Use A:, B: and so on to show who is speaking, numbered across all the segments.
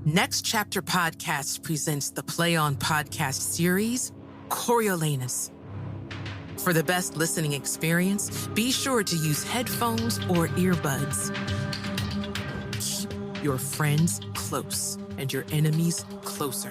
A: Next Chapter Podcast presents the Play On Podcast Series Coriolanus. For the best listening experience, be sure to use headphones or earbuds. Keep your friends close and your enemies closer.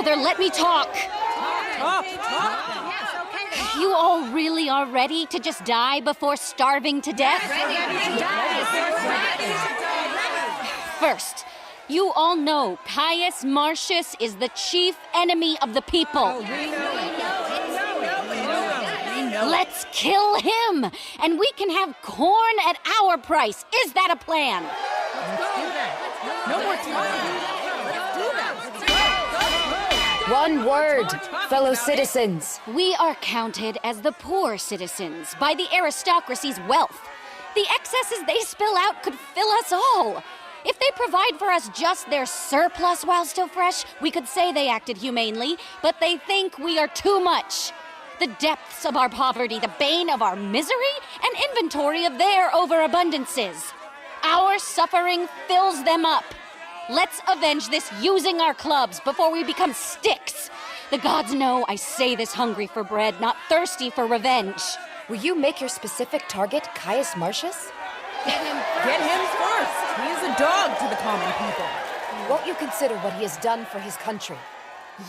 B: Let me talk. You all really are ready to just die before starving to death? First, you all know C.A.S. Martius is the chief enemy of the people. Let's kill him, and we can have corn at our price. Is that a plan?
C: Let's do that. No more time.
D: One word, fellow citizens.
B: We are counted as the poor citizens by the aristocracy's wealth. The excesses they spill out could fill us all. If they provide for us just their surplus while still fresh, we could say they acted humanely, but they think we are too much. The depths of our poverty, the bane of our misery, an inventory of their overabundances. Our suffering fills them up. Let's avenge this using our clubs before we become sticks. The gods know I say this hungry for bread, not thirsty for revenge.
D: Will you make your specific target C.A.S. Martius?
C: Get him first. He is a dog to the common people.
D: Won't you consider what he has done for his country?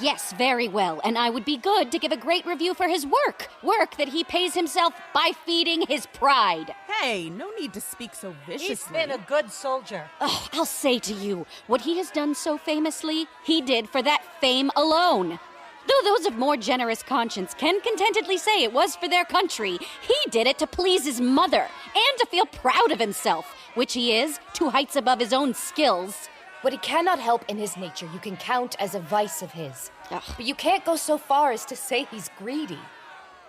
B: Yes, very well, and I would be good to give a great review for his work. Work that he pays himself by feeding his pride.
C: Hey, no need to speak so viciously.
E: He's been a good soldier.
B: Oh, I'll say to you, what he has done so famously, he did for that fame alone. Though those of more generous conscience can contentedly say it was for their country, he did it to please his mother and to feel proud of himself, which he is, to heights above his own skills.
D: What he cannot help in his nature, you can count as a vice of his.
B: Ugh.
D: But you can't go so far as to say he's greedy.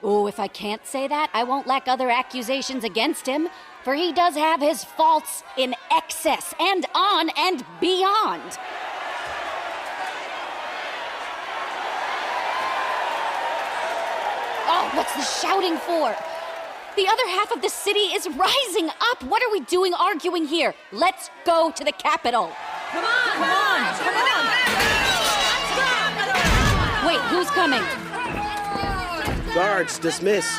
B: Oh, if I can't say that, I won't lack other accusations against him, for he does have his faults in excess and on and beyond. Oh, what's the shouting for? The other half of the city is rising up. What are we doing arguing here? Let's go to the capital.
C: Come on!
B: Wait, who's coming?
F: Guards dismissed.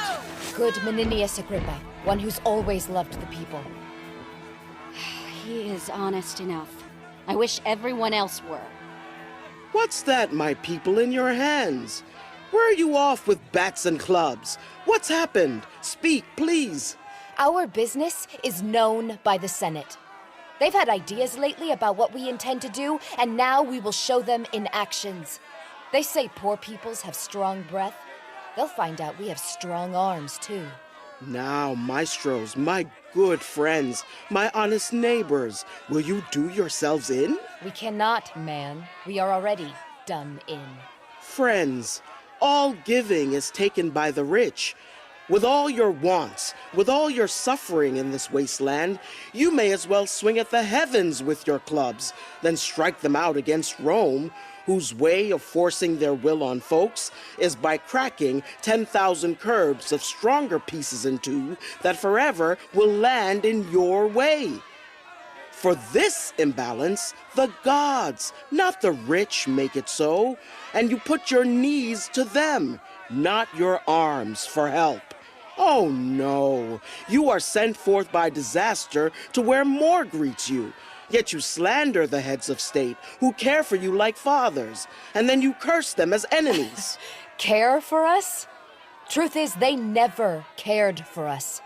D: Good Menenius Agrippa, one who's always loved the people.
B: He is honest enough. I wish everyone else were.
F: What's that, my people, in your hands? Where are you off with bats and clubs? What's happened? Speak, please.
D: Our business is known by the Senate. They've had ideas lately about what we intend to do, and now we will show them in actions. They say poor peoples have strong breath. They'll find out we have strong arms, too.
F: Now, maestros, my good friends, my honest neighbors, will you do yourselves in?
D: We cannot, man. We are already done in.
F: Friends, all giving is taken by the rich. With all your wants, with all your suffering in this wasteland, you may as well swing at the heavens with your clubs than strike them out against Rome, whose way of forcing their will on folks is by cracking 10,000 curbs of stronger pieces in two that forever will land in your way. For this imbalance, the gods, not the rich, make it so, and you put your knees to them, not your arms for help. Oh no, you are sent forth by disaster to where more greets you. Yet you slander the heads of state who care for you like fathers, and then you curse them as enemies.
D: Care for us? Truth is, they never cared for us.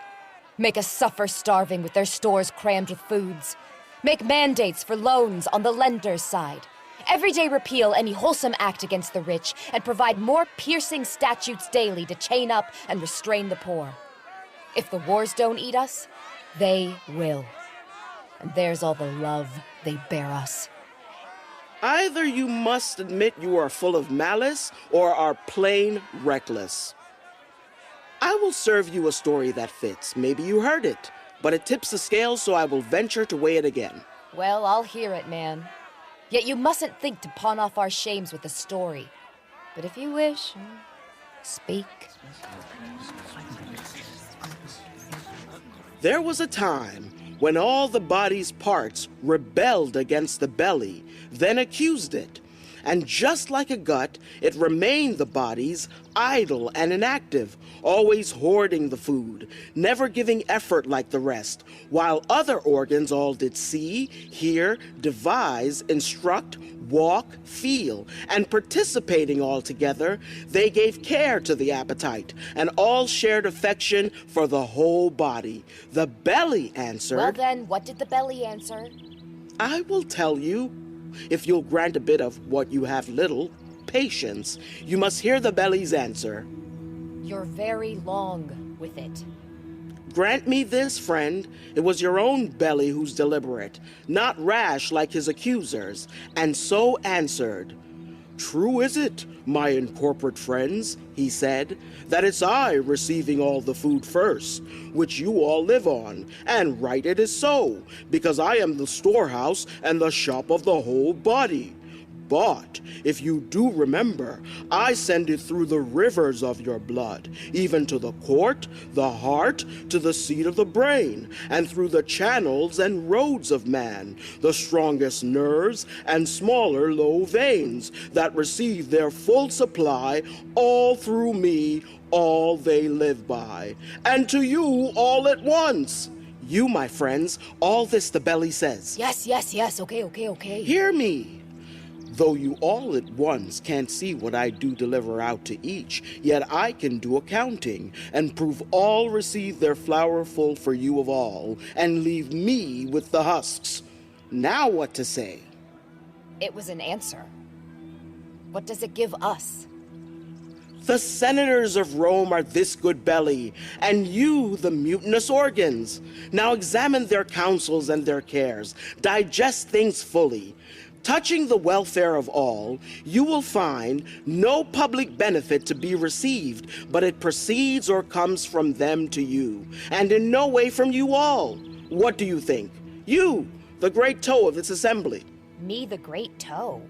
D: Make us suffer starving with their stores crammed with foods. Make mandates for loans on the lender's side. Every day repeal any wholesome act against the rich and provide more piercing statutes daily to chain up and restrain the poor. If the wars don't eat us, they will. And there's all the love they bear us.
F: Either you must admit you are full of malice or are plain reckless. I will serve you a story that fits. Maybe you heard it, but it tips the scale, so I will venture to weigh it again.
D: Well, I'll hear it, man. Yet you mustn't think to pawn off our shames with a story. But if you wish, speak.
F: There was a time when all the body's parts rebelled against the belly, then accused it. And just like a gut, it remained the body's idle and inactive, always hoarding the food, never giving effort like the rest, while other organs all did see, hear, devise, instruct, walk, feel, and participating all together, they gave care to the appetite, and all shared affection for the whole body. The belly answered...
D: Well then, what did the belly answer?
F: I will tell you. If you'll grant a bit of what you have little, patience, you must hear the belly's answer.
D: You're very long with it.
F: Grant me this, friend. It was your own belly who's deliberate, not rash like his accusers, and so answered. True is it, my incorporate friends, he said, that it's I receiving all the food first, which you all live on, and right it is so, because I am the storehouse and the shop of the whole body. But if you do remember, I send it through the rivers of your blood, even to the court, the heart, to the seat of the brain, and through the channels and roads of man, the strongest nerves and smaller low veins that receive their full supply, all through me, all they live by, and to you all at once. You, my friends, all this the belly says.
D: Yes, okay.
F: Hear me. Though you all at once can't see what I do deliver out to each, yet I can do accounting, and prove all receive their flour full for you of all, and leave me with the husks. Now what to say?
D: It was an answer. What does it give us?
F: The senators of Rome are this good belly, and you the mutinous organs. Now examine their counsels and their cares, digest things fully. Touching the welfare of all, you will find no public benefit to be received, but it proceeds or comes from them to you, and in no way from you all. What do you think? You, the great toe of this assembly.
D: Me, the great toe?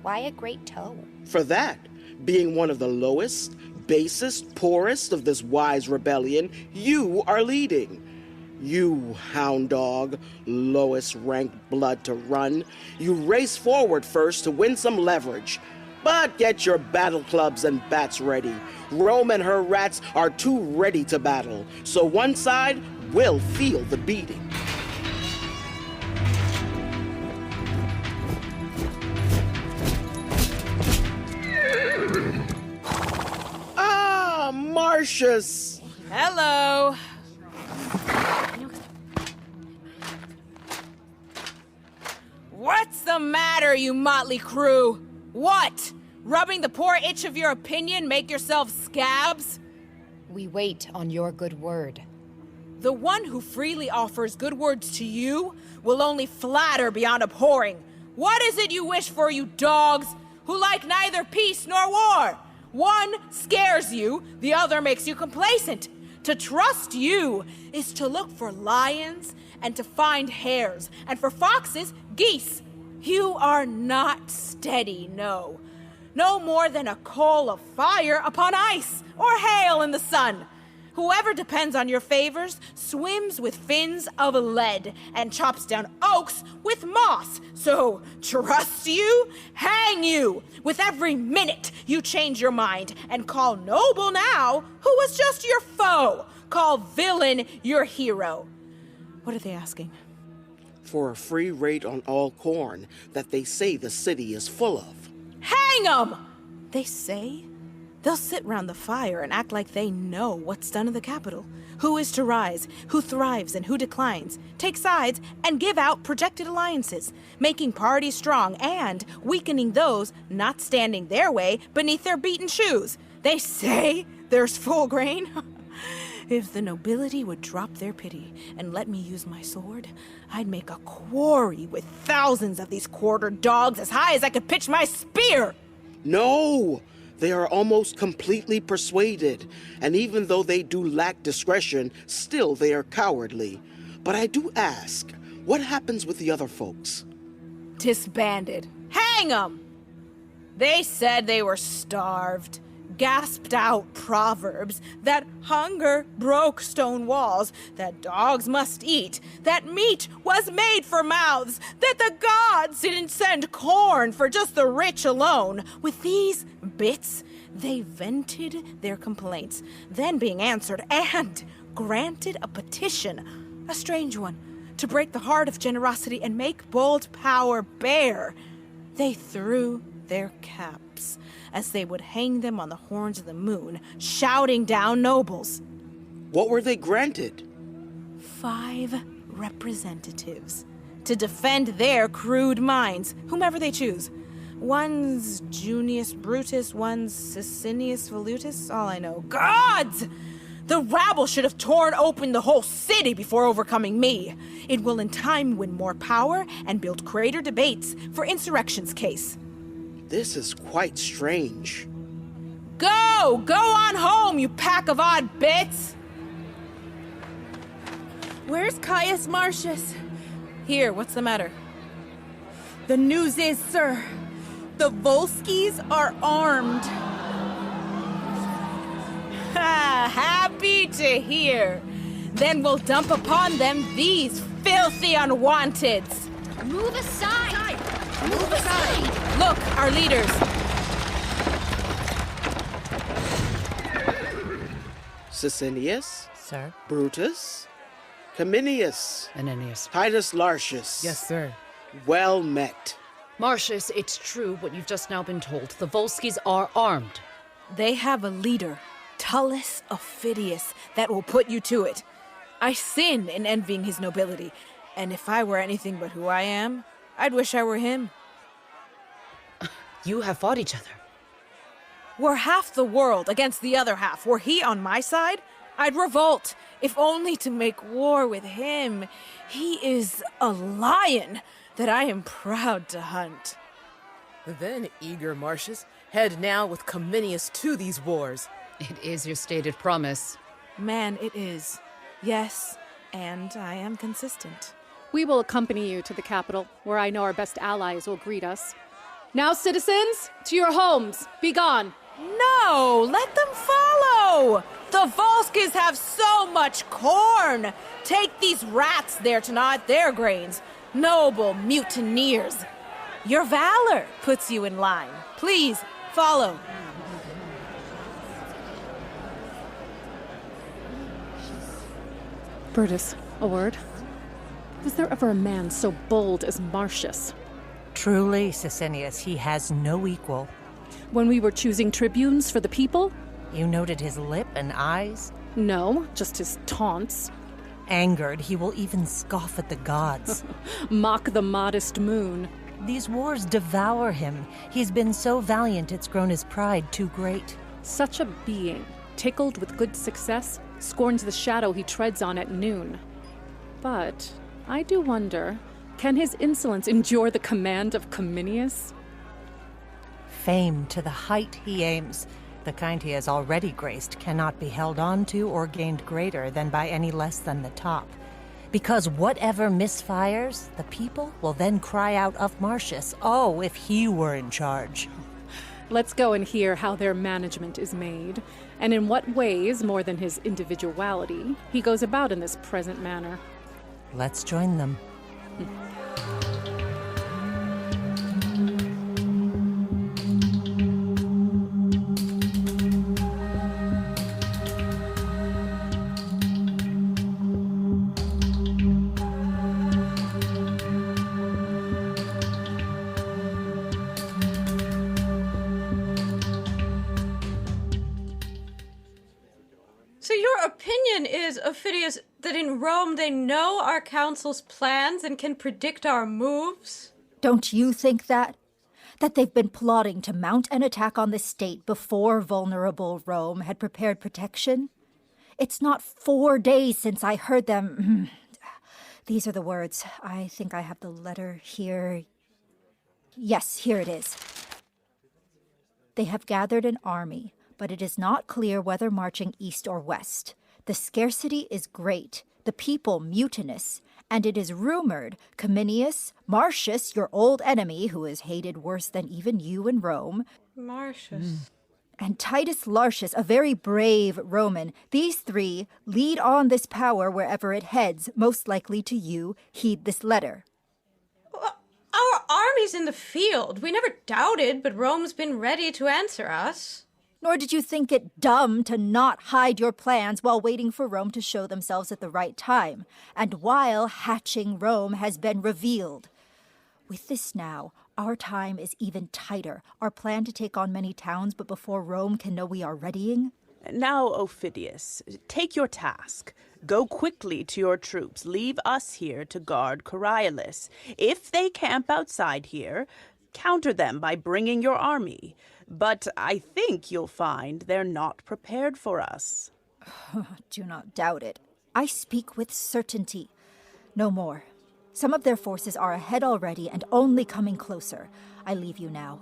D: Why a great toe?
F: For that, being one of the lowest, basest, poorest of this wise rebellion, you are leading. You, hound dog, lowest ranked blood to run, you race forward first to win some leverage. But get your battle clubs and bats ready. Rome and her rats are too ready to battle, so one side will feel the beating. Ah, Martius!
C: Hello. What's the matter, you motley crew? What? Rubbing the poor itch of your opinion make yourselves scabs?
D: We wait on your good word.
C: The one who freely offers good words to you will only flatter beyond abhorring. What is it you wish for, you dogs, who like neither peace nor war? One scares you, the other makes you complacent. To trust you is to look for lions and to find hares, and for foxes, geese. You are not steady, no. No more than a coal of fire upon ice, or hail in the sun. Whoever depends on your favors swims with fins of lead and chops down oaks with moss. So, trust you, hang you. With every minute you change your mind and call noble now who was just your foe. Call villain your hero. What are they asking?
F: For a free rate on all corn that they say the city is full of.
C: Hang 'em! They say? They'll sit round the fire and act like they know what's done in the capital. Who is to rise, who thrives and who declines, take sides and give out projected alliances, making parties strong and weakening those not standing their way beneath their beaten shoes. They say there's full grain. If the nobility would drop their pity and let me use my sword, I'd make a quarry with thousands of these quartered dogs as high as I could pitch my spear.
F: No! They are almost completely persuaded, and even though they do lack discretion, still they are cowardly. But I do ask, what happens with the other folks?
C: Disbanded. Hang 'em! They said they were starved, gasped out proverbs, that hunger broke stone walls, that dogs must eat, that meat was made for mouths, that the gods didn't send corn for just the rich alone. With these bits, they vented their complaints, then being answered and granted a petition, a strange one, to break the heart of generosity and make bold power bare. They threw their caps as they would hang them on the horns of the moon, shouting down nobles.
F: What were they granted?
C: 5 representatives to defend their crude minds, whomever they choose. One's Junius Brutus, one's Sicinius Volumnia, all I know. Gods! The rabble should have torn open the whole city before overcoming me. It will in time win more power and build greater debates for insurrection's case.
F: This is quite strange.
C: Go! Go on home, you pack of odd bits!
E: Where's Caius Martius?
C: Here, what's the matter?
E: The news is, sir, the Volskis are armed.
C: Ha! Happy to hear. Then we'll dump upon them these filthy unwanteds.
B: Move aside! Move aside!
C: Look, our leaders.
F: Sicinius?
G: Sir?
F: Brutus? Cominius?
G: Menenius.
F: Titus Lartius?
G: Yes, sir.
F: Well met.
H: Martius, it's true what you've just now been told. The Volskis are armed.
C: They have a leader, Tullus Aufidus, that will put you to it. I sin in envying his nobility, and if I were anything but who I am, I'd wish I were him.
H: You have fought each other.
C: Were half the world against the other half, were he on my side, I'd revolt, if only to make war with him. He is a lion that I am proud to hunt.
G: Then, eager Martius, head now with Cominius to these wars.
H: It is your stated promise.
C: Man, it is. Yes, and I am consistent.
I: We will accompany you to the capital, where I know our best allies will greet us. Now, citizens, to your homes. Be gone.
C: No, let them follow. The Volskis have so much corn. Take these rats there to gnaw at their grains. Noble mutineers. Your valor puts you in line. Please, follow.
I: Brutus, a word. Was there ever a man so bold as Martius?
J: Truly, Sicinius, he has no equal.
I: When we were choosing tribunes for the people?
J: You noted his lip and eyes?
I: No, just his taunts.
J: Angered, he will even scoff at the gods.
I: Mock the modest moon.
J: These wars devour him. He's been so valiant it's grown his pride too great.
I: Such a being, tickled with good success, scorns the shadow he treads on at noon. But I do wonder, can his insolence endure the command of Cominius?
J: Fame to the height he aims. The kind he has already graced cannot be held on to or gained greater than by any less than the top. Because whatever misfires, the people will then cry out of Martius, oh, if he were in charge.
I: Let's go and hear how their management is made, and in what ways, more than his individuality, he goes about in this present manner.
J: Let's join them.
K: So your opinion is, Aufidus, that in Rome they know our council's plans and can predict our moves?
L: Don't you think that? That they've been plotting to mount an attack on the state before vulnerable Rome had prepared protection? It's not 4 days since I heard them. These are the words. I think I have the letter here. Yes, here it is. They have gathered an army, but it is not clear whether marching east or west. The scarcity is great, the people mutinous, and it is rumored Cominius, Martius, your old enemy, who is hated worse than even you in Rome,
K: Martius.
L: and Titus Lartius, a very brave Roman, these three lead on this power wherever it heads, most likely to you, heed this letter.
K: Our army's in the field. We never doubted, but Rome's been ready to answer us.
L: Nor did you think it dumb to not hide your plans while waiting for Rome to show themselves at the right time, and while hatching Rome has been revealed. With this now, our time is even tighter. Our plan to take on many towns, but before Rome can know we are readying.
M: Now, Aufidus, take your task. Go quickly to your troops. Leave us here to guard Coriolanus. If they camp outside here, counter them by bringing your army. But I think you'll find they're not prepared for us.
L: Do not doubt it. I speak with certainty. No more. Some of their forces are ahead already and only coming closer. I leave you now.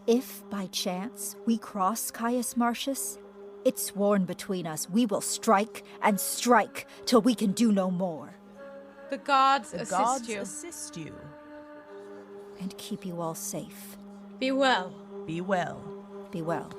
L: If, by chance, we cross Caius Martius, it's sworn between us we will strike and strike till we can do no more.
K: The gods
M: assist you.
L: And keep you all safe.
K: Be well.
M: Be well.
L: Be well.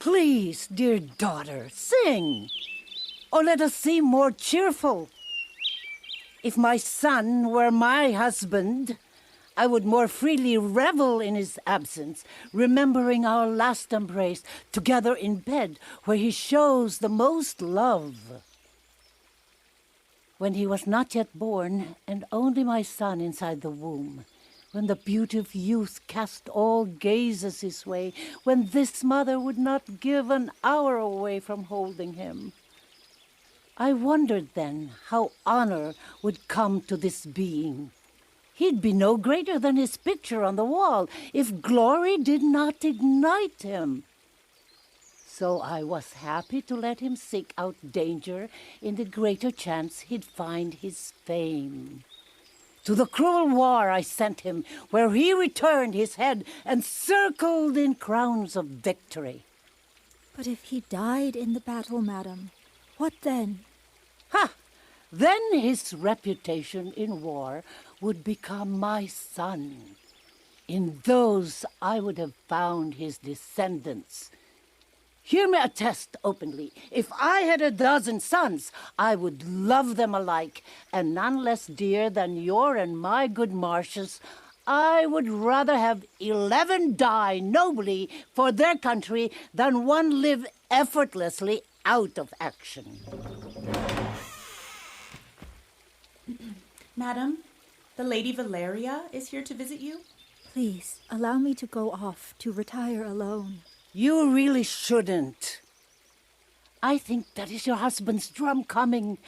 N: Please, dear daughter, sing, or let us seem more cheerful. If my son were my husband, I would more freely revel in his absence, remembering our last embrace together in bed, where he shows the most love. When he was not yet born, and only my son inside the womb, when the beauty of youth cast all gazes his way, when this mother would not give an hour away from holding him. I wondered then how honor would come to this being. He'd be no greater than his picture on the wall if glory did not ignite him. So I was happy to let him seek out danger in the greater chance he'd find his fame. To the cruel war I sent him, where he returned his head encircled in crowns of victory.
L: But if he died in the battle, madam, what then?
N: Ha! Then his reputation in war would become my son. In those I would have found his descendants. Hear me attest openly. If I had a dozen sons, I would love them alike, and none less dear than your and my good Martius. I would rather have 11 die nobly for their country than one live effortlessly out of action.
O: Madam, the Lady Valeria is here to visit you.
L: Please, allow me to go off, to retire alone.
N: You really shouldn't. I think that is your husband's drum coming.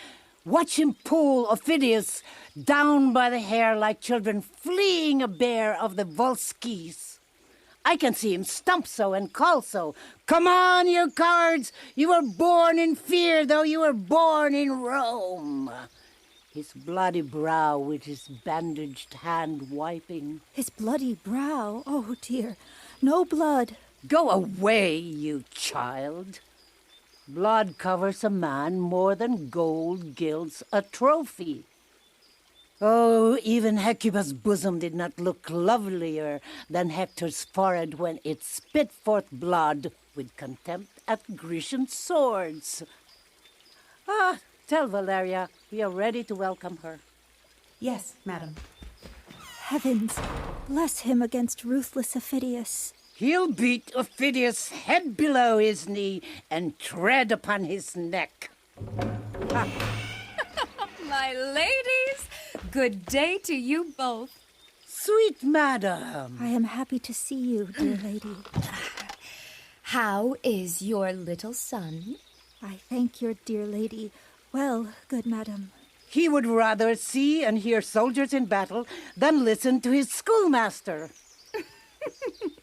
N: Watch him pull Aufidus down by the hair like children fleeing a bear of the Volskis. I can see him stump so and call so. Come on, you cowards! You were born in fear, though you were born in Rome. his bloody brow with his bandaged hand wiping.
L: His bloody brow? Oh, dear. No blood.
N: Go away, you child. Blood covers a man more than gold gilds a trophy. Oh, even Hecuba's bosom did not look lovelier than Hector's forehead when it spit forth blood with contempt at Grecian swords. Tell Valeria we are ready to welcome her.
O: Yes, madam.
L: Heavens, bless him against ruthless Aufidus.
N: He'll beat Aufidus' head below his knee and tread upon his neck.
P: My ladies, good day to you both.
N: Sweet madam.
L: I am happy to see you, dear lady.
D: How is your little son?
L: I thank your dear lady. Well, good madam.
N: He would rather see and hear soldiers in battle than listen to his schoolmaster.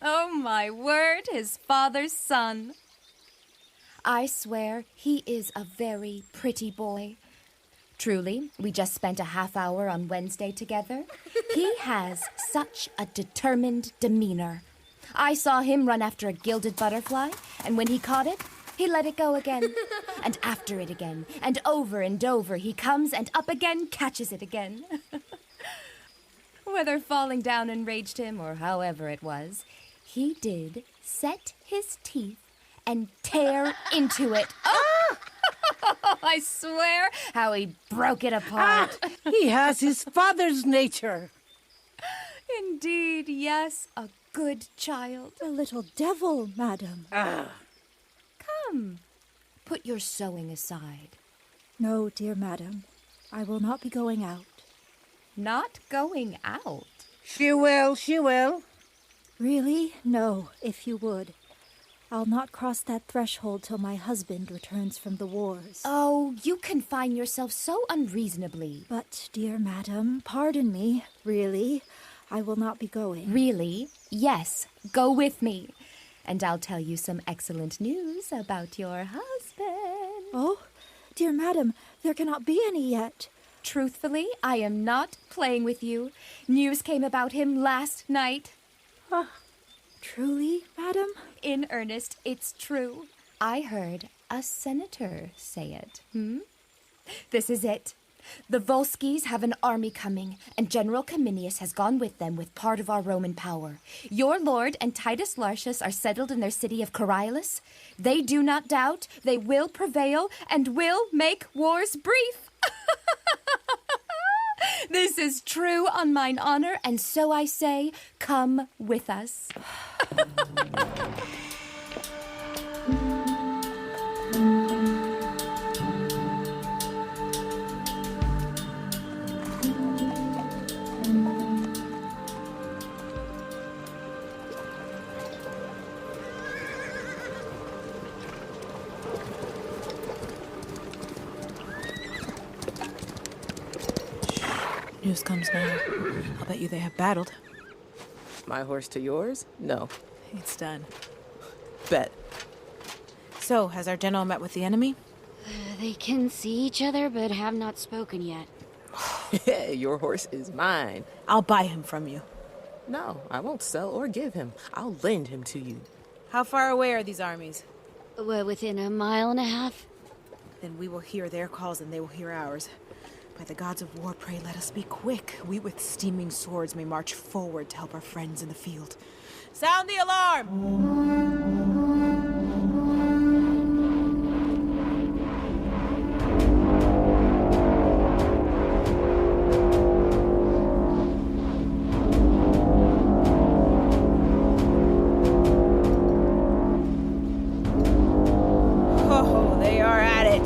P: Oh, my word, his father's son.
D: I swear he is a very pretty boy. Truly, we just spent a half hour on Wednesday together. He has such a determined demeanor. I saw him run after a gilded butterfly, and when he caught it, he let it go again, and after it again, and over he comes, and up again, catches it again. Whether falling down enraged him or however it was, he did set his teeth and tear into it. Oh! I swear how he broke it apart.
N: He has his father's nature.
P: Indeed, yes, a good child.
L: A little devil, madam.
D: Come, put your sewing aside.
L: No, dear madam, I will not be going out.
D: Not going out?
N: She will.
L: Really? No, if you would. I'll not cross that threshold till my husband returns from the wars.
D: Oh, you confine yourself so unreasonably.
L: But, dear madam, pardon me. Really, I will not be going.
D: Really? Yes, go with me. And I'll tell you some excellent news about your husband.
L: Oh, dear madam, there cannot be any yet.
D: Truthfully, I am not playing with you. News came about him last night.
L: Truly, madam?
D: In earnest, it's true. I heard a senator say it. This is it. The Volskis have an army coming, and General Cominius has gone with them with part of our Roman power. Your lord and Titus Lartius are settled in their city of Coriolanus. They do not doubt they will prevail and will make wars brief. This is true on mine honor, and so I say, come with us.
C: News comes now. I'll bet you they have battled.
G: My horse to yours? No.
C: It's done.
G: Bet.
C: So, has our general met with the enemy?
B: They can see each other, but have not spoken yet.
G: Yeah, your horse is mine.
C: I'll buy him from you.
G: No, I won't sell or give him. I'll lend him to you.
C: How far away are these armies?
B: Within a mile and a half.
C: Then we will hear their calls and they will hear ours. By the gods of war, pray let us be quick. We with steaming swords may march forward to help our friends in the field. Sound the alarm! Oh, they are at it.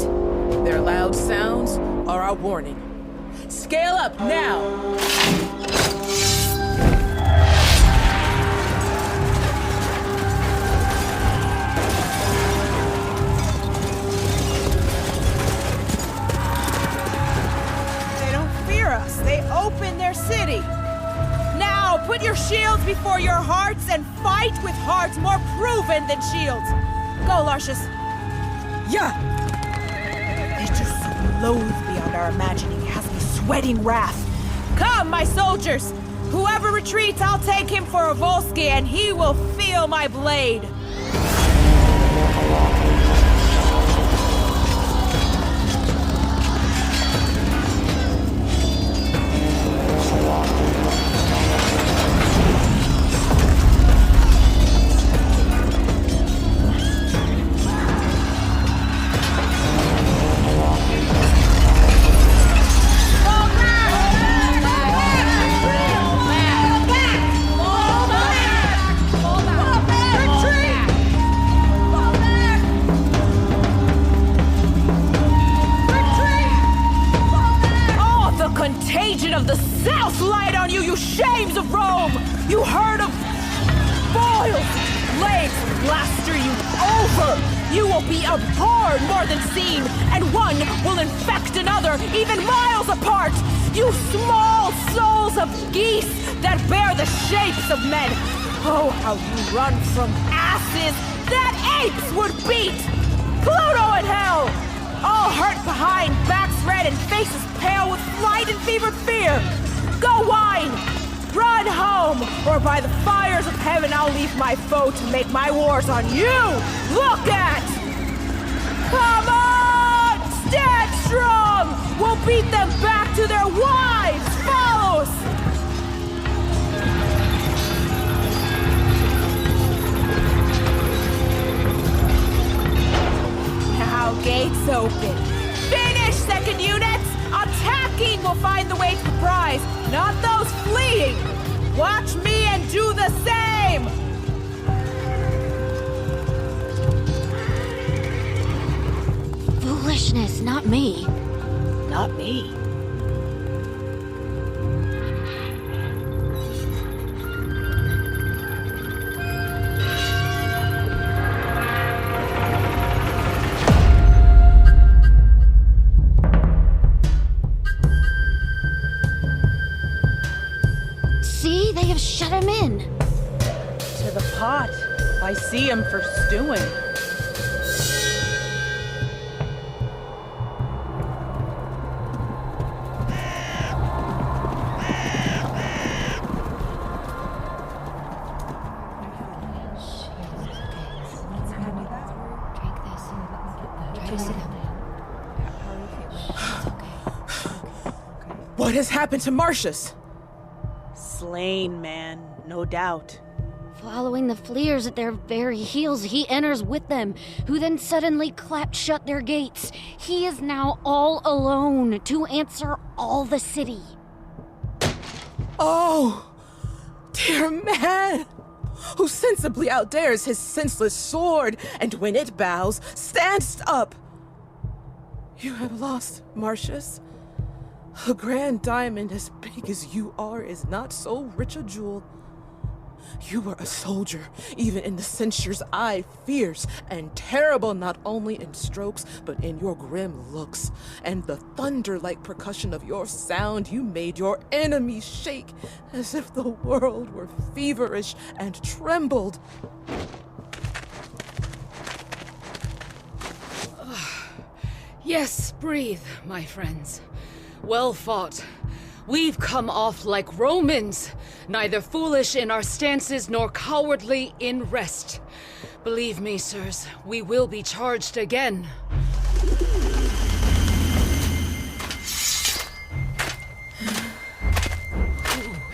G: Their loud sounds are our warning. Scale up now!
C: They don't fear us. They open their city. Now, put your shields before your hearts and fight with hearts more proven than shields. Go, Lartius.
G: Yeah!
C: They're just so loath beyond our imagining. It has me sweating wrath. Come, my soldiers! Whoever retreats, I'll take him for a Volsky, and he will feel my blade. Of the South light on you, you shames of Rome! You herd of boils! Plagues blaster you over! You will be abhorred more than seen, and one will infect another, even miles apart! You small souls of geese that bear the shapes of men! Oh, how you run from asses that apes would beat! Pluto in hell! All hurt behind, backs red and faces pale with fright and fevered fear. Go whine! Run home, or by the fires of heaven I'll leave my foe to make my wars on you! Look at! Come on! Stand strong! We'll beat them back to their wives! Follow us! Now gates open. Finish, second units! Attacking will find the way to the prize, not those fleeing! Watch me and do the same!
B: Foolishness, not me.
M: Not me.
B: See, they have shut him in.
M: To the pot. I see him for stewing.
G: What has happened to Martius?
M: Slain, man, no doubt.
B: Following the fleers at their very heels, he enters with them, who then suddenly clapped shut their gates. He is now all alone to answer all the city.
G: Oh, dear man, who sensibly outdares his senseless sword, and when it bows, stands up. You have lost, Martius. A grand diamond as big as you are is not so rich a jewel. You were a soldier, even in the censure's eye, fierce and terrible not only in strokes, but in your grim looks. And the thunder-like percussion of your sound, you made your enemies shake, as if the world were feverish and trembled.
H: Yes, breathe, my friends. Well fought. We've come off like Romans, neither foolish in our stances nor cowardly in rest. Believe me, sirs, we will be charged again.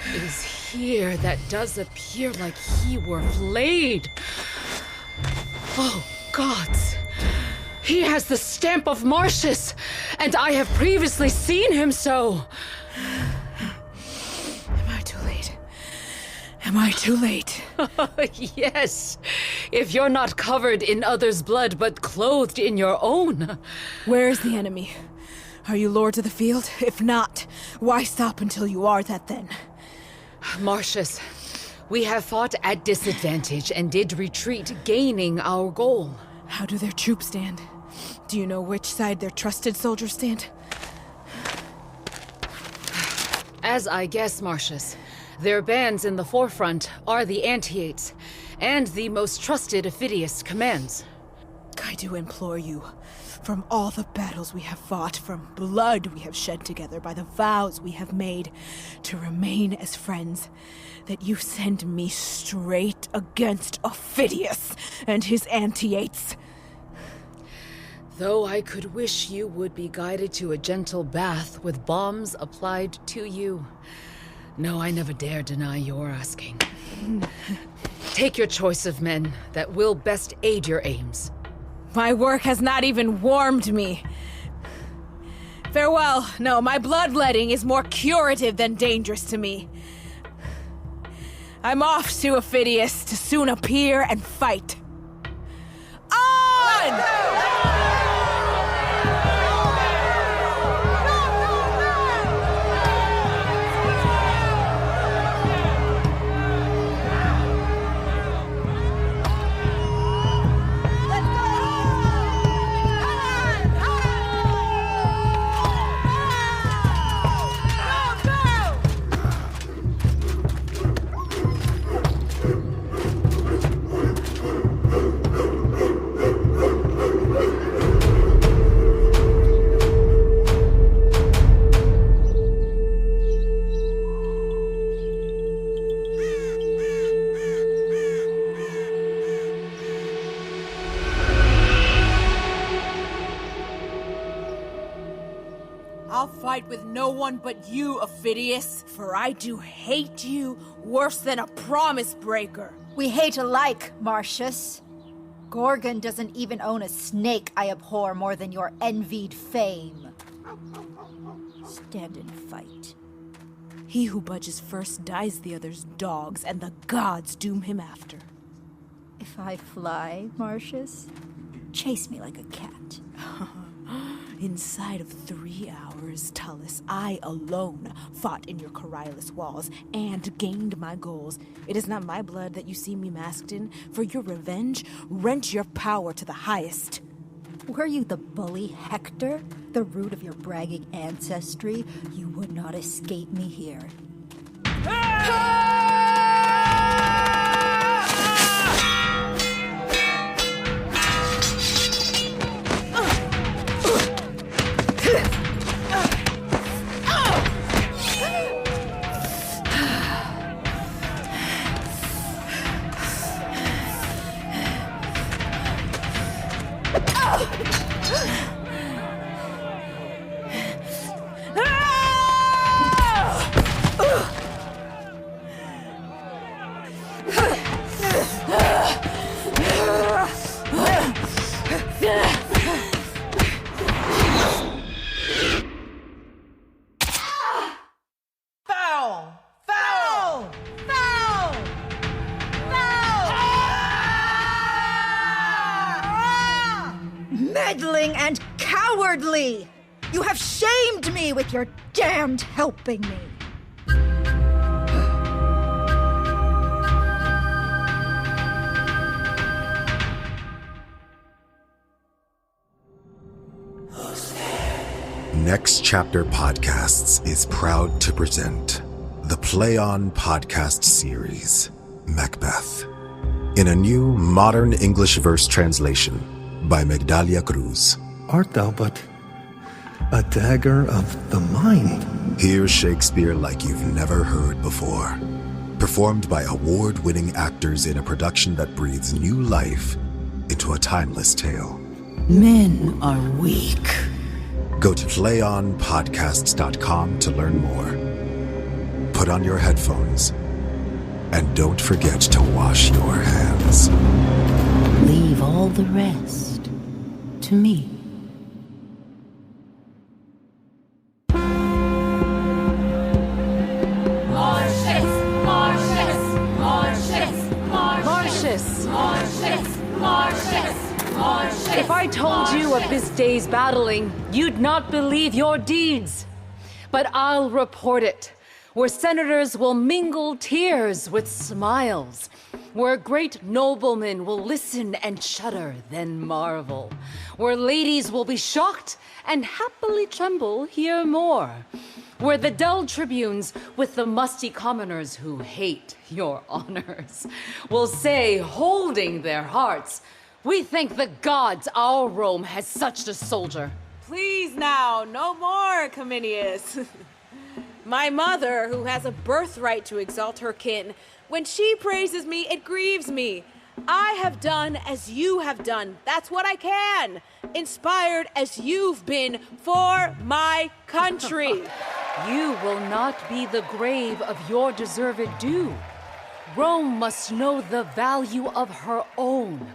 H: Who is here that does appear like he were flayed? Oh, gods! He has the stamp of Martius, and I have previously seen him so.
C: Am I too late? Am I too late?
H: Yes, if you're not covered in others' blood, but clothed in your own.
C: Where is the enemy? Are you lords of the field? If not, why stop until you are that then?
H: Martius, we have fought at disadvantage and did retreat, gaining our goal.
C: How do their troops stand? Do you know which side their trusted soldiers stand?
H: As I guess, Martius, their bands in the forefront are the Antiates, and the most trusted Aufidus commands.
C: I do implore you, from all the battles we have fought, from blood we have shed together, by the vows we have made to remain as friends, that you send me straight against Aufidus and his antiates.
H: Though I could wish you would be guided to a gentle bath with bombs applied to you. No, I never dare deny your asking. Take your choice of men that will best aid your aims.
C: My work has not even warmed me. Farewell. No, my bloodletting is more curative than dangerous to me. I'm off to Aufidus to soon appear and fight. On! I'll fight with no one but you, Aufidus, for I do hate you worse than a promise breaker.
L: We hate alike, Martius. Gorgon doesn't even own a snake I abhor more than your envied fame. Stand and fight.
C: He who budges first dies the other's dogs, and the gods doom him after.
L: If I fly, Martius, chase me like a cat.
C: Inside of 3 hours, Tullus, I alone fought in your Coriolanus walls and gained my goals. It is not my blood that you see me masked in. For your revenge, rent your power to the highest.
L: Were you the bully Hector, the root of your bragging ancestry, you would not escape me here. Meddling and cowardly! You have shamed me with your damned helping me!
Q: Next Chapter Podcasts is proud to present the On Podcasts Series, Macbeth, in a new modern English verse translation by Magdalia Cruz.
R: Art thou but a dagger of the mind?
Q: Hear Shakespeare like you've never heard before. Performed by award-winning actors in a production that breathes new life into a timeless tale.
S: Men are weak.
Q: Go to playonpodcasts.com to learn more. Put on your headphones. And don't forget to wash your hands.
S: Leave all the rest to me.
H: If I told you of this day's battling, you'd not believe your deeds. But I'll report it, where senators will mingle tears with smiles, where great noblemen will listen and shudder, then marvel, where ladies will be shocked and happily tremble, hear more, where the dull tribunes with the musty commoners who hate your honors will say, holding their hearts, We thank the gods our Rome has such a soldier.
C: Please now, no more, Cominius. My mother, who has a birthright to exalt her kin, when she praises me, it grieves me. I have done as you have done. That's what I can. Inspired as you've been for my country.
H: You will not be the grave of your deserved due. Rome must know the value of her own.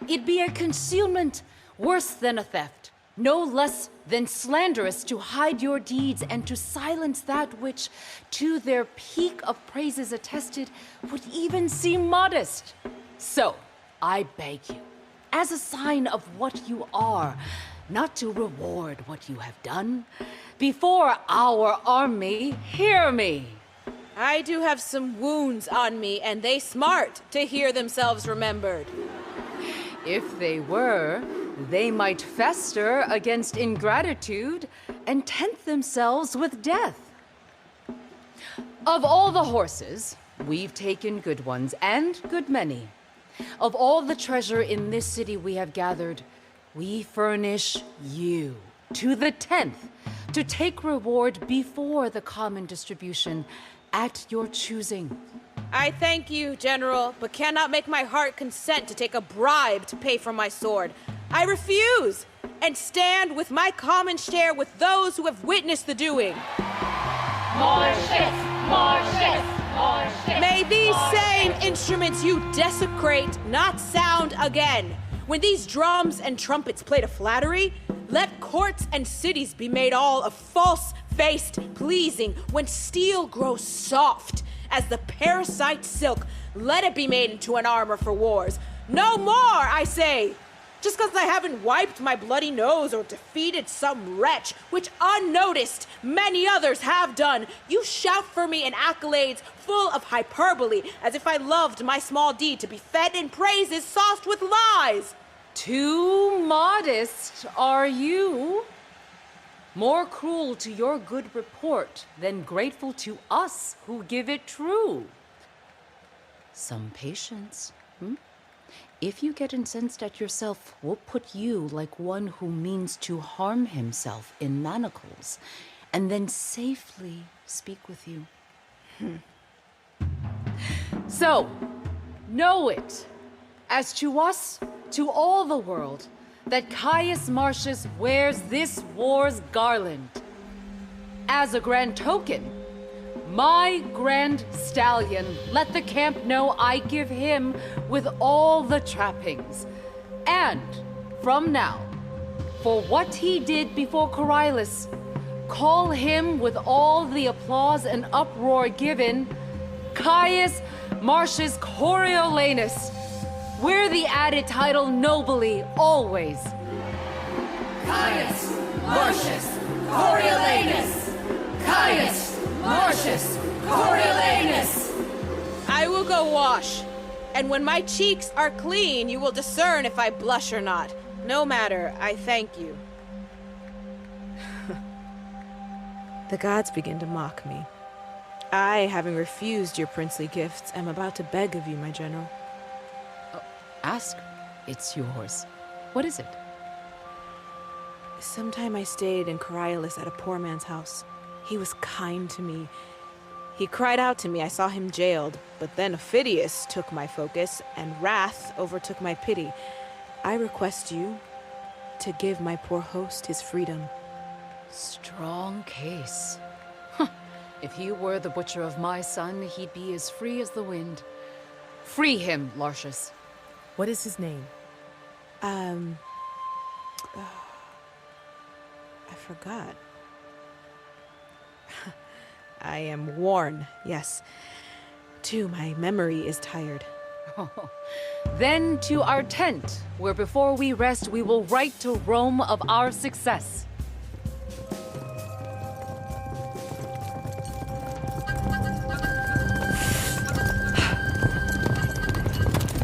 H: It be a concealment worse than a theft, no less than slanderous to hide your deeds and to silence that which, to their peak of praises attested, would even seem modest. So, I beg you, as a sign of what you are, not to reward what you have done, before our army, hear me.
C: I do have some wounds on me, and they smart to hear themselves remembered.
H: If they were, they might fester against ingratitude and tempt themselves with death. Of all the horses, we've taken good ones, and good many. Of all the treasure in this city we have gathered, we furnish you, to the 10th, to take reward before the common distribution at your choosing.
C: I thank you, General, but cannot make my heart consent to take a bribe to pay for my sword. I refuse, and stand with my common share with those who have witnessed the doing.
T: Martius! Martius! Martius!
C: May these same instruments you desecrate not sound again. When these drums and trumpets play to flattery, let courts and cities be made all of false-faced pleasing. When steel grows soft as the parasite silk, let it be made into an armor for wars. No more, I say! Just because I haven't wiped my bloody nose or defeated some wretch, which unnoticed many others have done, you shout for me in accolades full of hyperbole, as if I loved my small deed to be fed in praises sauced with lies.
H: Too modest are you. More cruel to your good report than grateful to us who give it true. Some patience, If you get incensed at yourself, we'll put you like one who means to harm himself in manacles, and then safely speak with you. So, know it, as to us, to all the world, that Caius Martius wears this war's garland. As a grand token, my grand stallion, let the camp know I give him with all the trappings. And from now, for what he did before Coriolanus, call him with all the applause and uproar given, Caius Martius Coriolanus. Wear the added title nobly, always.
T: Caius Martius Coriolanus! Caius Martius Coriolanus!
C: I will go wash, and when my cheeks are clean, you will discern if I blush or not. No matter, I thank you. The gods begin to mock me. I, having refused your princely gifts, am about to beg of you, my general.
H: Ask. It's yours. What is it?
C: Sometime I stayed in Coriolanus at a poor man's house. He was kind to me. He cried out to me. I saw him jailed. But then Aufidus took my focus, and wrath overtook my pity. I request you to give my poor host his freedom.
H: Strong case. If he were the butcher of my son, he'd be as free as the wind. Free him, Lartius.
G: What is his name?
C: I forgot. I am worn, yes. Too, my memory is tired.
H: Then to our tent, where before we rest, we will write to Rome of our success.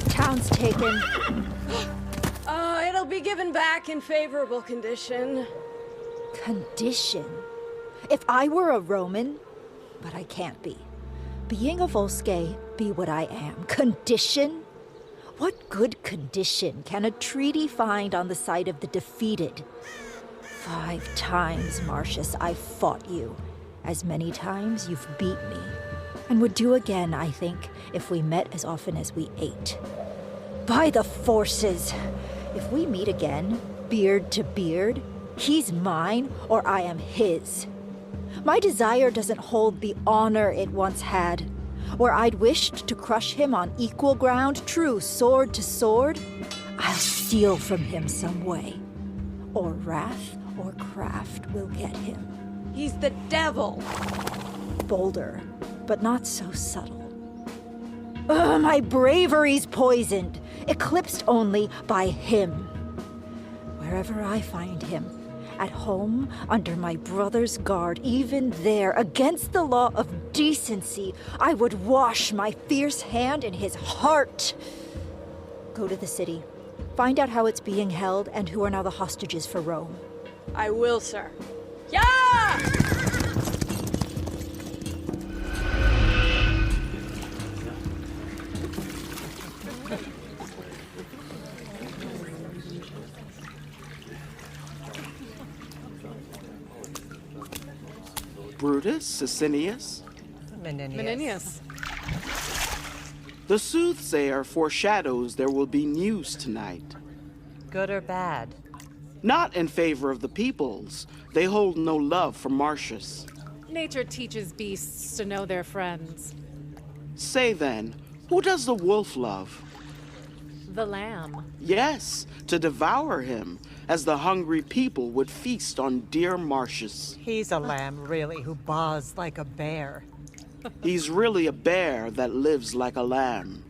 L: Town's taken.
K: It'll be given back in favorable condition.
L: Condition? If I were a Roman, but I can't be. Being a Volscae, be what I am. Condition? What good condition can a treaty find on the side of the defeated? 5 times, Martius, I've fought you. As many times you've beat me. And would do again, I think, if we met as often as we ate. By the forces! If we meet again, beard to beard, he's mine or I am his. My desire doesn't hold the honor it once had. Where I'd wished to crush him on equal ground, true sword to sword, I'll steal from him some way. Or wrath or craft will get him.
K: He's the devil.
L: Bolder, but not so subtle. Ugh, my bravery's poisoned, eclipsed only by him. Wherever I find him, at home, under my brother's guard, even there, against the law of decency, I would wash my fierce hand in his heart. Go to the city. Find out how it's being held and who are now the hostages for Rome.
K: I will, sir. Yeah!
F: Brutus, Sicinius,
J: Menenius.
F: The soothsayer foreshadows there will be news tonight.
J: Good or bad?
F: Not in favor of the peoples. They hold no love for Martius.
I: Nature teaches beasts to know their friends.
F: Say then, who does the wolf love?
I: The lamb.
F: Yes, to devour him, as the hungry people would feast on dear Martius.
J: He's a lamb, really, who baws like a bear.
F: He's really a bear that lives like a lamb.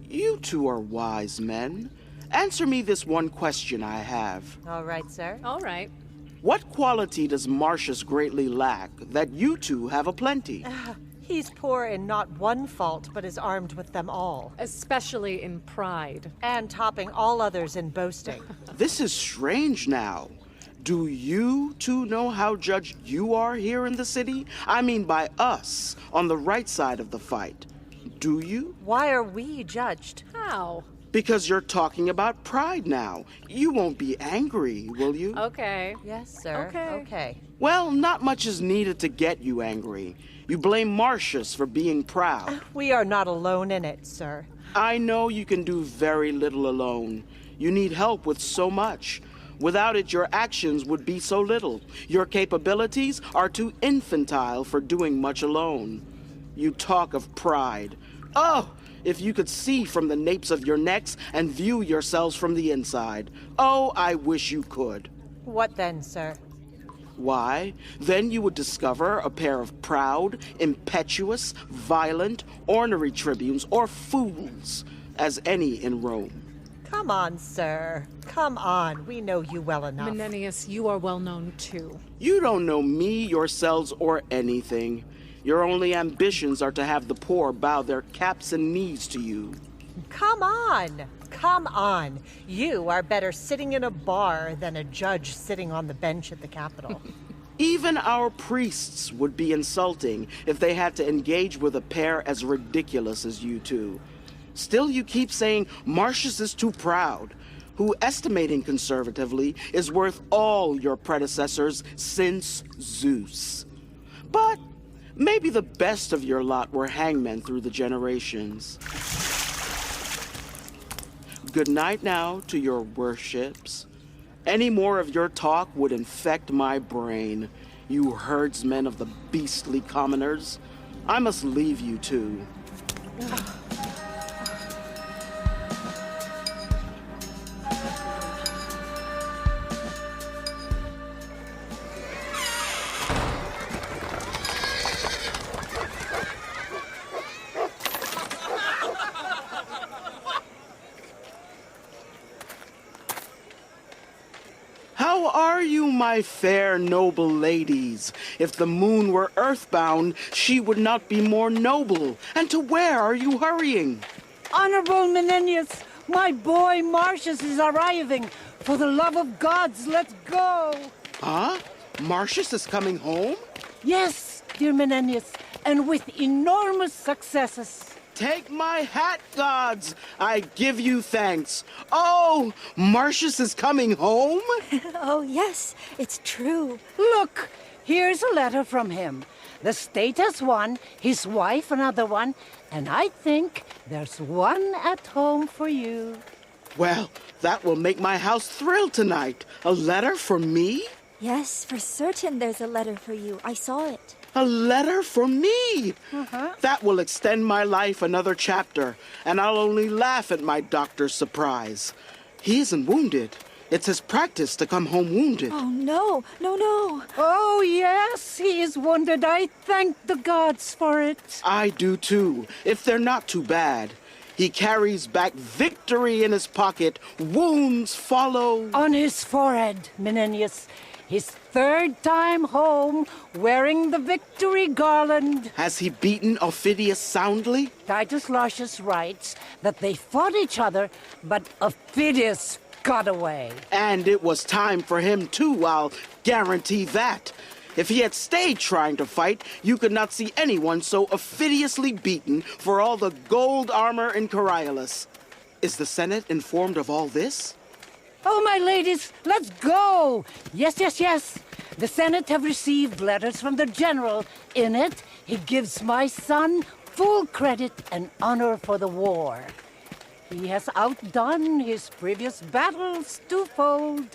F: You two are wise men. Answer me this one question I have.
J: All right, sir.
I: All right.
F: What quality does Martius greatly lack that you two have aplenty?
J: He's poor in not one fault, but is armed with them all.
I: Especially in pride.
J: And topping all others in boasting.
F: This is strange now. Do you two know how judged you are here in the city? I mean by us, on the right side of the fight. Do you?
J: Why are we judged?
I: How?
F: Because you're talking about pride now. You won't be angry, will you?
I: Okay.
J: Yes, sir. Okay.
F: Well, not much is needed to get you angry. You blame Martius for being proud.
J: We are not alone in it, sir.
F: I know you can do very little alone. You need help with so much. Without it, your actions would be so little. Your capabilities are too infantile for doing much alone. You talk of pride. Oh, if you could see from the napes of your necks and view yourselves from the inside. Oh, I wish you could.
J: What then, sir?
F: Why, then you would discover a pair of proud, impetuous, violent, ornery tribunes, or fools, as any in Rome.
J: Come on, sir. Come on. We know you well enough.
I: Menenius, you are well known too.
F: You don't know me, yourselves, or anything. Your only ambitions are to have the poor bow their caps and knees to you.
J: Come on. Come on. You are better sitting in a bar than a judge sitting on the bench at the Capitol.
F: Even our priests would be insulting if they had to engage with a pair as ridiculous as you two. Still, you keep saying Martius is too proud, who, estimating conservatively, is worth all your predecessors since Zeus. But maybe the best of your lot were hangmen through the generations. Good night now to your worships. Any more of your talk would infect my brain, you herdsmen of the beastly commoners. I must leave you two. How are you, my fair noble ladies? If the moon were earthbound, she would not be more noble. And to where are you hurrying?
N: Honorable Menenius, my boy Martius is arriving. For the love of gods, let's go.
F: Huh? Martius is coming home?
N: Yes, dear Menenius, and with enormous successes.
F: Take my hat, gods! I give you thanks. Oh, Martius is coming home?
L: Oh, yes, it's true.
N: Look, here's a letter from him. The state has one, his wife another one, and I think there's one at home for you.
F: Well, that will make my house thrill tonight. A letter for me?
L: Yes, for certain there's a letter for you. I saw it.
F: A letter for me? That will extend my life another chapter, and I'll only laugh at my doctor's surprise. He isn't wounded. It's his practice to come home wounded.
L: Oh, no.
N: Oh, yes, he is wounded. I thank the gods for it.
F: I do too, if they're not too bad. He carries back victory in his pocket. Wounds follow.
N: On his forehead, Menenius. His third time home, wearing the victory garland.
F: Has he beaten Aufidus soundly?
N: Titus Lartius writes that they fought each other, but Aufidus got away.
F: And it was time for him too, I'll guarantee that. If he had stayed trying to fight, you could not see anyone so Aufidusly beaten for all the gold armor in Coriolanus. Is the Senate informed of all this?
N: Oh, my ladies, let's go! Yes. The Senate have received letters from the general. In it, he gives my son full credit and honor for the war. He has outdone his previous battles twofold.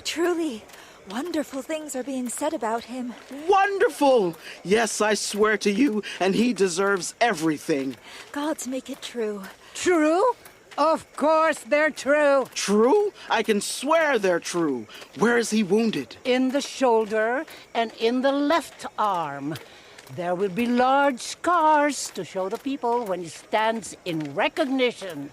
L: Truly, wonderful things are being said about him.
F: Wonderful! Yes, I swear to you, and he deserves everything.
L: Gods make it true.
N: True? Of course they're true.
F: True? I can swear they're true. Where is he wounded?
N: In the shoulder and in the left arm. There will be large scars to show the people when he stands in recognition.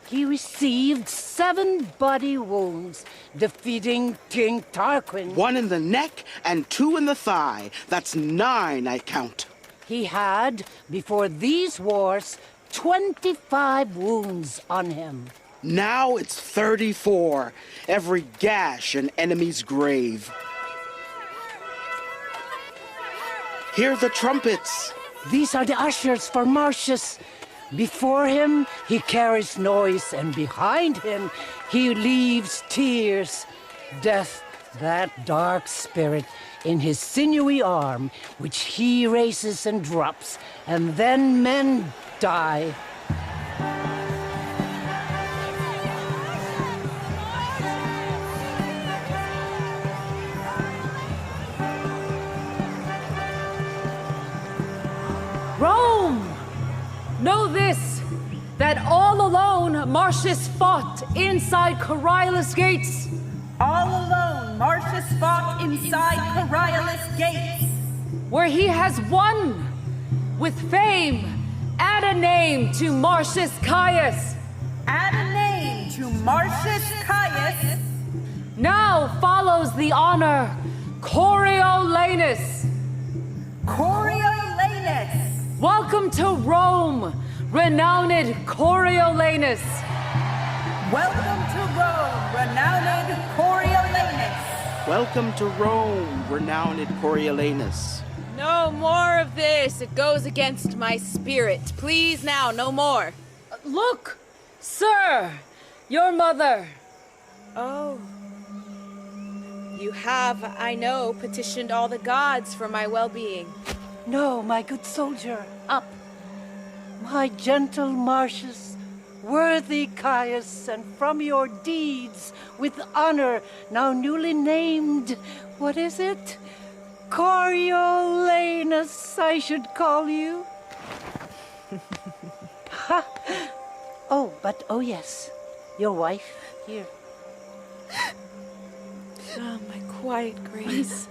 N: He received 7 body wounds, defeating King Tarquin.
F: 1 in the neck and 2 in the thigh. That's 9, I count.
N: He had, before these wars, 25 wounds on him.
F: Now it's 34. Every gash an enemy's grave. Hear the trumpets.
N: These are the ushers for Martius. Before him, he carries noise, and behind him, he leaves tears. Death, that dark spirit, in his sinewy arm, which he raises and drops, and then men die.
H: Rome! Know this, that all alone Martius fought inside Coriolanus gates.
E: All alone, Martius fought inside Coriolanus gates.
H: Where he has won with fame. Add a name to Martius Caius.
E: Add a name to Martius Caius.
H: Now follows the honor, Coriolanus.
E: Coriolanus.
H: Welcome to Rome, renowned Coriolanus.
E: Welcome to Rome, renowned Coriolanus.
F: Welcome to Rome, renowned Coriolanus.
C: No more of this. It goes against my spirit. Please now, no more.
H: Look, sir, your mother.
C: Oh. You have, I know, petitioned all the gods for my well-being.
N: No, my good soldier, up. My gentle Martius, worthy Caius, and from your deeds, with honor, now newly named, what is it? Coriolanus, I should call you. Ha! Oh yes, your wife, here.
C: Oh, my quiet grace.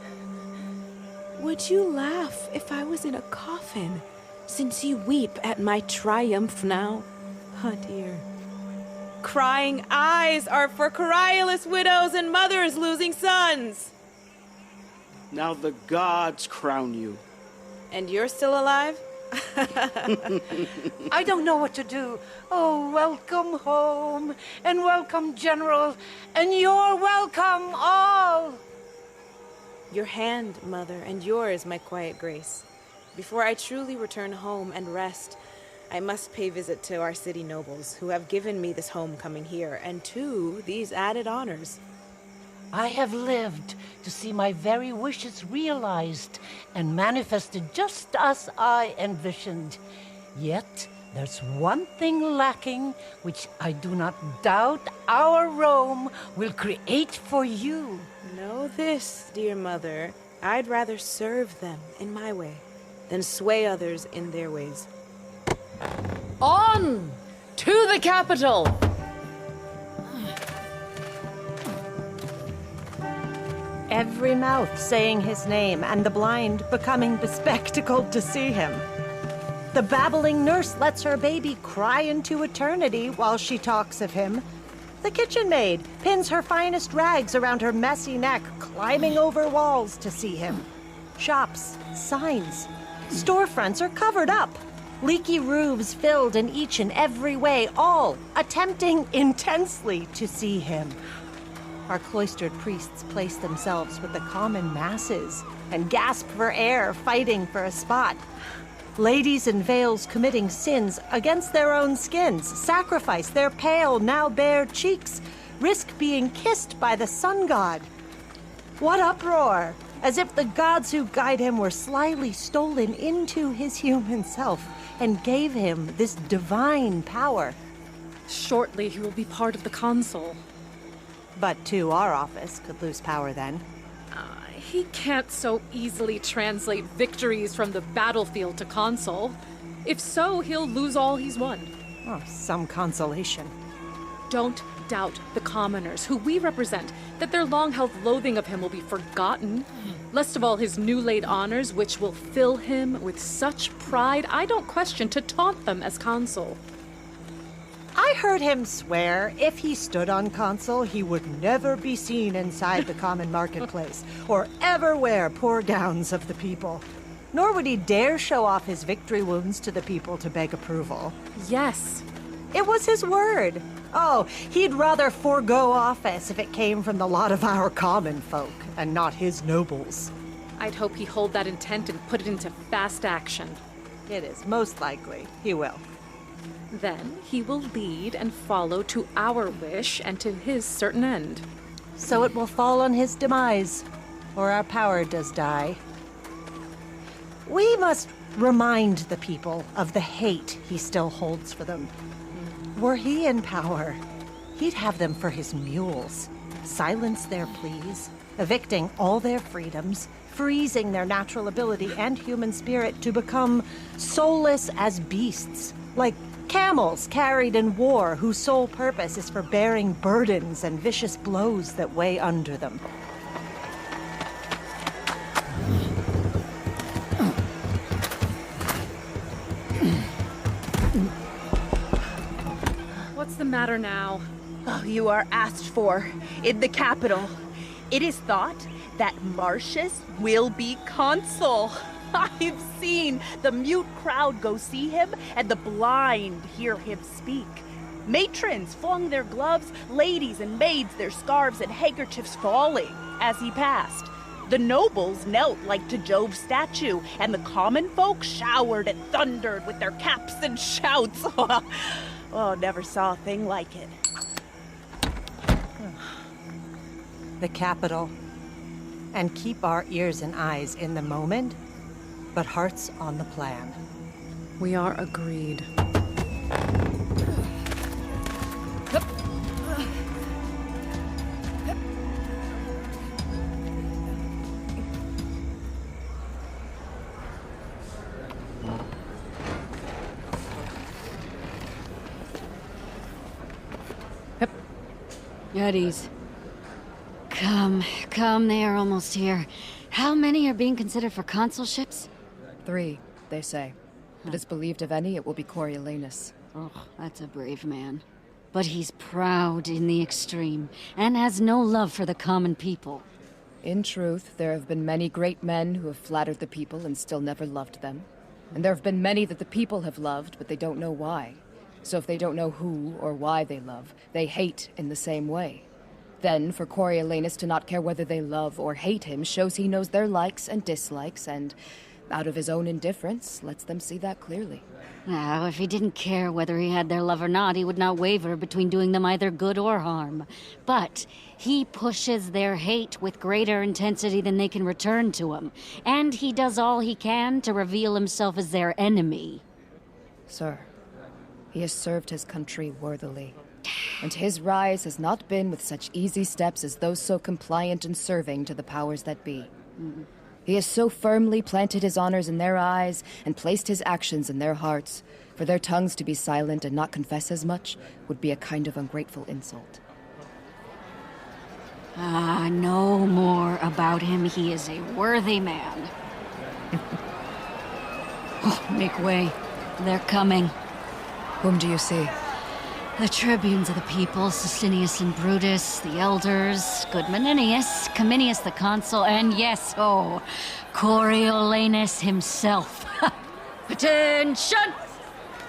C: Would you laugh if I was in a coffin, since you weep at my triumph now? Oh, dear. Crying eyes are for Coriolanus widows and mothers losing sons.
F: Now the gods crown you.
C: And you're still alive?
N: I don't know what to do. Oh, welcome home, and welcome, General, and you're welcome all.
C: Your hand, Mother, and yours, my quiet grace. Before I truly return home and rest, I must pay visit to our city nobles, who have given me this home coming here, and to these added honors.
N: I have lived to see my very wishes realized and manifested just as I envisioned. Yet, there's one thing lacking, which I do not doubt our Rome will create for you.
C: Know this, dear mother, I'd rather serve them in my way than sway others in their ways.
H: On! To the capital!
J: Every mouth saying his name, and the blind becoming bespectacled to see him. The babbling nurse lets her baby cry into eternity while she talks of him. The kitchen maid pins her finest rags around her messy neck, climbing over walls to see him. Shops, signs, storefronts are covered up. Leaky roofs filled in each and every way, all attempting intensely to see him. Our cloistered priests place themselves with the common masses and gasp for air, fighting for a spot. Ladies in veils committing sins against their own skins, sacrifice their pale, now bare cheeks, risk being kissed by the sun god. What uproar! As if the gods who guide him were slyly stolen into his human self and gave him this divine power.
I: Shortly he will be part of the consul.
J: But too, our office could lose power then.
I: He can't so easily translate victories from the battlefield to consul. If so, he'll lose all he's won.
J: Oh, some consolation.
I: Don't doubt the commoners, who we represent, that their long-held loathing of him will be forgotten. Least of all his new-laid honors, which will fill him with such pride, I don't question to taunt them as consul.
J: I heard him swear if he stood on consul, he would never be seen inside the common marketplace, or ever wear poor gowns of the people. Nor would he dare show off his victory wounds to the people to beg approval.
I: Yes.
J: It was his word. Oh, he'd rather forego office if it came from the lot of our common folk, and not his nobles.
I: I'd hope he hold that intent and put it into fast action.
J: It is most likely he will.
I: Then he will lead and follow to our wish and to his certain end.
J: So it will fall on his demise, or our power does die. We must remind the people of the hate he still holds for them. Were he in power, he'd have them for his mules, silence their pleas, evicting all their freedoms, freezing their natural ability and human spirit to become soulless as beasts, like camels carried in war whose sole purpose is for bearing burdens and vicious blows that weigh under them.
I: What's the matter now?
M: Oh, you are asked for in the capital. It is thought that Martius will be consul. I've seen the mute crowd go see him and the blind hear him speak. Matrons flung their gloves, ladies and maids their scarves and handkerchiefs falling as he passed. The nobles knelt like to Jove's statue, and the common folk showered and thundered with their caps and shouts. Oh, never saw a thing like it.
J: The capital. And keep our ears and eyes in the moment, but hearts on the plan.
I: We are agreed.
B: At ease. Come, they are almost here. How many are being considered for consulships?
U: 3, they say. But it's believed of any, it will be Coriolanus.
B: Oh, that's a brave man. But he's proud in the extreme, and has no love for the common people.
U: In truth, there have been many great men who have flattered the people and still never loved them. And there have been many that the people have loved, but they don't know why. So if they don't know who or why they love, they hate in the same way. Then, for Coriolanus to not care whether they love or hate him shows he knows their likes and dislikes, and Out of his own indifference, lets them see that clearly.
B: Now, if he didn't care whether he had their love or not, he would not waver between doing them either good or harm. But he pushes their hate with greater intensity than they can return to him, and he does all he can to reveal himself as their enemy.
U: Sir, he has served his country worthily, and his rise has not been with such easy steps as those so compliant and serving to the powers that be. He has so firmly planted his honors in their eyes and placed his actions in their hearts, for their tongues to be silent and not confess as much would be a kind of ungrateful insult.
B: No more about him. He is a worthy man. Oh, make way. They're coming.
U: Whom do you see?
B: The tribunes of the people, Sicinius and Brutus, the elders, good Menenius, Cominius the consul, and yes, Coriolanus himself. Attention!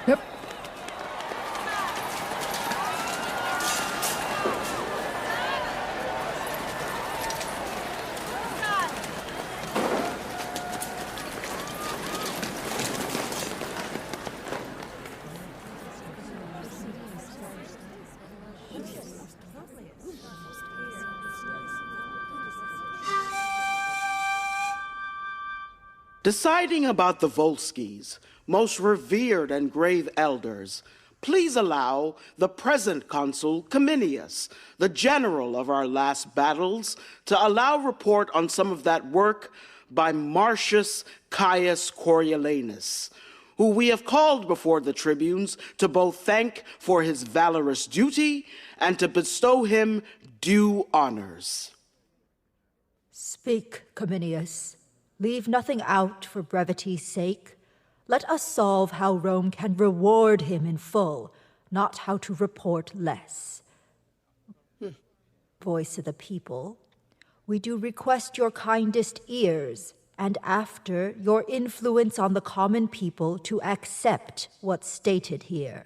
U: Yep.
F: Deciding about the Volskis, most revered and grave elders, please allow the present consul, Cominius, the general of our last battles, to allow report on some of that work by Martius C.A.S. Coriolanus, who we have called before the tribunes to both thank for his valorous duty and to bestow him due honors.
L: Speak, Cominius. Leave nothing out for brevity's sake. Let us solve how Rome can reward him in full, not how to report less. Voice of the people, we do request your kindest ears, and after your influence on the common people to accept what's stated here.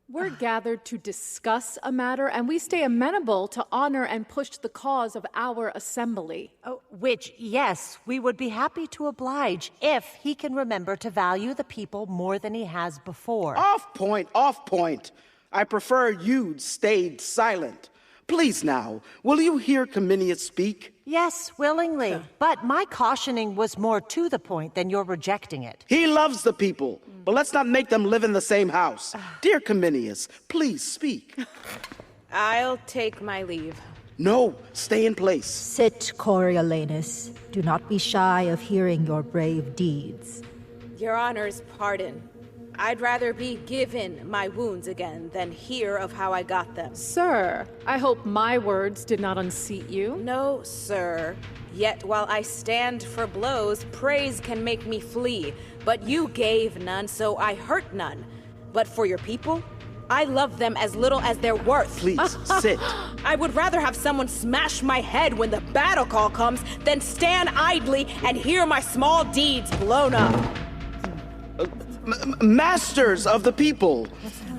I: We're gathered to discuss a matter, and we stay amenable to honor and push the cause of our assembly.
J: Which, yes, we would be happy to oblige if he can remember to value the people more than he has before.
F: Off point, off point. I prefer you'd stayed silent. Please now, will you hear Cominius speak?
J: Yes, willingly. But my cautioning was more to the point than your rejecting it.
F: He loves the people, but let's not make them live in the same house. Dear Cominius, please speak.
C: I'll take my leave.
F: No, stay in place.
L: Sit, Coriolanus. Do not be shy of hearing your brave deeds.
C: Your Honor's pardon. I'd rather be given my wounds again than hear of how I got them.
I: Sir, I hope my words did not unseat you.
C: No, sir. Yet while I stand for blows, praise can make me flee. But you gave none, so I hurt none. But for your people, I love them as little as they're worth.
F: Please, sit.
C: I would rather have someone smash my head when the battle call comes than stand idly and hear my small deeds blown up.
F: Masters of the people,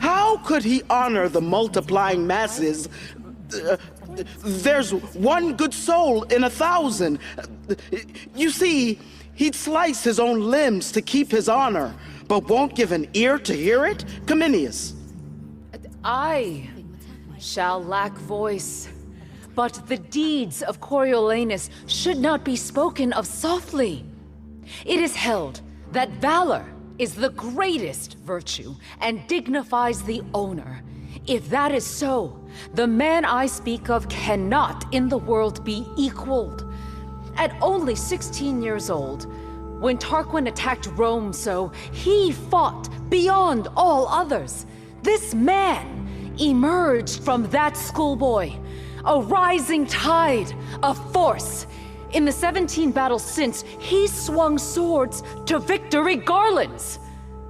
F: how could he honor the multiplying masses? There's one good soul in 1,000. You see, he'd slice his own limbs to keep his honor, but won't give an ear to hear it? Cominius.
U: I shall lack voice, but the deeds of Coriolanus should not be spoken of softly. It is held that valor is the greatest virtue and dignifies the owner. If that is so, the man I speak of cannot in the world be equaled. At only 16 years old, when Tarquin attacked Rome so, he fought beyond all others. This man emerged from that schoolboy, a rising tide, a force. In the 17 battles since, he swung swords to victory garlands.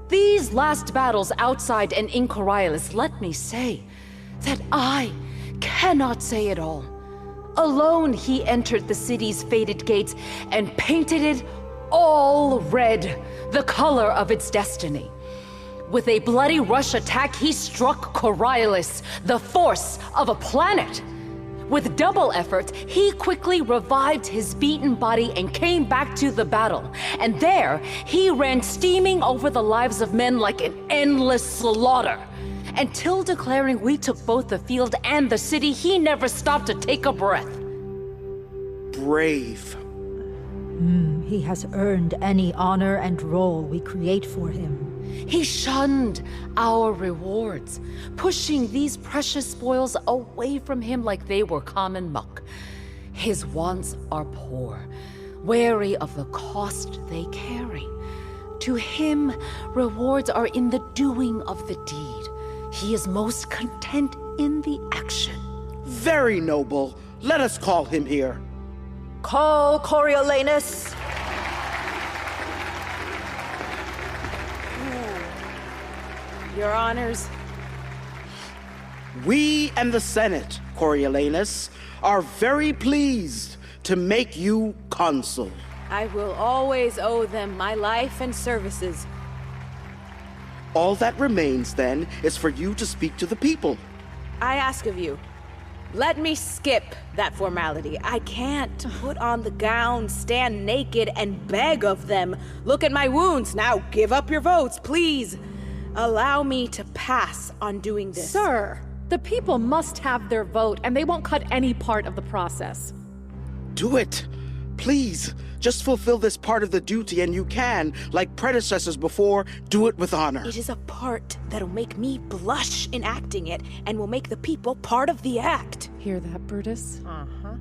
U: These last battles outside and in Coriolanus, let me say that I cannot say it all. Alone he entered the city's fated gates and painted it all red, the color of its destiny. With a bloody rush attack, he struck Coriolanus, the force of a planet.
A: With double effort, he quickly revived his beaten body and came back to the battle. And there, he ran steaming over the lives of men like an endless slaughter. Until declaring we took both the field and the city, he never stopped to take a breath.
F: Brave.
L: He has earned any honor and role we create for him.
A: He shunned our rewards, pushing these precious spoils away from him like they were common muck. His wants are poor, wary of the cost they carry. To him, rewards are in the doing of the deed. He is most content in the action.
F: Very noble. Let us call him here.
L: Call Coriolanus.
M: Your honors.
F: We and the Senate, Coriolanus, are very pleased to make you consul.
C: I will always owe them my life and services.
F: All that remains, then, is for you to speak to the people.
C: I ask of you, let me skip that formality. I can't put on the gown, stand naked, and beg of them. Look at my wounds. Now give up your votes, please. Allow me to pass on doing this.
I: Sir, the people must have their vote, and they won't cut any part of the process.
F: Do it. Please, just fulfill this part of the duty, and you can, like predecessors before, do it with honor.
C: It is a part that'll make me blush in acting it, and will make the people part of the act.
I: Hear that, Brutus?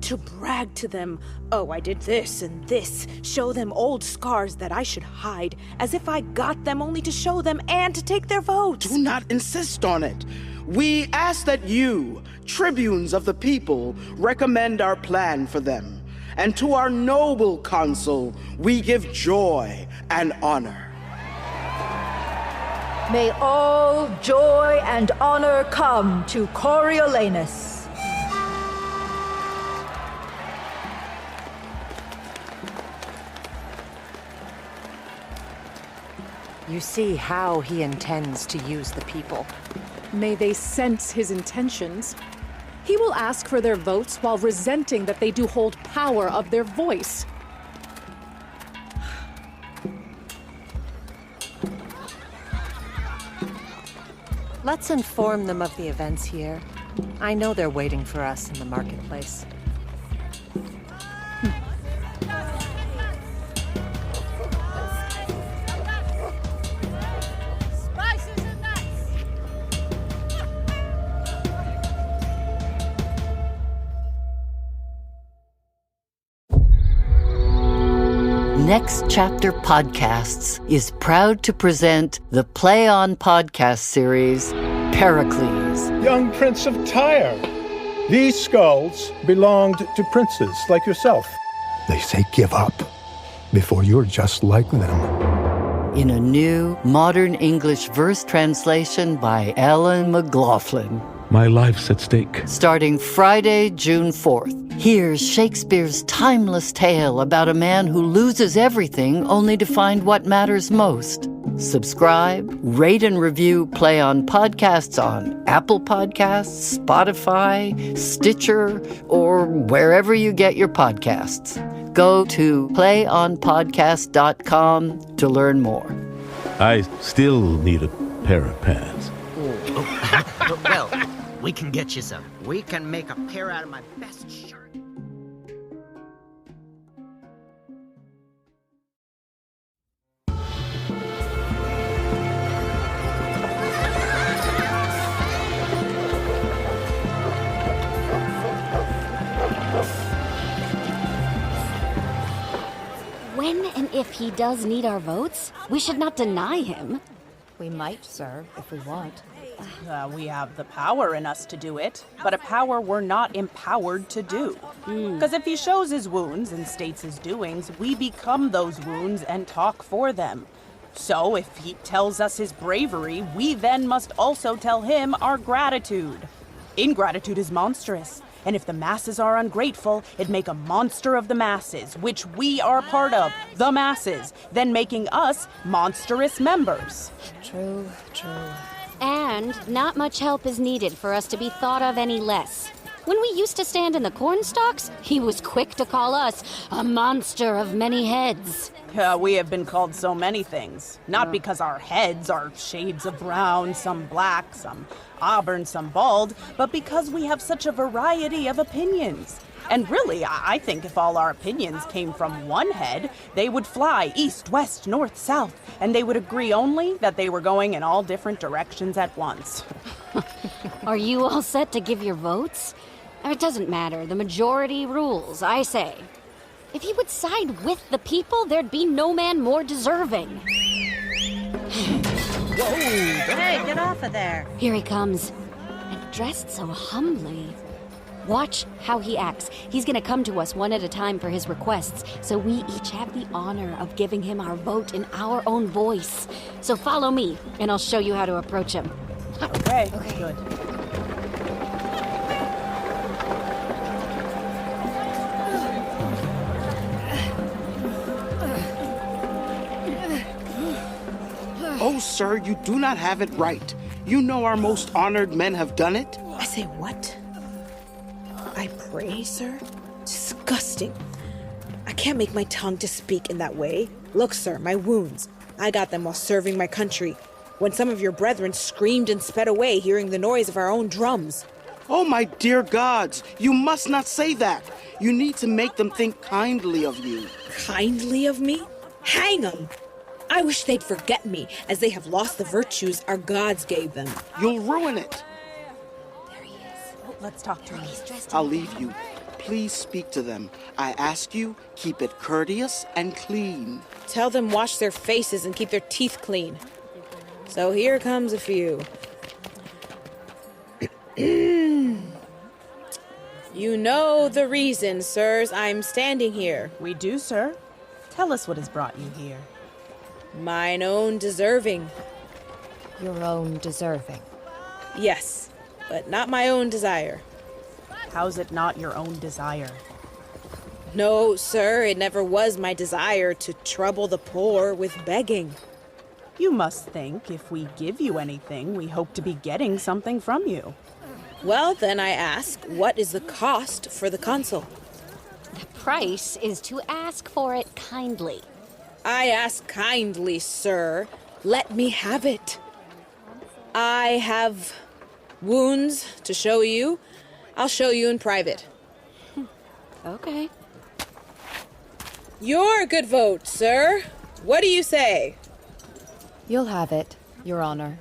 C: To brag to them, oh, I did this and this, show them old scars that I should hide, as if I got them only to show them and to take their votes.
F: Do not insist on it. We ask that you, tribunes of the people, recommend our plan for them. And to our noble consul, we give joy and honor.
L: May all joy and honor come to Coriolanus.
J: You see how he intends to use the people.
I: May they sense his intentions. He will ask for their votes while resenting that they do hold power of their voice.
J: Let's inform them of the events here. I know they're waiting for us in the marketplace.
S: Next Chapter Podcasts is proud to present the On Podcasts Series Pericles.
V: Young Prince of Tyre. These skulls belonged to princes like yourself.
R: They say give up before you're just like them.
S: In a new, modern English verse translation by Alan McLaughlin.
V: My life's at stake.
S: Starting Friday, June 4th. Here's Shakespeare's timeless tale about a man who loses everything only to find what matters most. Subscribe, rate and review Play On Podcasts on Apple Podcasts, Spotify, Stitcher, or wherever you get your podcasts. Go to playonpodcast.com to learn more.
V: I still need a pair of pants.
W: Well, we can get you some. We can make a pair out of my best shirt.
B: When and if he does need our votes, we should not deny him.
D: We might, sir, if we want.
M: We have the power in us to do it, but a power we're not empowered to do. Because if he shows his wounds and states his doings, we become those wounds and talk for them. So if he tells us his bravery, we then must also tell him our gratitude. Ingratitude is monstrous, and if the masses are ungrateful, it'd make a monster of the masses, which we are part of, the masses, then making us monstrous members.
D: True.
B: And not much help is needed for us to be thought of any less. When we used to stand in the cornstalks, he was quick to call us a monster of many heads.
M: We have been called so many things. Not because our heads are shades of brown, some black, some auburn, some bald, but because we have such a variety of opinions. And really, I think if all our opinions came from one head, they would fly east, west, north, south, and they would agree only that they were going in all different directions at once.
B: Are you all set to give your votes? It doesn't matter. The majority rules, I say. If he would side with the people, there'd be no man more deserving.
O: Whoa! Hey, get off of there.
B: Here he comes. And dressed so humbly. Watch how he acts. He's gonna come to us one at a time for his requests, so we each have the honor of giving him our vote in our own voice. So follow me, and I'll show you how to approach him.
M: Okay, good.
F: Oh, sir, you do not have it right. You know our most honored men have done it.
C: I say what? I pray, sir? Disgusting. I can't make my tongue to speak in that way. Look, sir, my wounds. I got them while serving my country, when some of your brethren screamed and sped away, hearing the noise of our own drums.
F: Oh, my dear gods, you must not say that. You need to make them think kindly of you.
C: Kindly of me? Hang 'em! I wish they'd forget me, as they have lost the virtues our gods gave them.
F: You'll ruin it.
C: There he is.
M: Oh, let's talk to him.
F: I'll leave you. Please speak to them. I ask you, keep it courteous and clean.
C: Tell them wash their faces and keep their teeth clean. So here comes a few. You know the reason, sirs, I'm standing here.
M: We do, sir. Tell us what has brought you here.
C: Mine own deserving.
U: Your own deserving.
C: Yes, but not my own desire.
M: How's it not your own desire?
C: No, sir, it never was my desire to trouble the poor with begging.
M: You must think if we give you anything, we hope to be getting something from you.
C: Well, then I ask, what is the cost for the consul?
B: The price is to ask for it kindly.
C: I ask kindly, sir. Let me have it. I have wounds to show you. I'll show you in private.
B: Okay.
C: Your good vote, sir. What do you say?
U: You'll have it, Your Honor.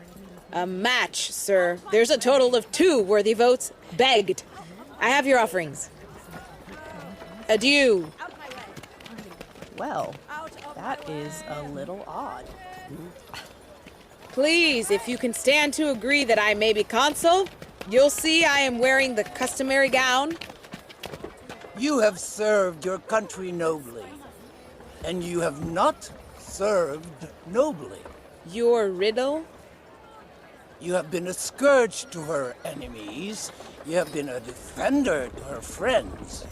C: A match, sir. There's a total of 2 worthy votes begged. I have your offerings. Adieu.
M: Well, that is a little odd.
C: Please, if you can stand to agree that I may be consul, you'll see I am wearing the customary gown.
P: You have served your country nobly, and you have not served nobly.
C: Your riddle?
P: You have been a scourge to her enemies. You have been a defender to her friends.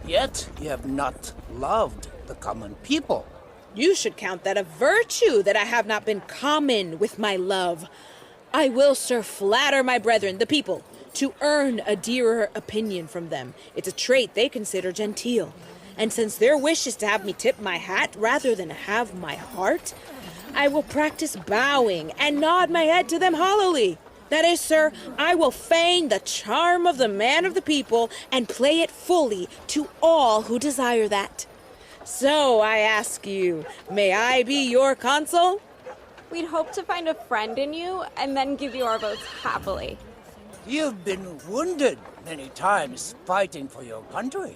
P: Yet you have not loved the common people.
C: You should count that a virtue that I have not been common with my love. I will, sir, flatter my brethren, the people, to earn a dearer opinion from them. It's a trait they consider genteel. And since their wish is to have me tip my hat rather than have my heart, I will practice bowing and nod my head to them hollowly. That is, sir, I will feign the charm of the man of the people and play it fully to all who desire that. So I ask you, may I be your consul?
Q: We'd hope to find a friend in you and then give you our votes happily.
P: You've been wounded many times fighting for your country.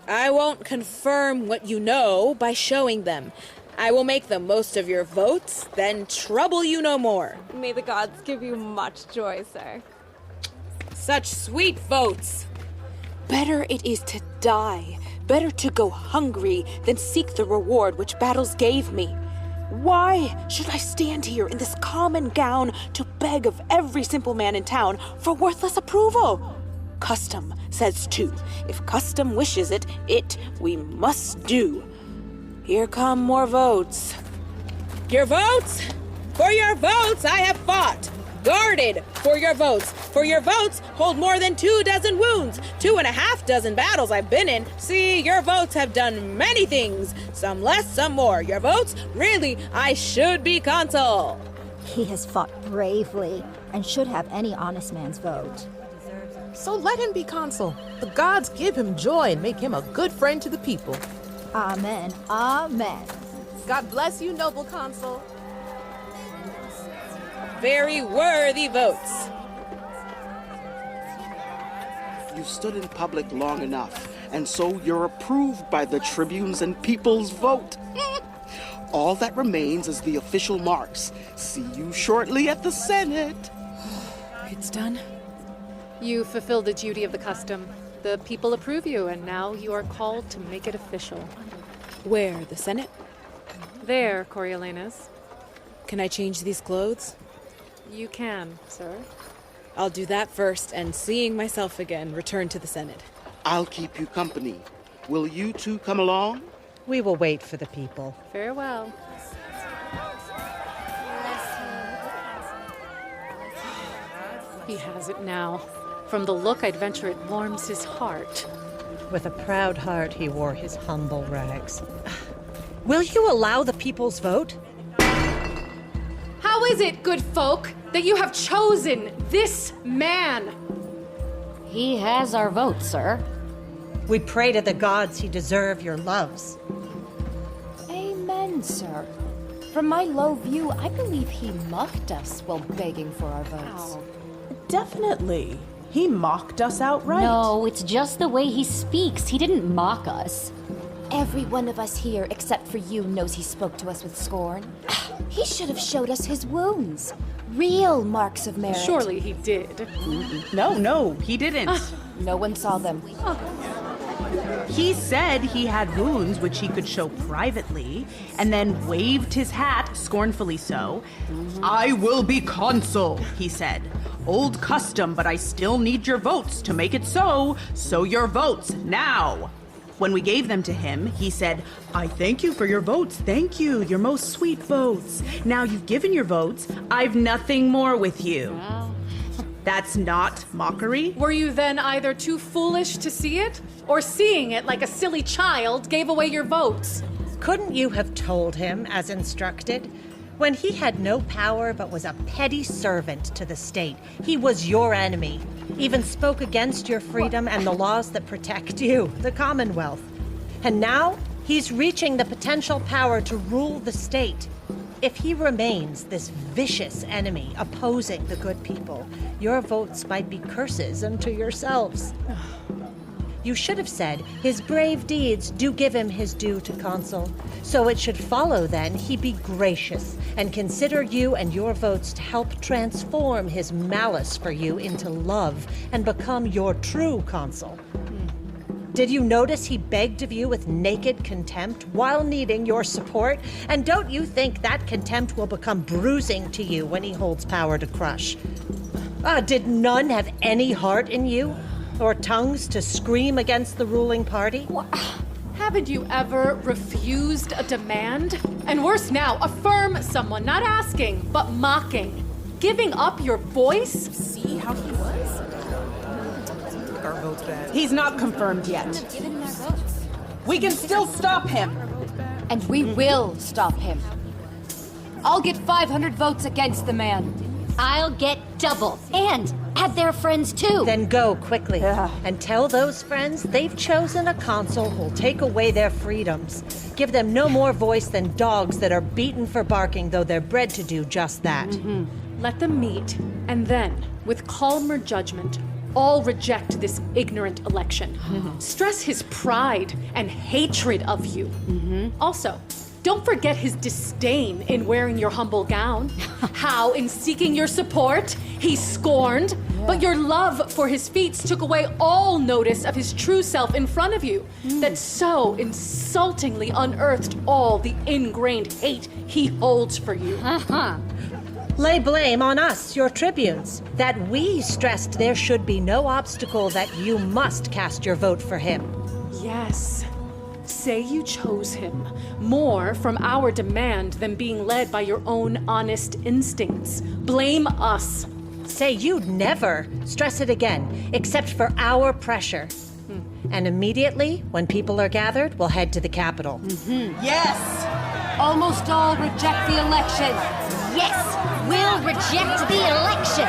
C: I won't confirm what you know by showing them. I will make the most of your votes, then trouble you no more.
Q: May the gods give you much joy, sir.
C: Such sweet votes. Better it is to die. Better to go hungry than seek the reward which battles gave me. Why should I stand here in this common gown to beg of every simple man in town for worthless approval? Custom says too. If custom wishes it, we must do. Here come more votes. Your votes? For your votes I have fought. Guarded for your votes. For your votes hold more than 24 wounds. 2.5 battles I've been in. See, your votes have done many things. Some less, some more. Your votes? Really, I should be consul.
L: He has fought bravely and should have any honest man's vote.
G: So let him be consul. The gods give him joy and make him a good friend to the people.
L: Amen. Amen.
G: God bless you, noble consul.
C: Very worthy votes.
F: You've stood in public long enough, and so you're approved by the tribunes and people's vote. All that remains is the official marks. See you shortly at the Senate.
I: It's done. You fulfilled the duty of the custom. The people approve you, and now you are called to make it official.
C: Where? The Senate?
I: There, Coriolanus.
C: Can I change these clothes?
I: You can, sir.
C: I'll do that first, and seeing myself again, return to the Senate.
F: I'll keep you company. Will you two come along?
J: We will wait for the people.
I: Farewell. He has it now. From the look, I'd venture it warms his heart.
J: With a proud heart, he wore his humble rags. Will you allow the people's vote?
I: How is it, good folk, that you have chosen this man?
B: He has our vote, sir.
J: We pray to the gods he deserve your loves.
D: Amen, sir. From my low view, I believe he mocked us while begging for our votes.
M: Definitely. He mocked us outright.
B: No, it's just the way he speaks. He didn't mock us.
D: Every one of us here, except for you, knows he spoke to us with scorn. He should have showed us his wounds. Real marks of merit.
I: Surely he did.
M: No, he didn't.
D: No one saw them.
M: He said he had wounds which he could show privately, and then waved his hat, scornfully so. I will be consul, he said. Old custom, but I still need your votes to make it so. So your votes, now. When we gave them to him, he said, I thank you for your votes. Thank you, your most sweet votes. Now you've given your votes, I've nothing more with you.
I: Wow.
M: That's not mockery?
I: Were you then either too foolish to see it, or seeing it like a silly child gave away your votes?
J: Couldn't you have told him as instructed? When he had no power but was a petty servant to the state, he was your enemy, even spoke against your freedom and the laws that protect you, the Commonwealth. And now he's reaching the potential power to rule the state. If he remains this vicious enemy opposing the good people, your votes might be curses unto yourselves. You should have said, his brave deeds do give him his due to consul. So it should follow then he be gracious and consider you and your votes to help transform his malice for you into love and become your true consul. Did you notice he begged of you with naked contempt while needing your support? And don't you think that contempt will become bruising to you when he holds power to crush? Did none have any heart in you? Or tongues to scream against the ruling party?
I: Haven't you ever refused a demand? And worse now, affirm someone, not asking, but mocking. Giving up your voice?
G: See how he was? Our vote's bad.
M: He's not confirmed yet. We can still stop him.
D: And we will stop him. I'll get 500 votes against the man.
B: I'll get double. And add their friends too.
J: Then go quickly and tell those friends they've chosen a consul who'll take away their freedoms. Give them no more voice than dogs that are beaten for barking, though they're bred to do just that.
I: Let them meet, and then, with calmer judgment, all reject this ignorant election. Stress his pride and hatred of you. Also, don't forget his disdain in wearing your humble gown. How, in seeking your support, he scorned, but your love for his feats took away all notice of his true self in front of you, that so insultingly unearthed all the ingrained hate he holds for you.
J: Lay blame on us, your tribunes, that we stressed there should be no obstacle that you must cast your vote for him.
I: Yes. Say you chose him more from our demand than being led by your own honest instincts. Blame us.
J: Say you'd never, stress it again, except for our pressure. And immediately, when people are gathered, we'll head to the capital.
B: Yes! Almost all reject the election. Yes! We'll reject the election!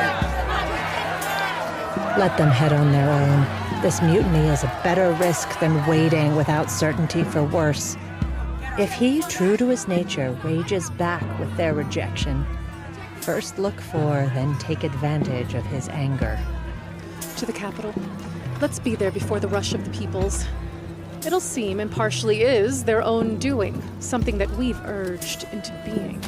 J: Let them head on their own. This mutiny is a better risk than waiting without certainty for worse. If he, true to his nature, rages back with their rejection, first look for, then take advantage of his anger.
I: To the capital. Let's be there before the rush of the peoples. It'll seem, and partially is, their own doing, something that we've urged into being.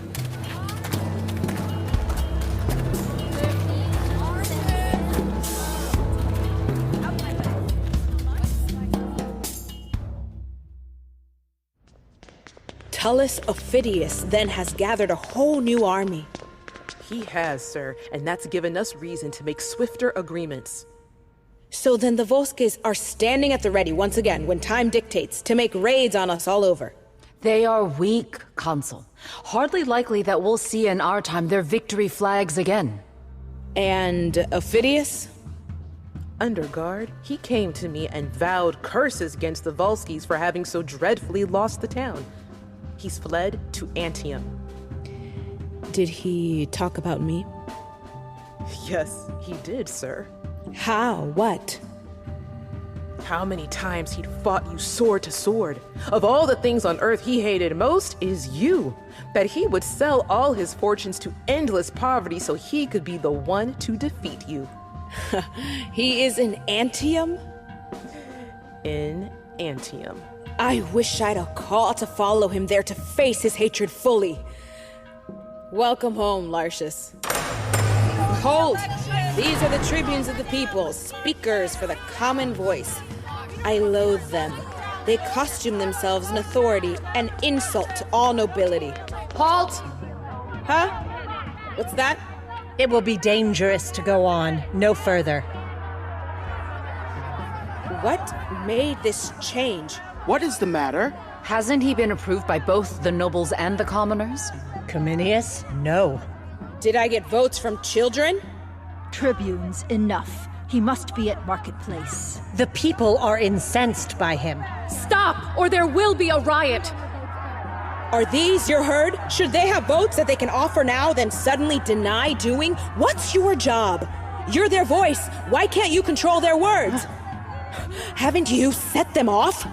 C: Tullus Aufidus then has gathered a whole new army.
G: He has, sir, and that's given us reason to make swifter agreements.
C: So then the Volsces are standing at the ready once again when time dictates to make raids on us all over.
A: They are weak, Consul. Hardly likely that we'll see in our time their victory flags again.
C: And Aufidus?
G: Under guard, he came to me and vowed curses against the Volsces for having so dreadfully lost the town. He's fled to Antium.
C: Did he talk about me?
G: Yes, he did, sir.
C: How? What?
G: How many times he'd fought you sword to sword. Of all the things on earth he hated most is you. That he would sell all his fortunes to endless poverty so he could be the one to defeat you.
C: He is in Antium?
G: In Antium.
C: I wish I'd a call to follow him there to face his hatred fully. Welcome home, Lartius. Behold, these are the tribunes of the people, speakers for the common voice. I loathe them. They costume themselves in authority, an insult to all nobility.
A: Halt!
C: Huh? What's that?
J: It will be dangerous to go on, no further.
C: What made this change?
F: What is the matter?
A: Hasn't he been approved by both the nobles and the commoners?
J: Cominius, no.
C: Did I get votes from children?
L: Tribunes, enough. He must be at Marketplace.
J: The people are incensed by him.
I: Stop, or there will be a riot!
C: Are these your herd? Should they have votes that they can offer now, then suddenly deny doing? What's your job? You're their voice. Why can't you control their words? Haven't you set them off?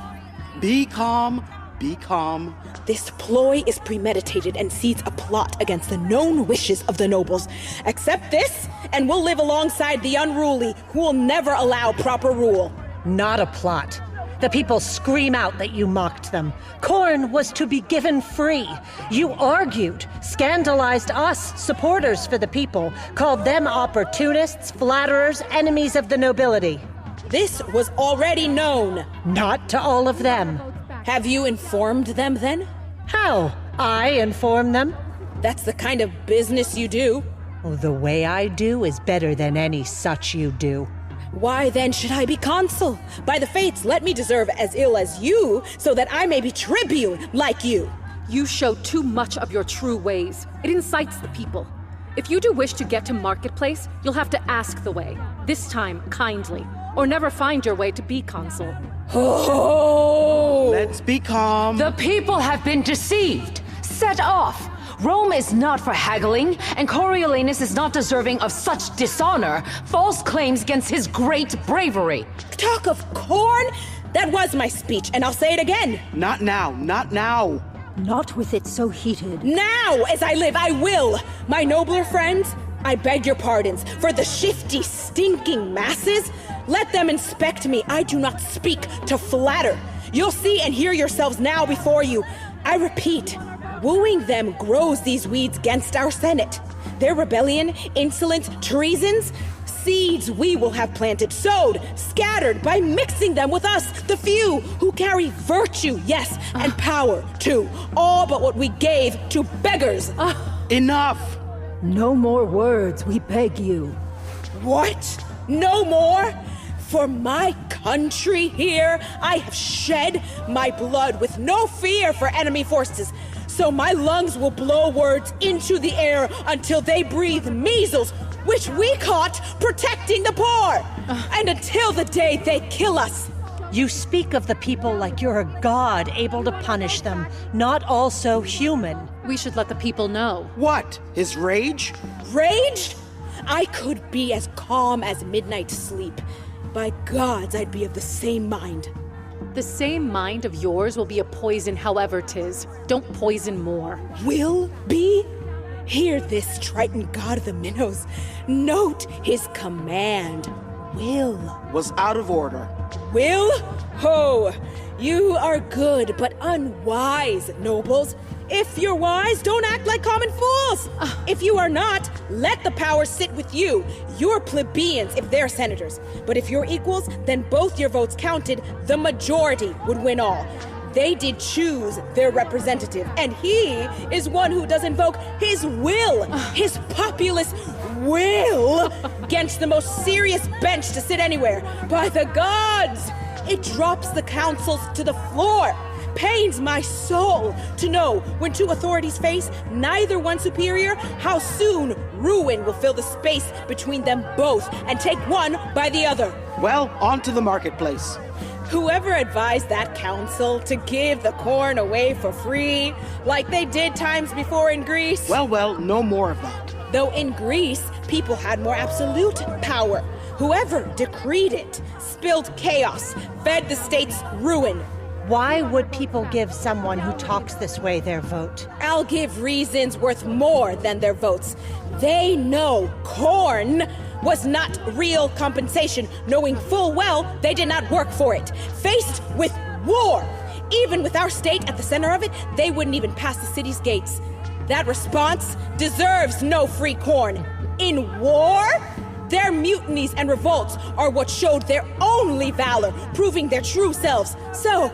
F: Be calm, be calm.
C: This ploy is premeditated and seeds a plot against the known wishes of the nobles. Accept this, and we'll live alongside the unruly, who will never allow proper rule.
J: Not a plot. The people scream out that you mocked them. Corn was to be given free. You argued, scandalized us, supporters for the people, called them opportunists, flatterers, enemies of the nobility.
C: This was already known.
J: Not to all of them.
C: Have you informed them then?
J: How? I inform them?
C: That's the kind of business you do.
J: Oh, the way I do is better than any such you do.
C: Why then should I be consul? By the fates, let me deserve as ill as you, so that I may be tribune like you.
I: You show too much of your true ways. It incites the people. If you do wish to get to Marketplace, you'll have to ask the way, this time kindly, or never find your way to be consul.
C: Oh!
F: Let's be calm.
A: The people have been deceived, set off. Rome is not for haggling, and Coriolanus is not deserving of such dishonor, false claims against his great bravery.
C: Talk of corn? That was my speech, and I'll say it again.
F: Not now, not now.
L: Not with it so heated.
C: Now, as I live, I will. My nobler friends, I beg your pardons. For the shifty, stinking masses, let them inspect me. I do not speak to flatter. You'll see and hear yourselves now before you. I repeat, wooing them grows these weeds against our Senate. Their rebellion, insolence, treasons, seeds we will have planted, sowed, scattered by mixing them with us, the few who carry virtue, yes, and power too. All but what we gave to beggars.
F: Enough!
L: No more words, we beg you.
C: What? No more? For my country here, I have shed my blood with no fear for enemy forces. So my lungs will blow words into the air until they breathe measles, which we caught protecting the poor. And until the day they kill us.
J: You speak of the people like you're a god able to punish them, not also human.
I: We should let the people know.
F: What? His rage?
C: Rage? I could be as calm as midnight sleep. By gods, I'd be of the same mind.
I: The same mind of yours will be a poison however 'tis. Don't poison more.
C: Will be? Hear this, Triton god of the minnows. Note his command. Will.
F: Was out of order.
C: Will? Ho! You are good, but unwise, nobles. If you're wise, don't act like common fools. If you are not, let the power sit with you. You're plebeians if they're senators. But if you're equals, then both your votes counted, the majority would win all. They did choose their representative, and he is one who does invoke his will, his populist will, against the most serious bench to sit anywhere. By the gods, it drops the councils to the floor. Pains my soul to know when two authorities face, neither one superior, how soon ruin will fill the space between them both and take one by the other.
F: Well, on to the marketplace.
C: Whoever advised that council to give the corn away for free, like they did times before in Greece?
F: Well, no more of that.
C: Though in Greece, people had more absolute power. Whoever decreed it spilled chaos, fed the state's ruin.
J: Why would people give someone who talks this way their vote?
C: I'll give reasons worth more than their votes. They know corn was not real compensation, knowing full well they did not work for it. Faced with war, even with our state at the center of it, they wouldn't even pass the city's gates. That response deserves no free corn. In war, their mutinies and revolts are what showed their only valor, proving their true selves. So,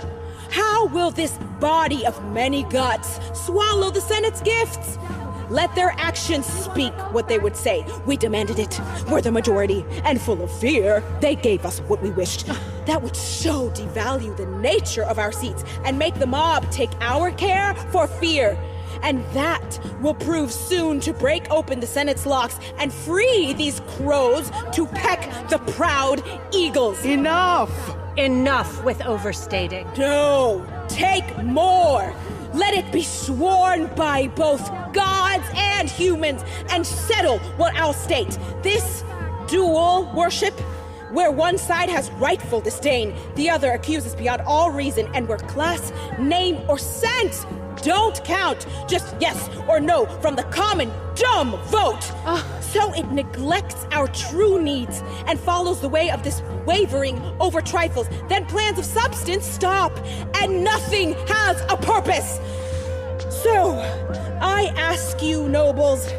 C: how will this body of many guts swallow the Senate's gifts? Let their actions speak what they would say. We demanded it. We're the majority. And full of fear, they gave us what we wished. That would so devalue the nature of our seats and make the mob take our care for fear. And that will prove soon to break open the Senate's locks and free these crows to peck the proud eagles.
F: Enough!
J: Enough with overstating.
C: No, take more. Let it be sworn by both gods and humans and settle what I'll state. This dual worship, where one side has rightful disdain, the other accuses beyond all reason, and where class, name, or sense don't count, just yes or no from the common dumb vote. So it neglects our true needs and follows the way of this wavering over trifles. Then plans of substance stop, and nothing has a purpose. So, I ask you, nobles,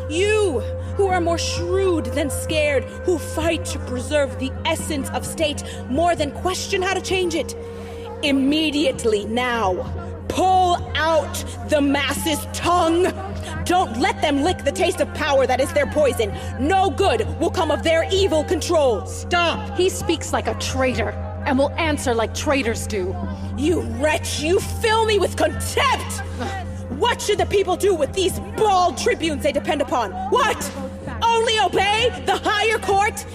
C: you who are more shrewd than scared, who fight to preserve the essence of state more than question how to change it, immediately now, pull out the masses' tongue. Don't let them lick the taste of power that is their poison. No good will come of their evil control.
I: Stop! He speaks like a traitor, and will answer like traitors do.
C: You wretch, you fill me with contempt! What should the people do with these bald tribunes they depend upon? What? Only obey the higher court?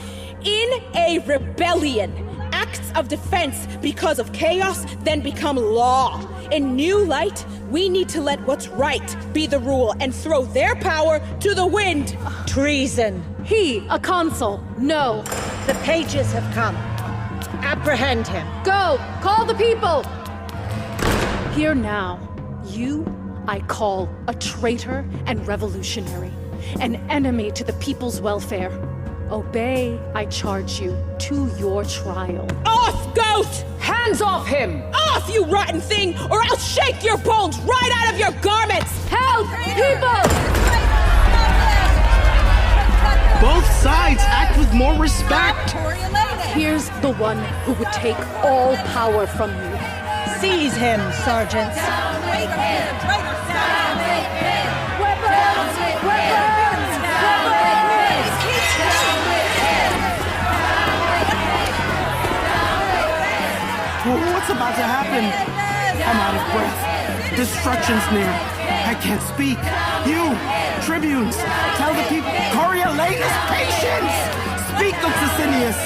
C: In a rebellion, acts of defense because of chaos then become law. In new light, we need to let what's right be the rule and throw their power to the wind.
J: Treason.
I: He, a consul. No.
J: The pages have come. Apprehend him.
I: Go! Call the people! Here now, you I call a traitor and revolutionary, an enemy to the people's welfare. Obey, I charge you, to your trial.
C: Off, goat!
H: Hands off him!
C: Off, you rotten thing, or I'll shake your bones right out of your garments!
I: Help! People!
F: Both sides act with more respect.
I: Here's the one who would take all power from you.
J: Seize him, sergeants.
F: happened? I'm out of breath. Destruction's near. I can't speak. You, tribunes, tell the people, Coriolanus, patience! Speak, good Sicinius!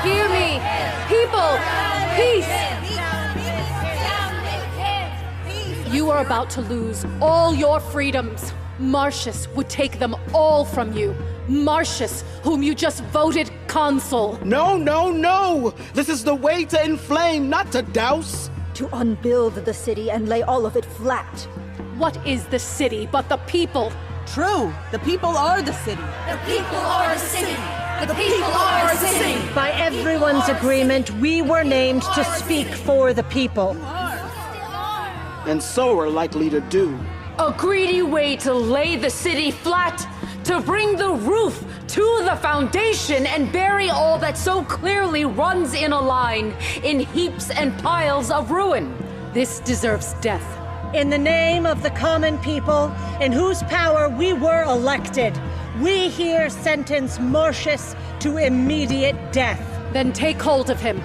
I: Hear me! People! Peace! You are about to lose all your freedoms. Martius would take them all from you. Martius, whom you just voted consul.
F: No, no, no! This is the way to inflame, not to douse.
L: To unbuild the city and lay all of it flat.
I: What is the city but the people?
E: True, the people are the city.
K: The people are the city. The people are the city.
J: By everyone's agreement, we were named to speak for the people.
F: And so we're likely to do.
A: A greedy way to lay the city flat, to bring the roof to the foundation and bury all that so clearly runs in a line, in heaps and piles of ruin.
I: This deserves death.
J: In the name of the common people, in whose power we were elected, we here sentence Martius to immediate death.
I: Then take hold of him,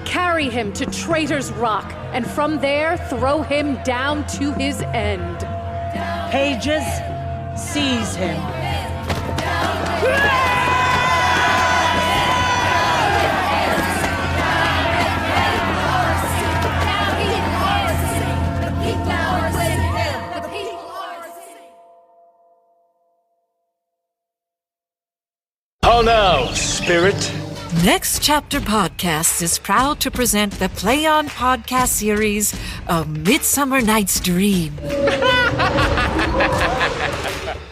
I: carry him to Traitor's Rock, and from there throw him down to his end.
J: Pages, seize him.
T: How now, spirit?
X: Next Chapter Podcasts is proud to present the On Podcasts Series, A Midsummer Night's Dream.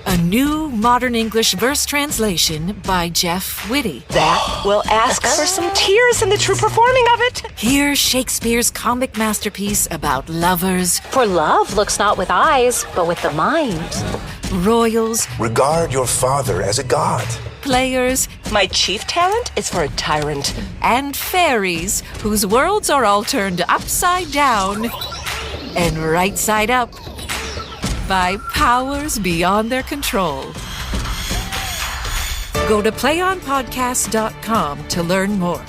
X: A new modern English verse translation by Jeff Whitty.
Y: That will ask for some tears in the true performing of it.
X: Here's Shakespeare's comic masterpiece about lovers.
Y: For love looks not with eyes, but with the mind.
X: Royals.
Z: Regard your father as a god.
X: Players.
Y: My chief talent is for a tyrant.
X: And fairies, whose worlds are all turned upside down and right side up by powers beyond their control. Go to playonpodcast.com to learn more.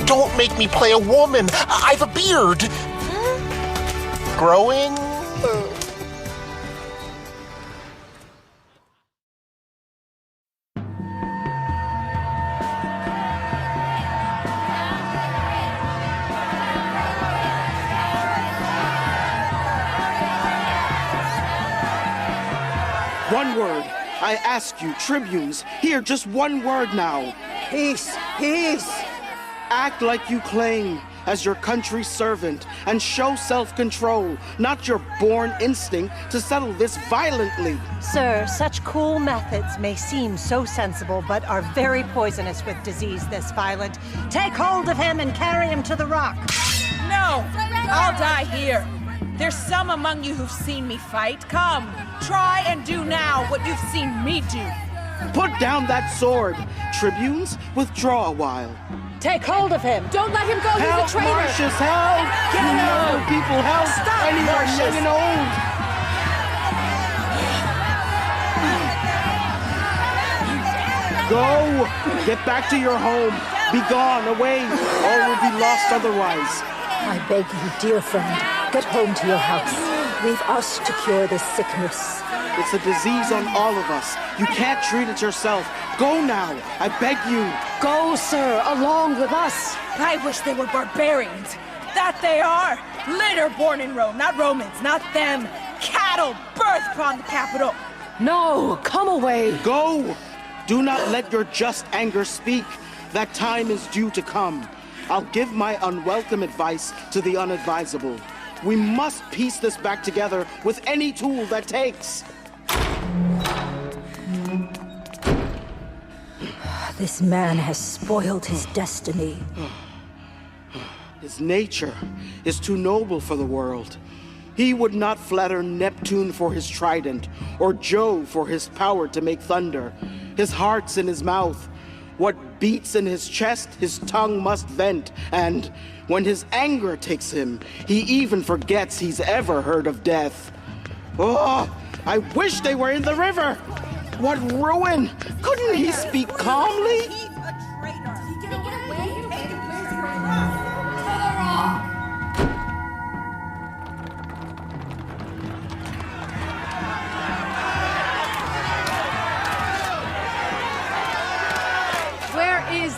Z: Don't make me play a woman. I've a beard. Growing.
F: One word. I ask you, tribunes, hear just one word now.
E: Peace, peace.
F: Act like you claim as your country's servant and show self-control, not your born instinct to settle this violently.
J: Sir, such cool methods may seem so sensible, but are very poisonous with disease this violent. Take hold of him and carry him to the rock.
C: No, I'll die here. There's some among you who've seen me fight. Come, try and do now what you've seen me do.
F: Put down that sword. Tribunes, withdraw a while.
J: Take hold of him.
I: Don't let him go.
F: Help,
I: He's a traitor.
F: Martius, help!
C: Get
F: you
C: him!
F: know, people, help!
C: Stop,
F: I need our
C: Martius.
F: young and old. Go! Get back to your home. Be gone, away. All will be lost otherwise.
L: I beg you, dear friend, get home to your house. Leave us to cure this sickness.
F: It's a disease on all of us. You can't treat it yourself. Go now. I beg you.
A: Go, sir, along with us.
C: I wish they were barbarians. That they are. Litter born in Rome, not Romans, not them. Cattle birthed upon the capital.
A: No, come away.
F: Go. Do not let your just anger speak. That time is due to come. I'll give my unwelcome advice to the unadvisable. We must piece this back together with any tool that takes.
L: This man has spoiled his destiny.
F: His nature is too noble for the world. He would not flatter Neptune for his trident, or Jove for his power to make thunder. His heart's in his mouth. What beats in his chest, his tongue must vent, and when his anger takes him, he even forgets he's ever heard of death. Oh, I wish they were in the river! What ruin! Couldn't he speak calmly?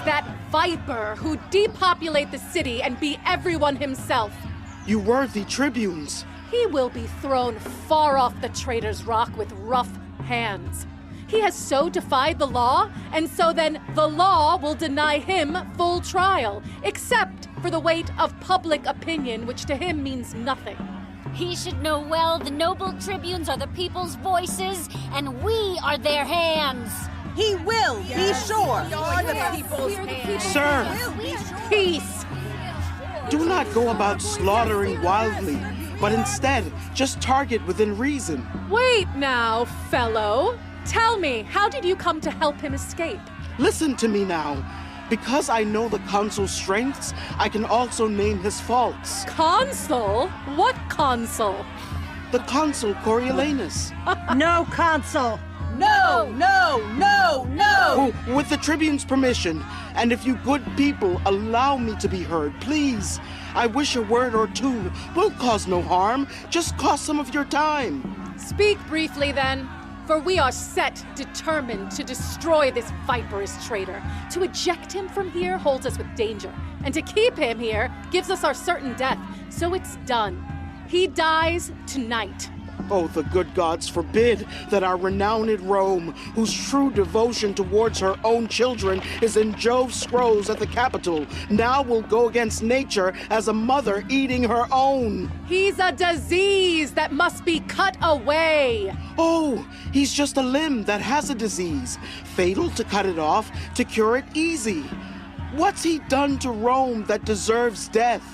I: that viper who'd depopulate the city and be everyone himself.
F: You worthy tribunes.
I: He will be thrown far off the Traitor's Rock with rough hands. He has so defied the law, and so then the law will deny him full trial, except for the weight of public opinion, which to him means nothing.
B: He should know well the noble tribunes are the people's voices, and we are their hands.
E: He will, be sure.
C: We are the people's hands.
F: Sir,
I: peace.
F: Do not go about slaughtering wildly, but instead just target within reason.
I: Wait now, fellow. Tell me, how did you come to help him escape?
F: Listen to me now. Because I know the consul's strengths, I can also name his faults.
I: Consul? What consul?
F: The consul Coriolanus.
J: No consul.
E: No, no, no, no!
F: Oh, with the tribune's permission, and if you good people allow me to be heard, please. I wish a word or two will cause no harm, just cost some of your time.
I: Speak briefly then. For we are set, determined to destroy this viperous traitor. To eject him from here holds us with danger, and to keep him here gives us our certain death. So it's done. He dies tonight.
F: Oh, the good gods forbid that our renowned Rome, whose true devotion towards her own children is in Jove's scrolls at the Capitol, now will go against nature as a mother eating her own.
I: He's a disease that must be cut away.
F: Oh, he's just a limb that has a disease. Fatal to cut it off, to cure it easy. What's he done to Rome that deserves death?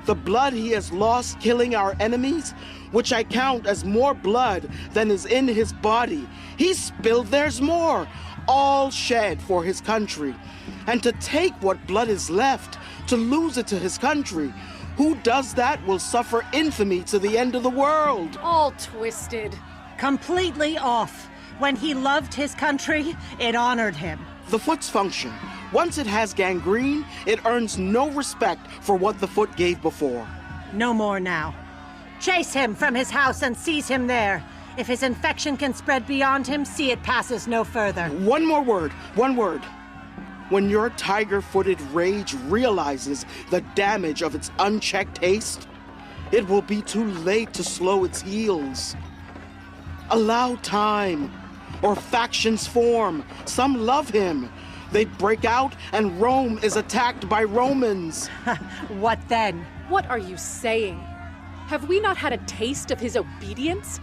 F: The blood he has lost killing our enemies, which I count as more blood than is in his body. He spilled theirs more, all shed for his country. And to take what blood is left, to lose it to his country, who does that will suffer infamy to the end of the world.
I: All twisted.
J: Completely off. When he loved his country, it honored him.
F: The foot's function. Once it has gangrene, it earns no respect for what the foot gave before.
J: No more now. Chase him from his house and seize him there. If his infection can spread beyond him, see it passes no further.
F: One more word, one word. When your tiger-footed rage realizes the damage of its unchecked haste, it will be too late to slow its heels. Allow time, or factions form. Some love him. They break out, and Rome is attacked by Romans.
J: What then?
I: What are you saying? Have we not had a taste of his obedience?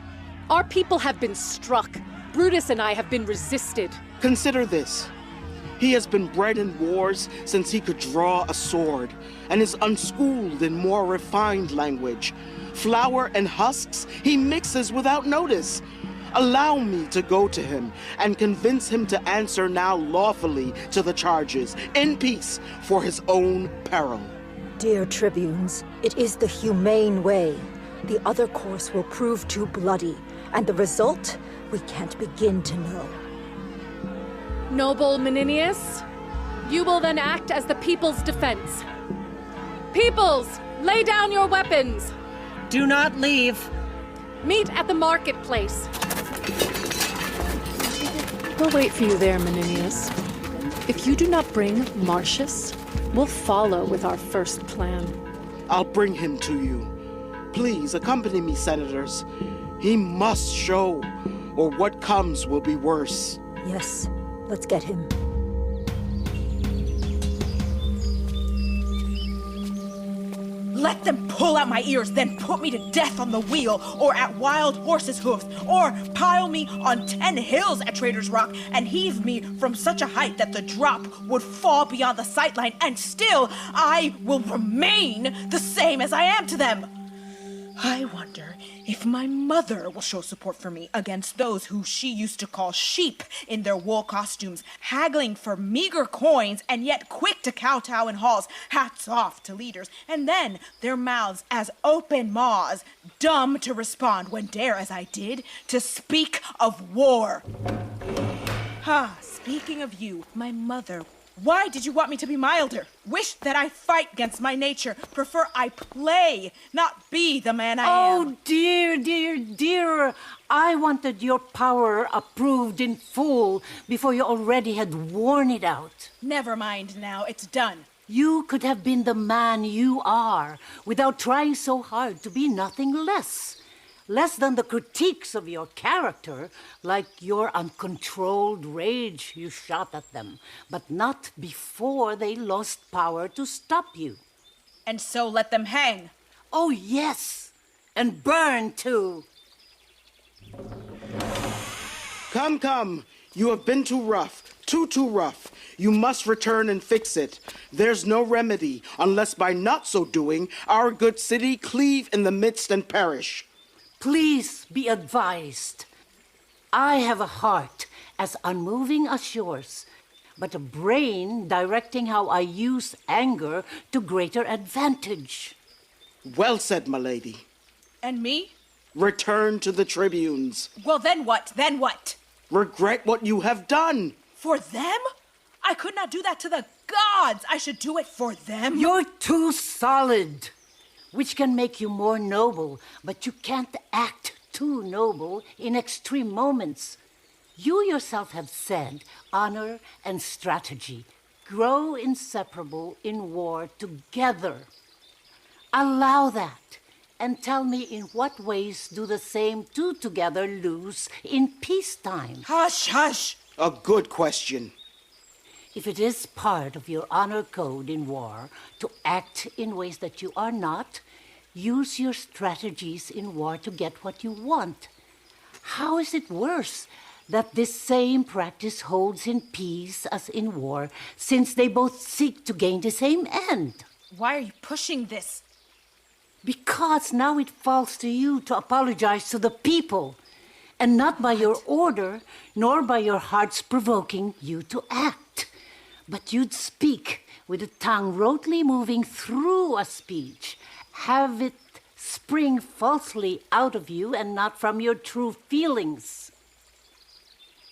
I: Our people have been struck. Brutus and I have been resisted.
F: Consider this. He has been bred in wars since he could draw a sword, and is unschooled in more refined language. Flour and husks he mixes without notice. Allow me to go to him and convince him to answer now lawfully to the charges, in peace, for his own peril.
L: Dear tribunes, it is the humane way. The other course will prove too bloody, and the result we can't begin to know.
I: Noble Menenius, you will then act as the people's defense. Peoples, lay down your weapons.
J: Do not leave.
I: Meet at the marketplace. We'll wait for you there, Menenius. If you do not bring Martius, we'll follow with our first plan.
F: I'll bring him to you. Please accompany me, senators. He must show, or what comes will be worse.
L: Yes, let's get him.
C: Let them pull out my ears, then put me to death on the wheel, or at wild horses' hoofs, or pile me on 10 hills at Traitor's Rock, and heave me from such a height that the drop would fall beyond the sightline, and still I will remain the same as I am to them. I wonder if my mother will show support for me against those who she used to call sheep in their wool costumes, haggling for meager coins and yet quick to kowtow in halls. Hats off to leaders, and then their mouths as open maws, dumb to respond when dare, as I did, to speak of war. Speaking of you, my mother Why did you want me to be milder? Wish that I fight against my nature. Prefer I play, not be the man I am.
N: Oh, dear. I wanted your power approved in full before you already had worn it out.
C: Never mind now, it's done.
N: You could have been the man you are without trying so hard to be nothing less. Less than the critiques of your character, like your uncontrolled rage you shot at them, but not before they lost power to stop you.
C: And so let them hang.
N: Oh, yes, and burn too.
F: Come, you have been too rough, too rough. You must return and fix it. There's no remedy, unless by not so doing, our good city cleave in the midst and perish.
N: Please be advised. I have a heart as unmoving as yours, but a brain directing how I use anger to greater advantage.
F: Well said, my lady.
C: And me?
F: Return to the tribunes.
C: Well, then what?
F: Regret what you have done.
C: For them? I could not do that to the gods. I should do it for them.
N: You're too solid, which can make you more noble, but you can't act too noble in extreme moments. You yourself have said honor and strategy grow inseparable in war together. Allow that, and tell me in what ways do the same two together lose in peacetime?
C: Hush!
F: A good question.
N: If it is part of your honor code in war to act in ways that you are not, use your strategies in war to get what you want. How is it worse that this same practice holds in peace as in war, since they both seek to gain the same end?
C: Why are you pushing this?
N: Because now it falls to you to apologize to the people, and not by your order, nor by your heart's provoking you to act. But you'd speak with the tongue rotely moving through a speech, have it spring falsely out of you and not from your true feelings.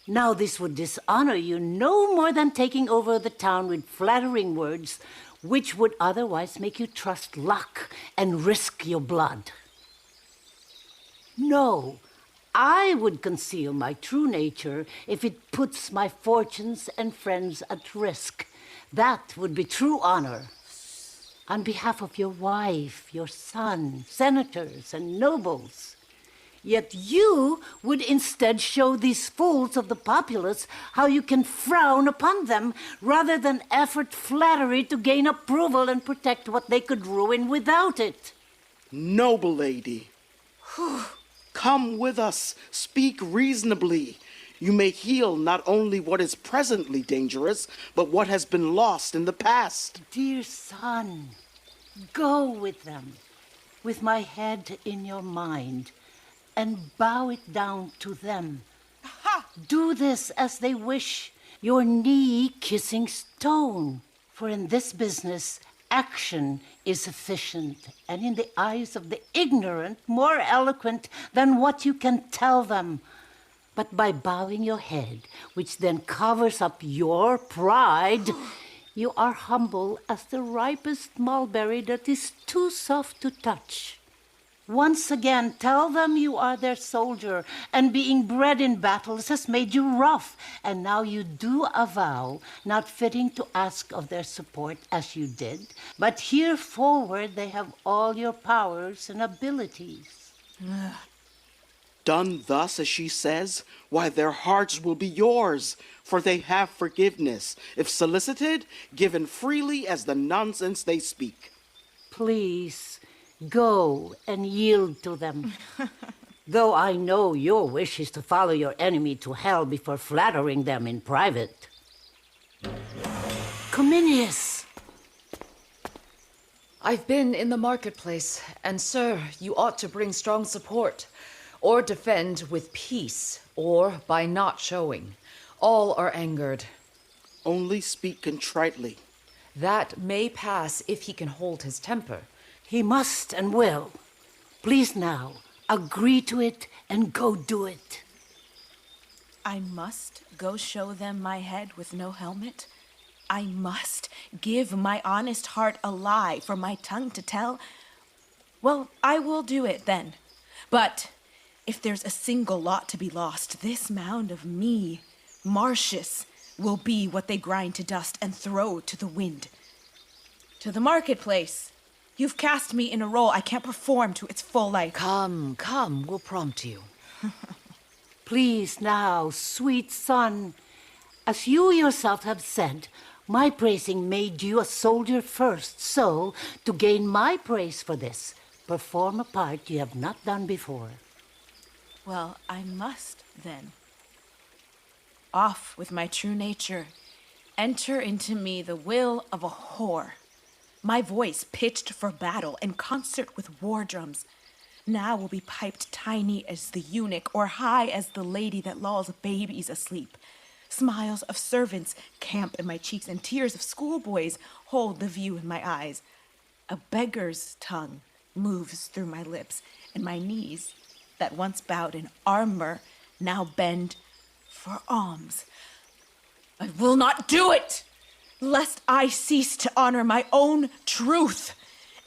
N: Now this would dishonor you no more than taking over the town with flattering words, which would otherwise make you trust luck and risk your blood. No, I would conceal my true nature if it puts my fortunes and friends at risk. That would be true honor. On behalf of your wife, your son, senators, and nobles. Yet you would instead show these fools of the populace how you can frown upon them rather than effort flattery to gain approval and protect what they could ruin without it.
F: Noble lady. Come with us, speak reasonably. You may heal not only what is presently dangerous, but what has been lost in the past.
N: Dear son, go with them, with my head in your mind, and bow it down to them. Do this as they wish, your knee kissing stone. For in this business, action is efficient, and in the eyes of the ignorant, more eloquent than what you can tell them. But by bowing your head, which then covers up your pride, you are humble as the ripest mulberry that is too soft to touch. Once again, tell them you are their soldier, and being bred in battles has made you rough, and now you do avow, not fitting to ask of their support as you did, but hereforward they have all your powers and abilities.
F: Done thus, as she says, why their hearts will be yours, for they have forgiveness, if solicited, given freely as the nonsense they speak.
N: Please, go and yield to them. Though I know your wish is to follow your enemy to hell before flattering them in private. Cominius!
H: I've been in the marketplace, and sir, you ought to bring strong support, or defend with peace, or by not showing. All are angered.
F: Only speak contritely.
H: That may pass if he can hold his temper.
N: He must and will. Please now, agree to it and go do it.
C: I must go show them my head with no helmet? I must give my honest heart a lie for my tongue to tell, well, I will do it then. But if there's a single lot to be lost, this mound of me, Martius, will be what they grind to dust and throw to the wind. To the marketplace. You've cast me in a role I can't perform to its full life.
A: Come, we'll prompt you.
N: Please now, sweet son. As you yourself have said, my praising made you a soldier first, so, to gain my praise for this, perform a part you have not done before.
C: Well, I must, then. Off with my true nature. Enter into me the will of a whore. My voice pitched for battle in concert with war drums. Now will be piped tiny as the eunuch or high as the lady that lulls babies asleep. Smiles of servants camp in my cheeks and tears of schoolboys hold the view in my eyes. A beggar's tongue moves through my lips, and my knees, that once bowed in armor, now bend for alms. I will not do it, lest I cease to honor my own truth.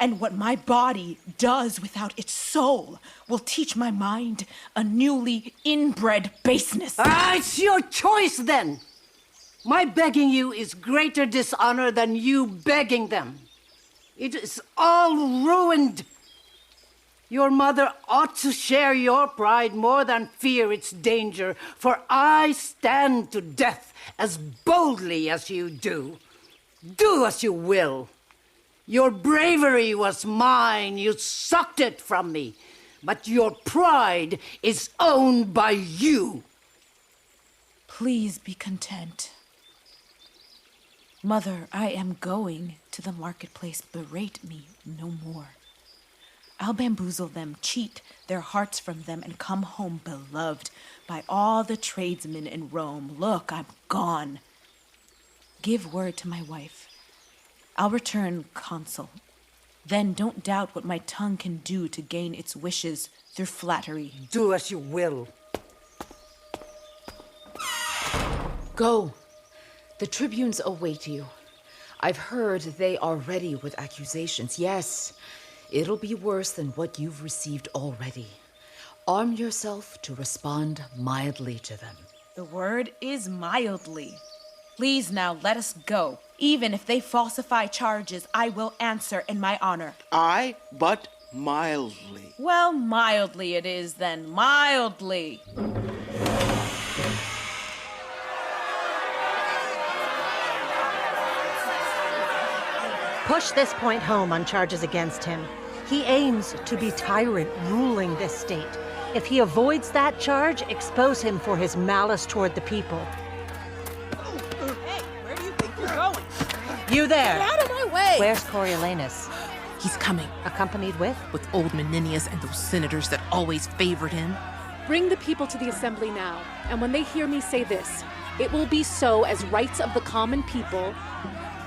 C: And what my body does without its soul will teach my mind a newly inbred baseness.
N: It's your choice, then. My begging you is greater dishonor than you begging them. It is all ruined. Your mother ought to share your pride more than fear its danger, for I stand to death as boldly as you do. Do as you will. Your bravery was mine, you sucked it from me, but your pride is owned by you.
C: Please be content. Mother, I am going to the marketplace. Berate me no more. I'll bamboozle them, cheat their hearts from them, and come home beloved by all the tradesmen in Rome. Look, I'm gone. Give word to my wife. I'll return consul. Then don't doubt what my tongue can do to gain its wishes through flattery.
N: Do as you will.
A: Go. The tribunes await you. I've heard they are ready with accusations. Yes, it'll be worse than what you've received already. Arm yourself to respond mildly to them.
C: The word is mildly. Please now let us go. Even if they falsify charges, I will answer in my honor.
F: Aye, but mildly.
C: Well, mildly it is then. Mildly.
J: Push this point home on charges against him. He aims to be tyrant ruling this state. If he avoids that charge, expose him for his malice toward the people.
E: Hey, where do you think you're going?
J: You there!
E: Get out of my way!
J: Where's Coriolanus?
G: He's coming.
J: Accompanied with?
G: With old Menenius and those senators that always favored him.
I: Bring the people to the assembly now, and when they hear me say this, it will be so as rights of the common people.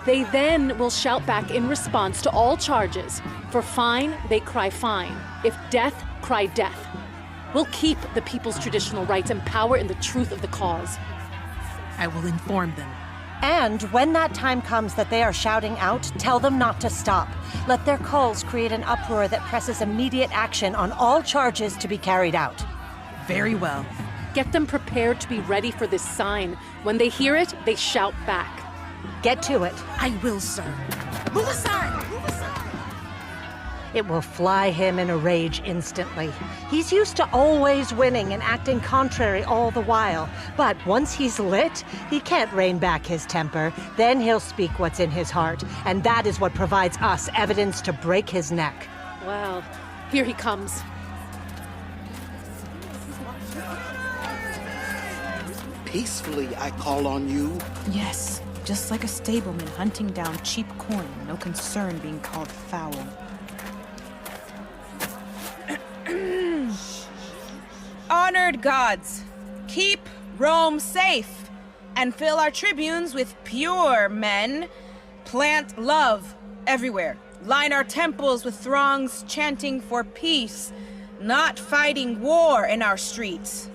I: They then will shout back in response to all charges. For fine, they cry fine. If death, cry death. We'll keep the people's traditional rights and power in the truth of the cause.
G: I will inform them.
J: And when that time comes that they are shouting out, tell them not to stop. Let their calls create an uproar that presses immediate action on all charges to be carried out.
G: Very well.
I: Get them prepared to be ready for this sign. When they hear it, they shout back.
J: Get to it.
G: I will, sir.
E: Move aside! Move aside!
J: It will fly him in a rage instantly. He's used to always winning and acting contrary all the while. But once he's lit, he can't rein back his temper. Then he'll speak what's in his heart. And that is what provides us evidence to break his neck.
I: Well, here he comes.
F: Peacefully, I call on you.
C: Yes, just like a stableman hunting down cheap coin, no concern being called foul. Honored gods, keep Rome safe and fill our tribunes with pure men. Plant love everywhere. Line our temples with throngs chanting for peace, not fighting war in our streets.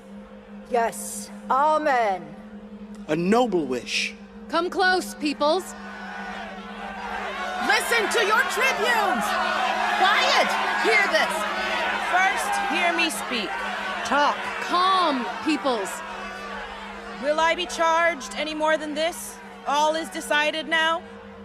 L: Yes, amen.
F: A noble wish.
I: Come close, peoples.
C: Listen to your tribunes! Quiet! Hear this! First, hear me speak.
I: Talk. Calm, peoples.
C: Will I be charged any more than this? All is decided now?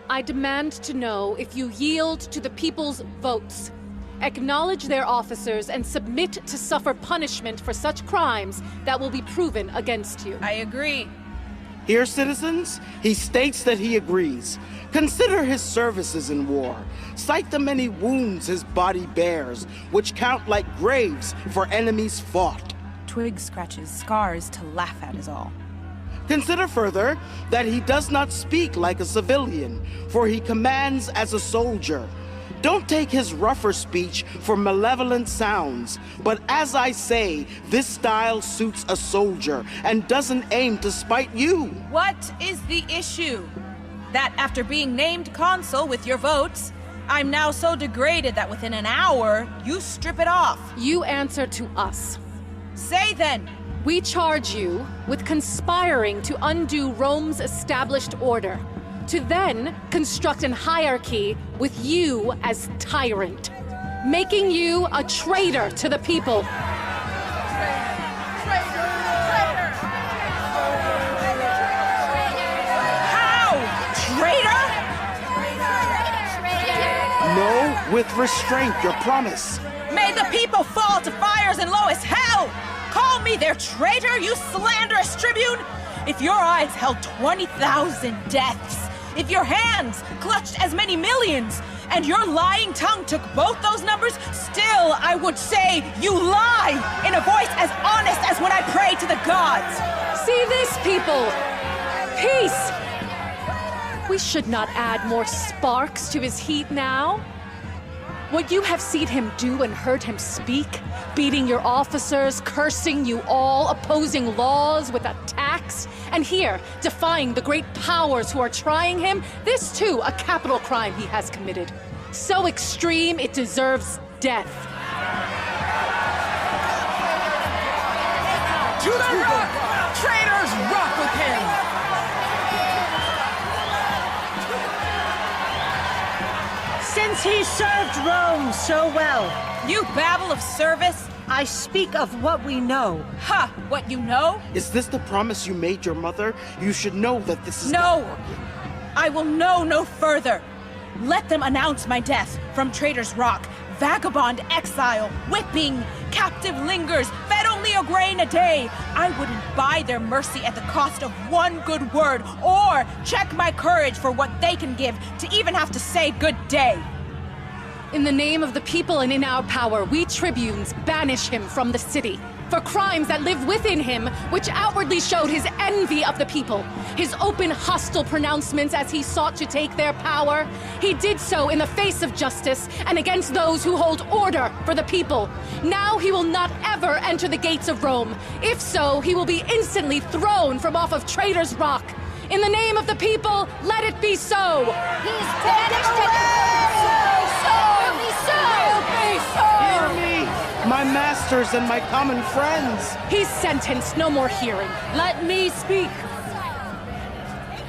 I: I demand to know if you yield to the people's votes, acknowledge their officers, and submit to suffer punishment for such crimes that will be proven against you.
C: I agree.
F: Here, citizens, he states that he agrees. Consider his services in war. Cite the many wounds his body bears, which count like graves for enemies fought.
C: Twig scratches scars to laugh at is all.
F: Consider further that he does not speak like a civilian, for he commands as a soldier. Don't take his rougher speech for malevolent sounds, but as I say, this style suits a soldier and doesn't aim to spite you.
C: What is the issue? That after being named consul with your votes, I'm now so degraded that within an hour, you strip it off.
I: You answer to us.
C: Say then.
I: We charge you with conspiring to undo Rome's established order, to then construct an hierarchy with you as tyrant, making you a traitor to the people.
C: How? Traitor?
F: No, with restraint, your promise.
C: May the people fall to fires and lowest hell! Call me their traitor, you slanderous tribune! If your eyes held 20,000 deaths, if your hands clutched as many millions, and your lying tongue took both those numbers, still I would say you lie in a voice as honest as when I pray to the gods.
I: See this, people! Peace! We should not add more sparks to his heat now. What you have seen him do and heard him speak, beating your officers, cursing you all, opposing laws with attacks, and here, defying the great powers who are trying him, this too, a capital crime he has committed. So extreme, it deserves death.
C: To the rock! Traitors, rock with him!
N: Since he served Rome so well.
C: You babble of service?
N: I speak of what we know.
C: Ha! What you know?
F: Is this the promise you made your mother? You should know that this is
C: No! I will know no further. Let them announce my death from Traitor's Rock. Vagabond exile, whipping, captive lingers, fed only a grain a day. I wouldn't buy their mercy at the cost of one good word, or check my courage for what they can give to even have to say good day.
I: In the name of the people and in our power, we tribunes banish him from the city for crimes that live within him, which outwardly showed his envy of the people, his open hostile pronouncements as he sought to take their power. He did so in the face of justice and against those who hold order for the people. Now he will not ever enter the gates of Rome. If so, he will be instantly thrown from off of Traitor's Rock. In the name of the people, let it be so.
K: He's banished.
F: Hear me, my masters and my common friends.
I: He's sentenced, no more hearing.
A: Let me speak.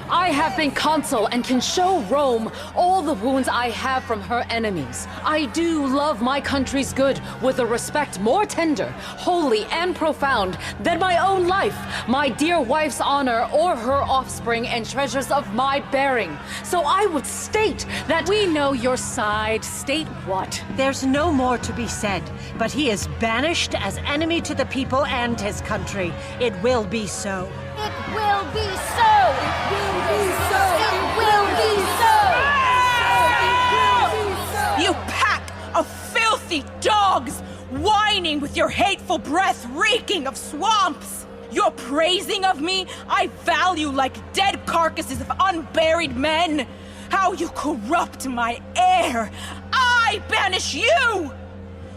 A: I have been consul and can show Rome all the wounds I have from her enemies. I do love my country's good with a respect more tender, holy, and profound than my own life, my dear wife's honor, or her offspring and treasures of my bearing. So I would state that
I: we know your side. State what?
N: There's no more to be said, but he is banished as enemy to the people and his country. It will be so.
K: It will be so! It will be so! It will be so!
C: You pack of filthy dogs, whining with your hateful breath reeking of swamps! Your praising of me I value like dead carcasses of unburied men! How you corrupt my air! I banish you!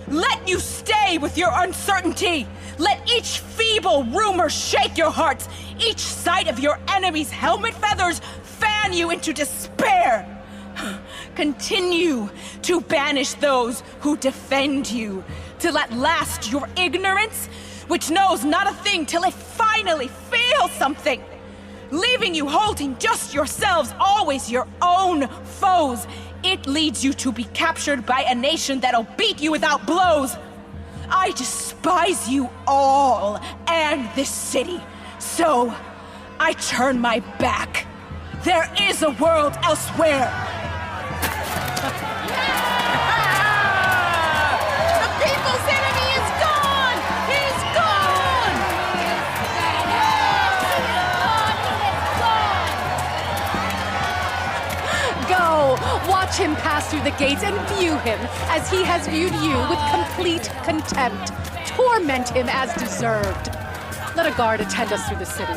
C: Let you stay with your uncertainty! Let each feeble rumor shake your hearts! Each sight of your enemy's helmet feathers fan you into despair! Continue to banish those who defend you, till at last your ignorance, which knows not a thing till it finally feels something, leaving you holding just yourselves, always your own foes. It leads you to be captured by a nation that'll beat you without blows. I despise you all and this city, so I turn my back. There is a world elsewhere.
K: The people's enemy is gone! He's gone!
I: Go! Watch him pass through the gates and view him as he has viewed you with complete contempt. Torment him as deserved. Let a guard attend us through the city.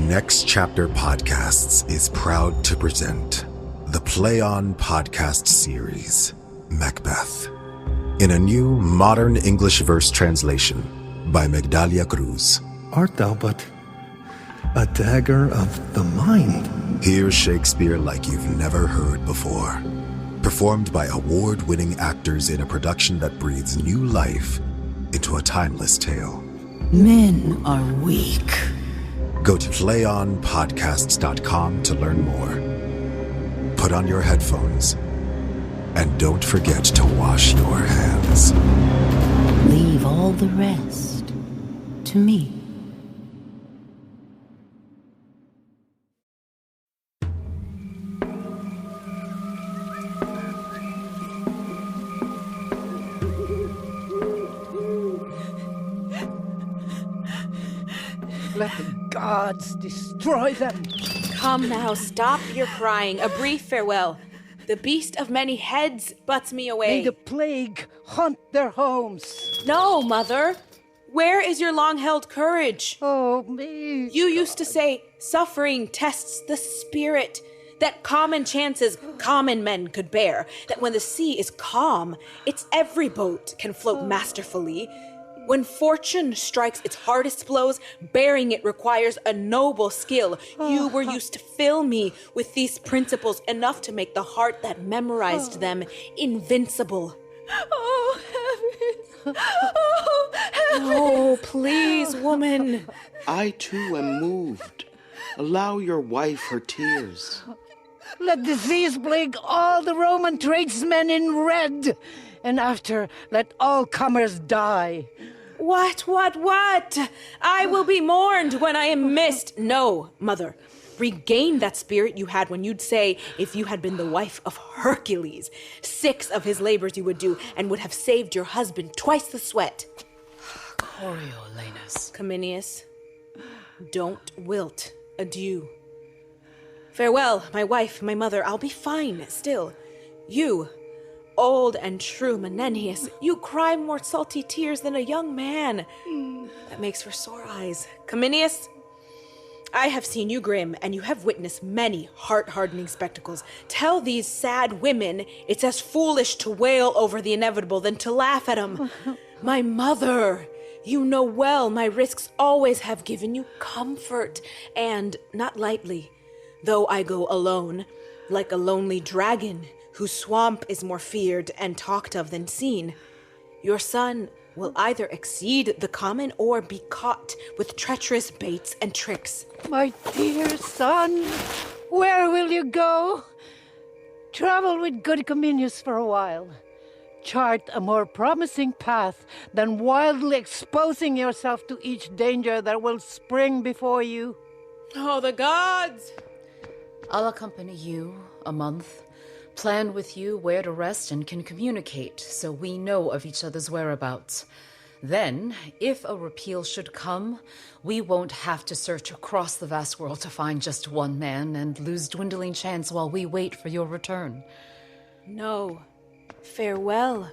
O: Next Chapter Podcasts is proud to present the On Podcasts Series, Macbeth, in a new modern English verse translation by Magdalia Cruz.
R: Art thou but a dagger of the mind?
O: Hear Shakespeare like you've never heard before. Performed by award-winning actors in a production that breathes new life into a timeless tale.
S: Men are weak.
O: Go to playonpodcasts.com to learn more. Put on your headphones, and don't forget to wash your hands.
S: Leave all the rest to me.
E: Let the gods destroy them.
C: Come now, stop your crying. A brief farewell. The beast of many heads butts me away.
E: May the plague haunt their homes.
C: No, Mother. Where is your long-held courage?
E: Oh, me.
C: You used to say, suffering tests the spirit. That common chances common men could bear. That when the sea is calm, its every boat can float masterfully. When fortune strikes its hardest blows, bearing it requires a noble skill. You were used to fill me with these principles, enough to make the heart that memorized them invincible.
K: Oh, heavens! Oh, heavens!
C: Oh, please, woman.
F: I too am moved. Allow your wife her tears.
E: Let disease plague all the Roman tradesmen in red, and after let all comers die.
C: What? I will be mourned when I am missed. No, Mother. Regain that spirit you had when you'd say, if you had been the wife of Hercules, 6 of his labors you would do, and would have saved your husband twice the sweat.
H: Coriolanus.
C: Cominius, don't wilt. Adieu. Farewell, my wife, my mother. I'll be fine still. You, old and true Menenius, you cry more salty tears than a young man. That makes for sore eyes. Cominius, I have seen you grim, and you have witnessed many heart-hardening spectacles. Tell these sad women it's as foolish to wail over the inevitable than to laugh at them. My mother, you know well my risks always have given you comfort, and not lightly, though I go alone, like a lonely dragon, whose swamp is more feared and talked of than seen. Your son will either exceed the common or be caught with treacherous baits and tricks.
E: My dear son, where will you go? Travel with good Cominius for a while. Chart a more promising path than wildly exposing yourself to each danger that will spring before you.
C: Oh, the gods!
A: I'll accompany you a month. Plan with you where to rest and can communicate so we know of each other's whereabouts. Then, if a repeal should come, we won't have to search across the vast world to find just one man and lose dwindling chance while we wait for your return.
C: No. Farewell.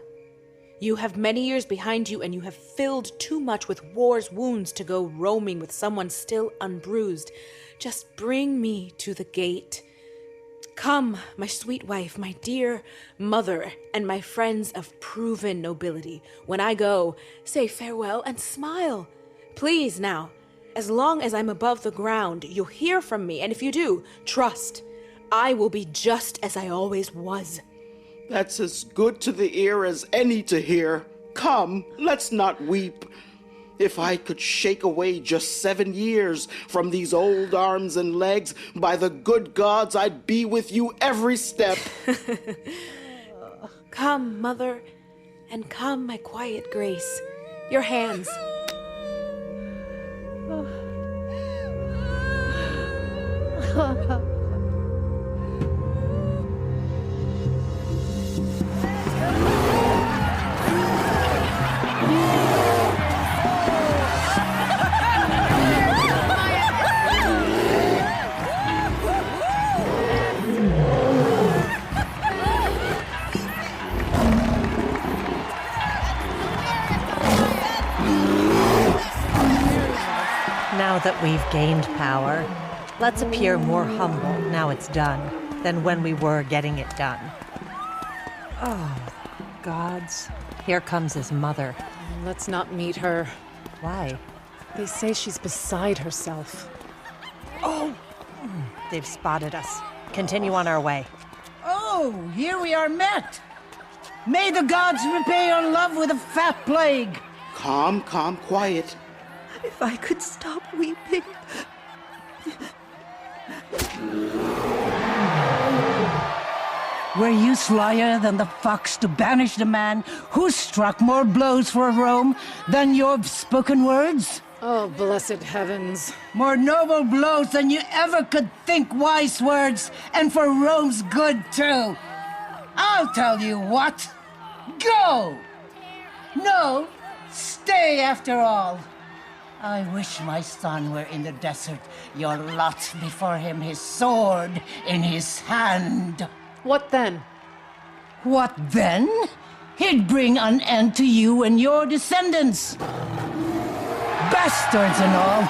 C: You have many years behind you, and you have filled too much with war's wounds to go roaming with someone still unbruised. Just bring me to the gate. Come, my sweet wife, my dear mother, and my friends of proven nobility. When I go, say farewell and smile. Please now, as long as I'm above the ground, you'll hear from me, and if you do, trust, I will be just as I always was.
F: That's as good to the ear as any to hear. Come, let's not weep. If I could shake away just 7 years from these old arms and legs, by the good gods, I'd be with you every step.
C: Come, mother, and come, my quiet grace. Your hands.
J: Now that we've gained power, let's appear more humble now it's done than when we were getting it done. Oh, gods. Here comes his mother.
I: Let's not meet her.
J: Why?
I: They say she's beside herself.
J: Oh! They've spotted us. Continue on our way.
N: Oh, here we are met. May the gods repay your love with a fat plague.
F: Calm, quiet.
K: If I could stop weeping.
N: Were you slyer than the fox to banish the man who struck more blows for Rome than your spoken words?
I: Oh, blessed heavens.
N: More noble blows than you ever could think wise words, and for Rome's good too. I'll tell you what. Go! No, stay after all. I wish my son were in the desert, your lot before him, his sword in his hand.
I: What then?
N: What then? He'd bring an end to you and your descendants. Bastards and all.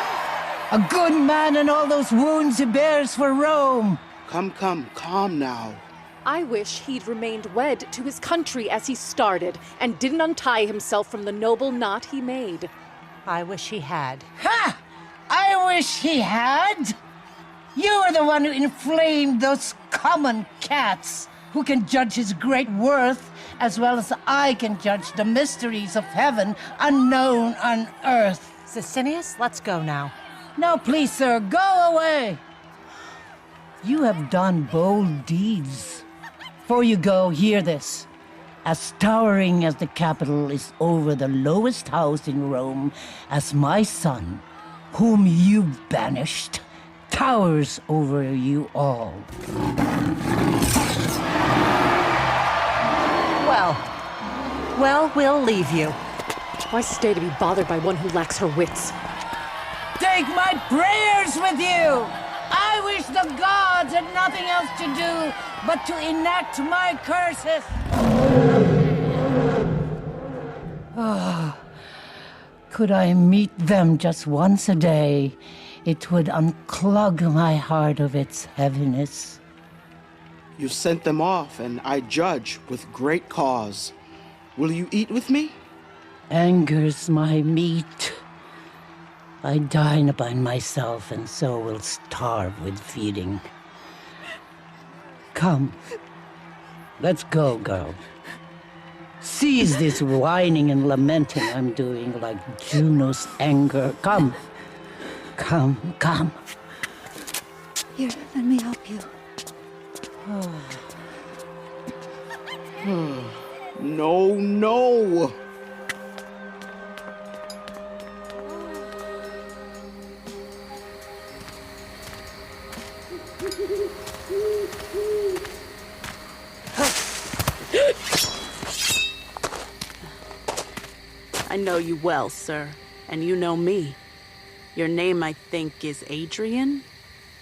N: A good man and all those wounds he bears for Rome.
F: Come, calm now.
I: I wish he'd remained wed to his country as he started, and didn't untie himself from the noble knot he made.
J: I wish he had.
N: Ha! I wish he had! You are the one who inflamed those common cats, who can judge his great worth, as well as I can judge the mysteries of heaven unknown on earth.
J: Sicinius, let's go now.
N: No, please, sir, go away. You have done bold deeds. Before you go, hear this. As towering as the Capitol is over the lowest house in Rome, as my son, whom you banished, towers over you all.
J: Well, we'll leave you.
I: Why stay to be bothered by one who lacks her wits?
N: Take my prayers with you! I wish the gods had nothing else to do but to enact my curses! Oh, could I meet them just once a day, it would unclog my heart of its heaviness.
F: You sent them off, and I judge with great cause. Will you eat with me?
N: Anger's my meat. I dine upon myself, and so will starve with feeding. Come. Let's go, girl. Cease this whining and lamenting I'm doing like Juno's anger. Come. Come.
L: Here, let me help you.
F: No.
M: I know you well, sir, and you know me. Your name, I think, is Adrian?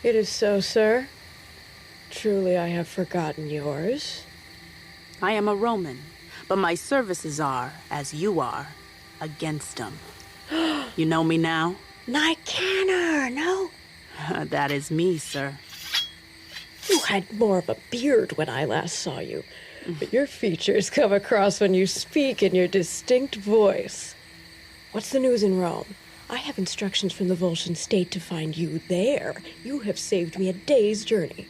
P: It is so, sir. Truly, I have forgotten yours.
M: I am a Roman. But my services are, as you are, against them. You know me now?
P: Nicanor, no?
M: That is me, sir.
P: You had more of a beard when I last saw you, but your features come across when you speak in your distinct voice. What's the news in Rome? I have instructions from the Volscian state to find you there. You have saved me a day's journey.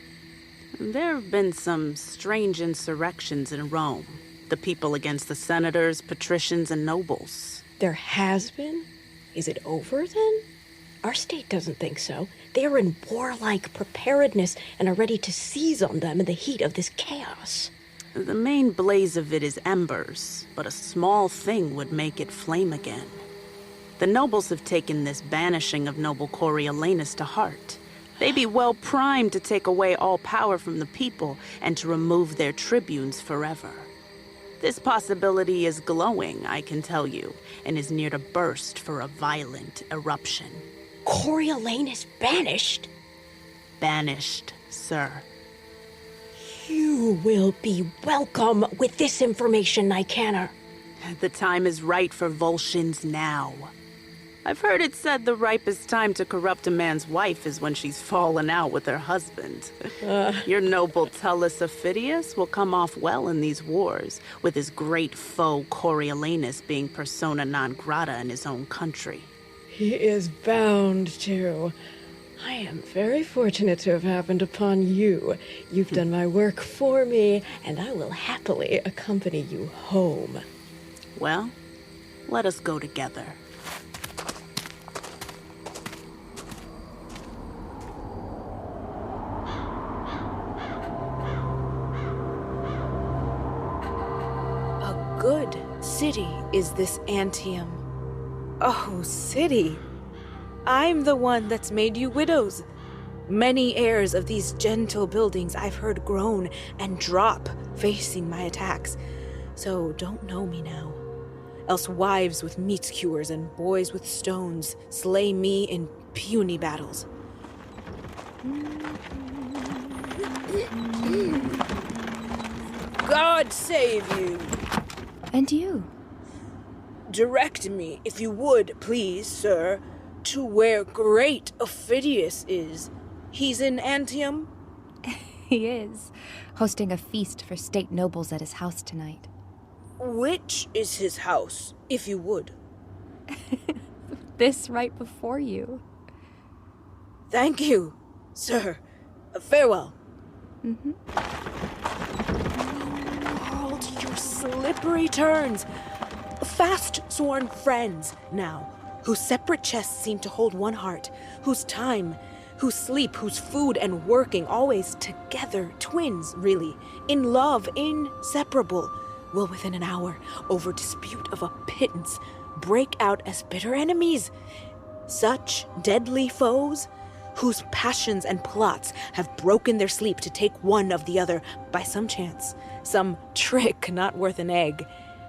M: There have been some strange insurrections in Rome. The people against the senators, patricians, and nobles.
P: There has been? Is it over then? Our state doesn't think so. They are in warlike preparedness and are ready to seize on them in the heat of this chaos.
M: The main blaze of it is embers, but a small thing would make it flame again. The nobles have taken this banishing of noble Coriolanus to heart. They be well primed to take away all power from the people and to remove their tribunes forever. This possibility is glowing, I can tell you, and is near to burst for a violent eruption.
P: Coriolanus banished?
M: Banished, sir.
P: You will be welcome with this information, Nicanor.
M: The time is right for Volscians now. I've heard it said the ripest time to corrupt a man's wife is when she's fallen out with her husband. Your noble Tullus Aufidus will come off well in these wars, with his great foe Coriolanus being persona non grata in his own country.
P: He is bound to. I am very fortunate to have happened upon you. You've done my work for me, and I will happily accompany you home.
M: Well, let us go together.
C: Good city is this Antium. Oh, city. I'm the one that's made you widows. Many heirs of these gentle buildings I've heard groan and drop facing my attacks. So don't know me now. Else wives with meat skewers and boys with stones slay me in puny battles. God save you.
L: And you?
C: Direct me, if you would, please, sir, to where great Aufidus is. He's in Antium?
L: He is, hosting a feast for state nobles at his house tonight.
C: Which is his house, if you would?
L: This right before you.
C: Thank you, sir. Farewell. Slippery turns. Fast-sworn friends now, whose separate chests seem to hold one heart, whose time, whose sleep, whose food and working always together, twins, really, in love, inseparable, will within an hour, over dispute of a pittance, break out as bitter enemies. Such deadly foes, whose passions and plots have broken their sleep to take one of the other by some chance, some trick not worth an egg,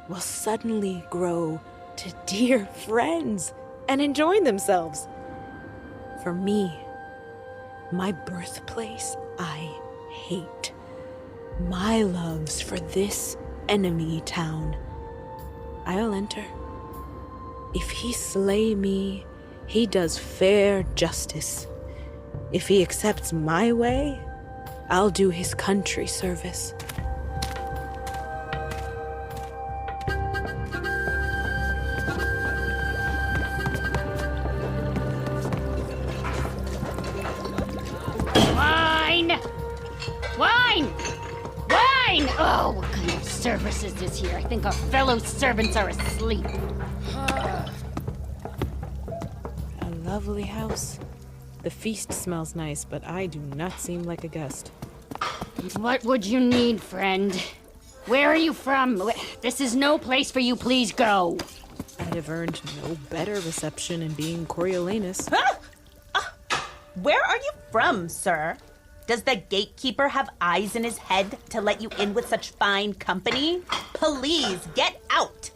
C: will suddenly grow to dear friends and enjoy themselves. For me, my birthplace I hate. My love's for this enemy town. I'll enter. If he slay me, he does fair justice. If he accepts my way, I'll do his country service.
B: Wine! Wine! Wine! Oh, what kind of service is this here? I think our fellow servants are asleep.
C: A lovely house. The feast smells nice, but I do not seem like a guest.
B: What would you need, friend? Where are you from? This is no place for you. Please go.
C: I'd have earned no better reception in being Coriolanus.
D: Where are you from, sir? Does the gatekeeper have eyes in his head to let you in with such fine company? Please, get out!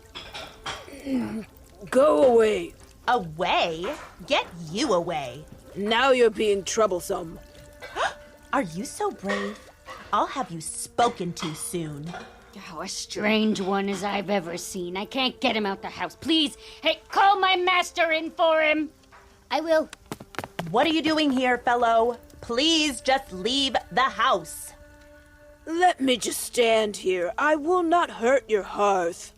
C: Go away.
D: Away? Get you away.
C: Now you're being troublesome.
D: Are you so brave? I'll have you spoken to soon.
B: Oh, a strange one as I've ever seen. I can't get him out the house. Please, hey, call my master in for him.
L: I will.
D: What are you doing here, fellow? Please just leave the house.
C: Let me just stand here. I will not hurt your hearth.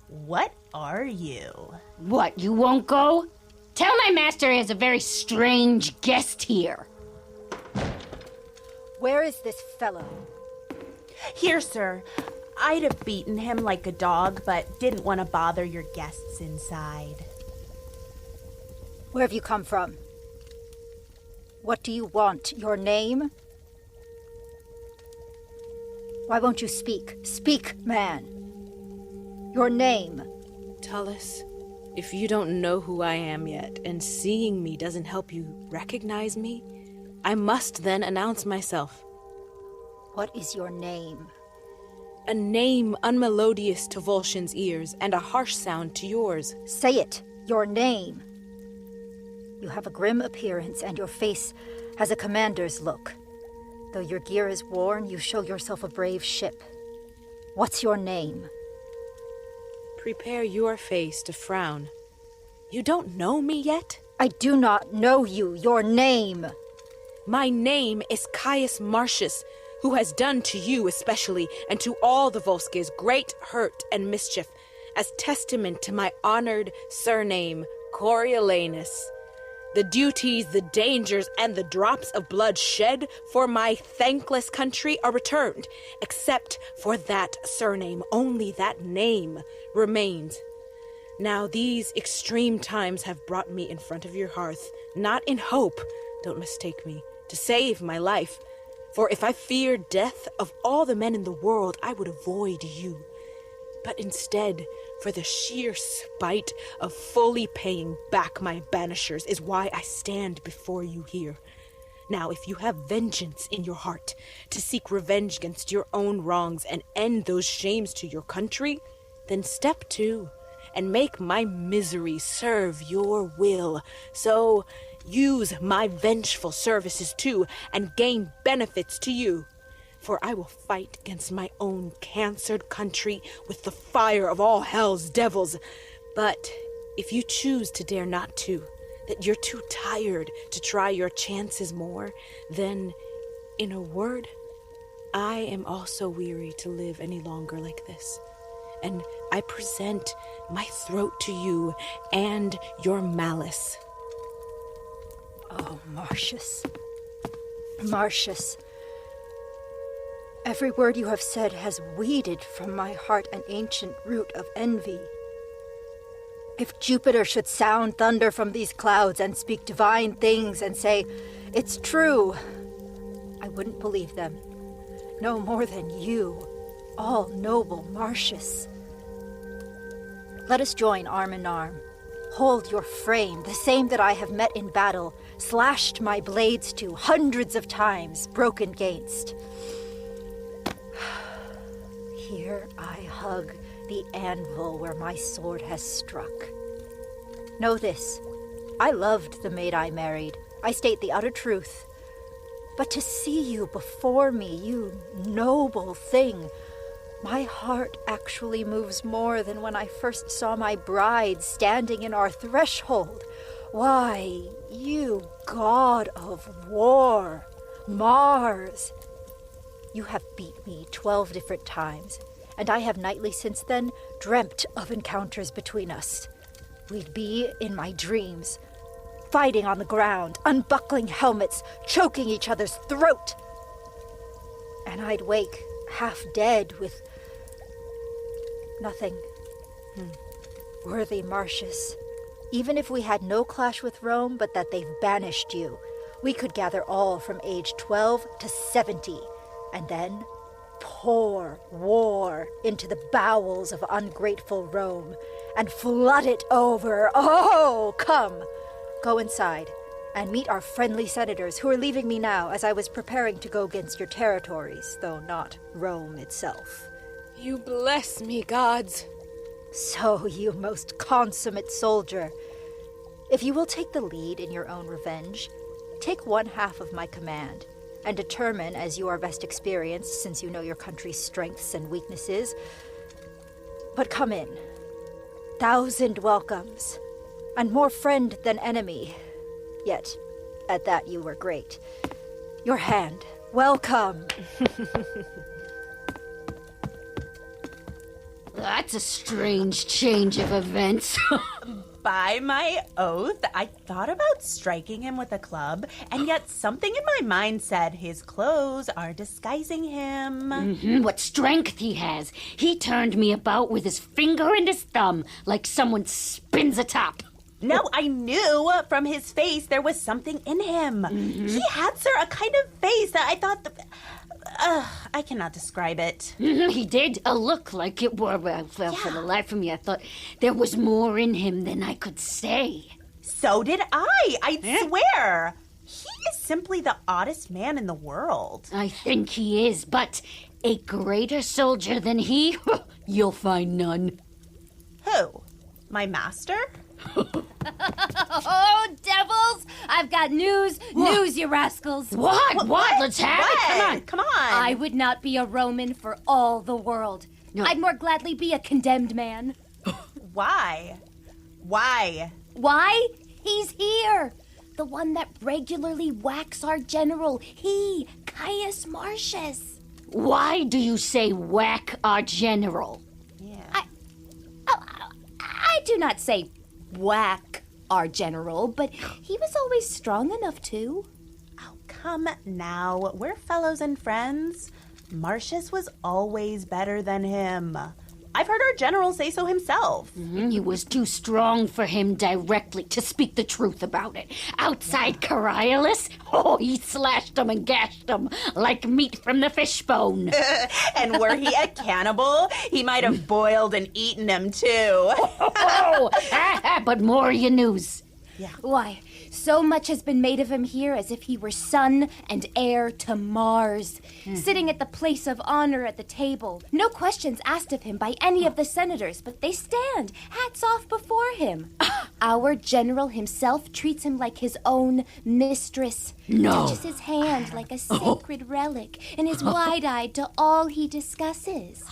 D: What are you?
B: What, you won't go? Tell my master he has a very strange guest here.
L: Where is this fellow?
D: Here, sir. I'd have beaten him like a dog, but didn't want to bother your guests inside.
L: Where have you come from? What do you want? Your name? Why won't you speak? Speak, man. Your name.
Q: Tullus, if you don't know who I am yet, and seeing me doesn't help you recognize me, I must then announce myself.
L: What is your name?
Q: A name unmelodious to Volscian's ears, and a harsh sound to yours.
L: Say it. Your name. You have a grim appearance, and your face has a commander's look. Though your gear is worn, you show yourself a brave ship. What's your name?
Q: Prepare your face to frown. You don't know me yet?
L: I do not know you. Your name.
Q: My name is C.A.S. Martius, who has done to you especially, and to all the Volsces, great hurt and mischief, as testament to my honored surname, Coriolanus. The duties, the dangers, and the drops of blood shed for my thankless country are returned, except for that surname. Only that name remains. Now these extreme times have brought me in front of your hearth, not in hope, don't mistake me, to save my life. For if I feared death of all the men in the world, I would avoid you. But instead, for the sheer spite of fully paying back my banishers is why I stand before you here. Now, if you have vengeance in your heart, to seek revenge against your own wrongs and end those shames to your country, then step two, and make my misery serve your will. So use my vengeful services too, and gain benefits to you. For I will fight against my own cancered country with the fire of all hell's devils. But if you choose to dare not to, that you're too tired to try your chances more, then, in a word, I am also weary to live any longer like this. And I present my throat to you and your malice.
L: Oh, Martius. Martius. Every word you have said has weeded from my heart an ancient root of envy. If Jupiter should sound thunder from these clouds and speak divine things and say, "It's true," I wouldn't believe them. No more than you, all noble Martius. Let us join arm in arm. Hold your frame, the same that I have met in battle, slashed my blades to hundreds of times, broken gainst. Here I hug the anvil where my sword has struck. Know this, I loved the maid I married. I state the utter truth. But to see you before me, you noble thing, my heart actually moves more than when I first saw my bride standing in our threshold. Why, you god of war, Mars! You have beat me 12 different times, and I have nightly since then dreamt of encounters between us. We'd be in my dreams, fighting on the ground, unbuckling helmets, choking each other's throat. And I'd wake half dead with nothing. Worthy Martius, even if we had no clash with Rome, but that they've banished you, we could gather all from age 12 to 70, and then pour war into the bowels of ungrateful Rome and flood it over. Oh, come, go inside and meet our friendly senators who are leaving me now as I was preparing to go against your territories, though not Rome itself.
Q: You bless me, gods.
L: So, you most consummate soldier, if you will take the lead in your own revenge, take one half of my command, and determine, as you are best experienced, since you know your country's strengths and weaknesses. But come in. 1,000 welcomes, and more friend than enemy. Yet, at that you were great. Your hand. Welcome.
B: That's a strange change of events.
D: By my oath, I thought about striking him with a club, and yet something in my mind said his clothes are disguising him.
B: What strength he has. He turned me about with his finger and his thumb, like someone spins a top.
D: No, I knew from his face there was something in him. He had, sir, a kind of face that I thought... I cannot describe it.
B: He did. A look like it were. Well, for the life of me, I thought there was more in him than I could say.
D: So did I swear. He is simply the oddest man in the world.
B: I think he is, but a greater soldier than he, you'll find none.
D: Who? My master?
K: Oh, devils! I've got news.
B: What?
K: News, you rascals.
B: What? Let's have it.
D: Come on.
K: I would not be a Roman for all the world.
B: No.
K: I'd more gladly be a condemned man.
D: Why? Why?
K: Why? He's here. The one that regularly whacks our general. He, C.A.S. Martius.
B: Why do you say whack our general?
K: I do not say whack our general, but he was always strong enough to.
D: Oh, come now. We're fellows and friends. Martius was always better than him. I've heard our general say so himself.
B: He was too strong for him directly to speak the truth about it. Outside Coriolanus, he slashed him and gashed him like meat from the fishbone.
D: And were he a cannibal, he might have boiled and eaten him too.
B: But more your news.
K: Why, so much has been made of him here as if he were son and heir to Mars, sitting at the place of honor at the table. No questions asked of him by any of the senators, but they stand, hats off before him. Our general himself treats him like his own mistress.
B: No.
K: Touches his hand like a sacred relic, and is wide-eyed to all he discusses.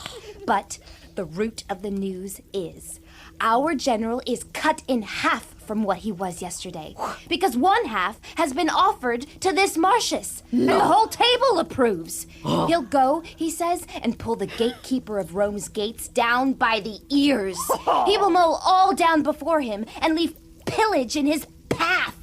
K: But the root of the news is our general is cut in half from what he was yesterday, because one half has been offered to this Martius, and the whole table approves. He'll go, he says, and pull the gatekeeper of Rome's gates down by the ears. He will mow all down before him and leave pillage in his path.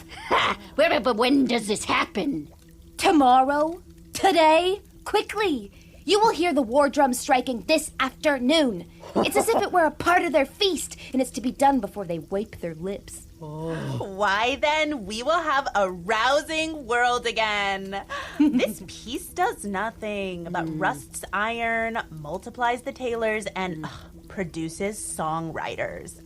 B: But when does this happen?
K: Tomorrow? Today? Quickly! You will hear the war drums striking this afternoon. It's as if it were a part of their feast, and it's to be done before they wipe their lips.
D: Why then, we will have a rousing world again. This peace does nothing but rusts iron, multiplies the tailors, and produces songwriters.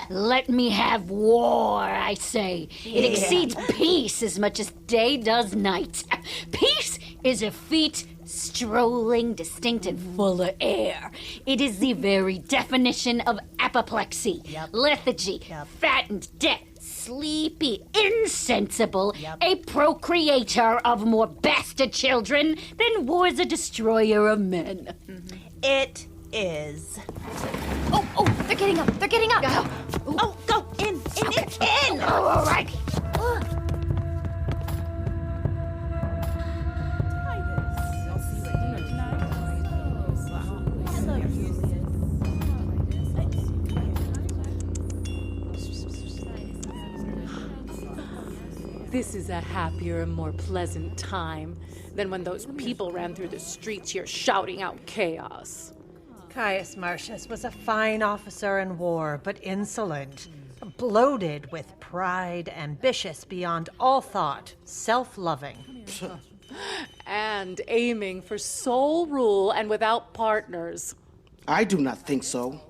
B: Let me have war, I say. It exceeds peace as much as day does night. Peace is a feat strolling, distinct, and full of air. It is the very definition of apoplexy, lethargy, fattened, dead, sleepy, insensible, a procreator of more bastard children than war's a destroyer of men.
D: It is.
K: Oh, they're getting up. They're getting up.
D: Go in.
B: All right.
I: This is a happier and more pleasant time than when those people ran through the streets here shouting out chaos.
J: C.A.S. Martius was a fine officer in war, but insolent, bloated with pride, ambitious beyond all thought, self-loving.
I: And aiming for sole rule and without partners.
F: I do not think so.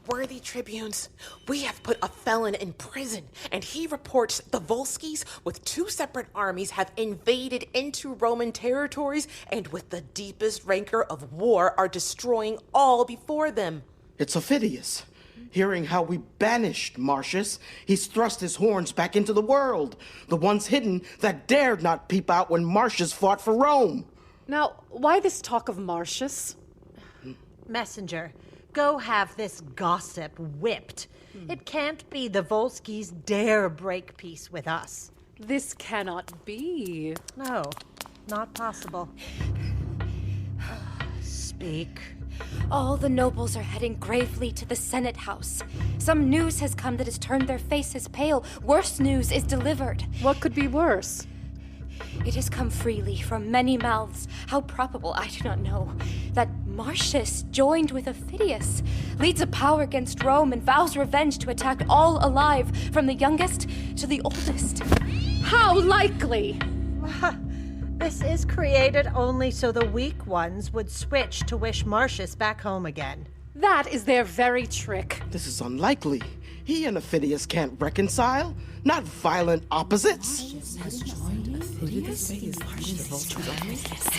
G: Worthy tribunes, we have put a felon in prison, and he reports the Volskis with 2 separate armies have invaded into Roman territories and with the deepest rancor of war are destroying all before them.
F: It's Aufidus. Hearing how we banished Martius, he's thrust his horns back into the world, the ones hidden that dared not peep out when Martius fought for Rome.
I: Now, why this talk of Martius?
J: Messenger, go have this gossip whipped. It can't be the Volskis dare break peace with us.
I: This cannot be.
J: No, not possible. Speak.
K: All the nobles are heading gravely to the Senate House. Some news has come that has turned their faces pale. Worse news is delivered.
I: What could be worse?
K: It has come freely from many mouths. How probable, I do not know. That Martius, joined with Aufidus, leads a power against Rome and vows revenge to attack all alive, from the youngest to the oldest.
I: How likely?
J: This is created only so the weak ones would switch to wish Martius back home again.
I: That is their very trick.
F: This is unlikely. He and Aufidus can't reconcile. Not violent opposites.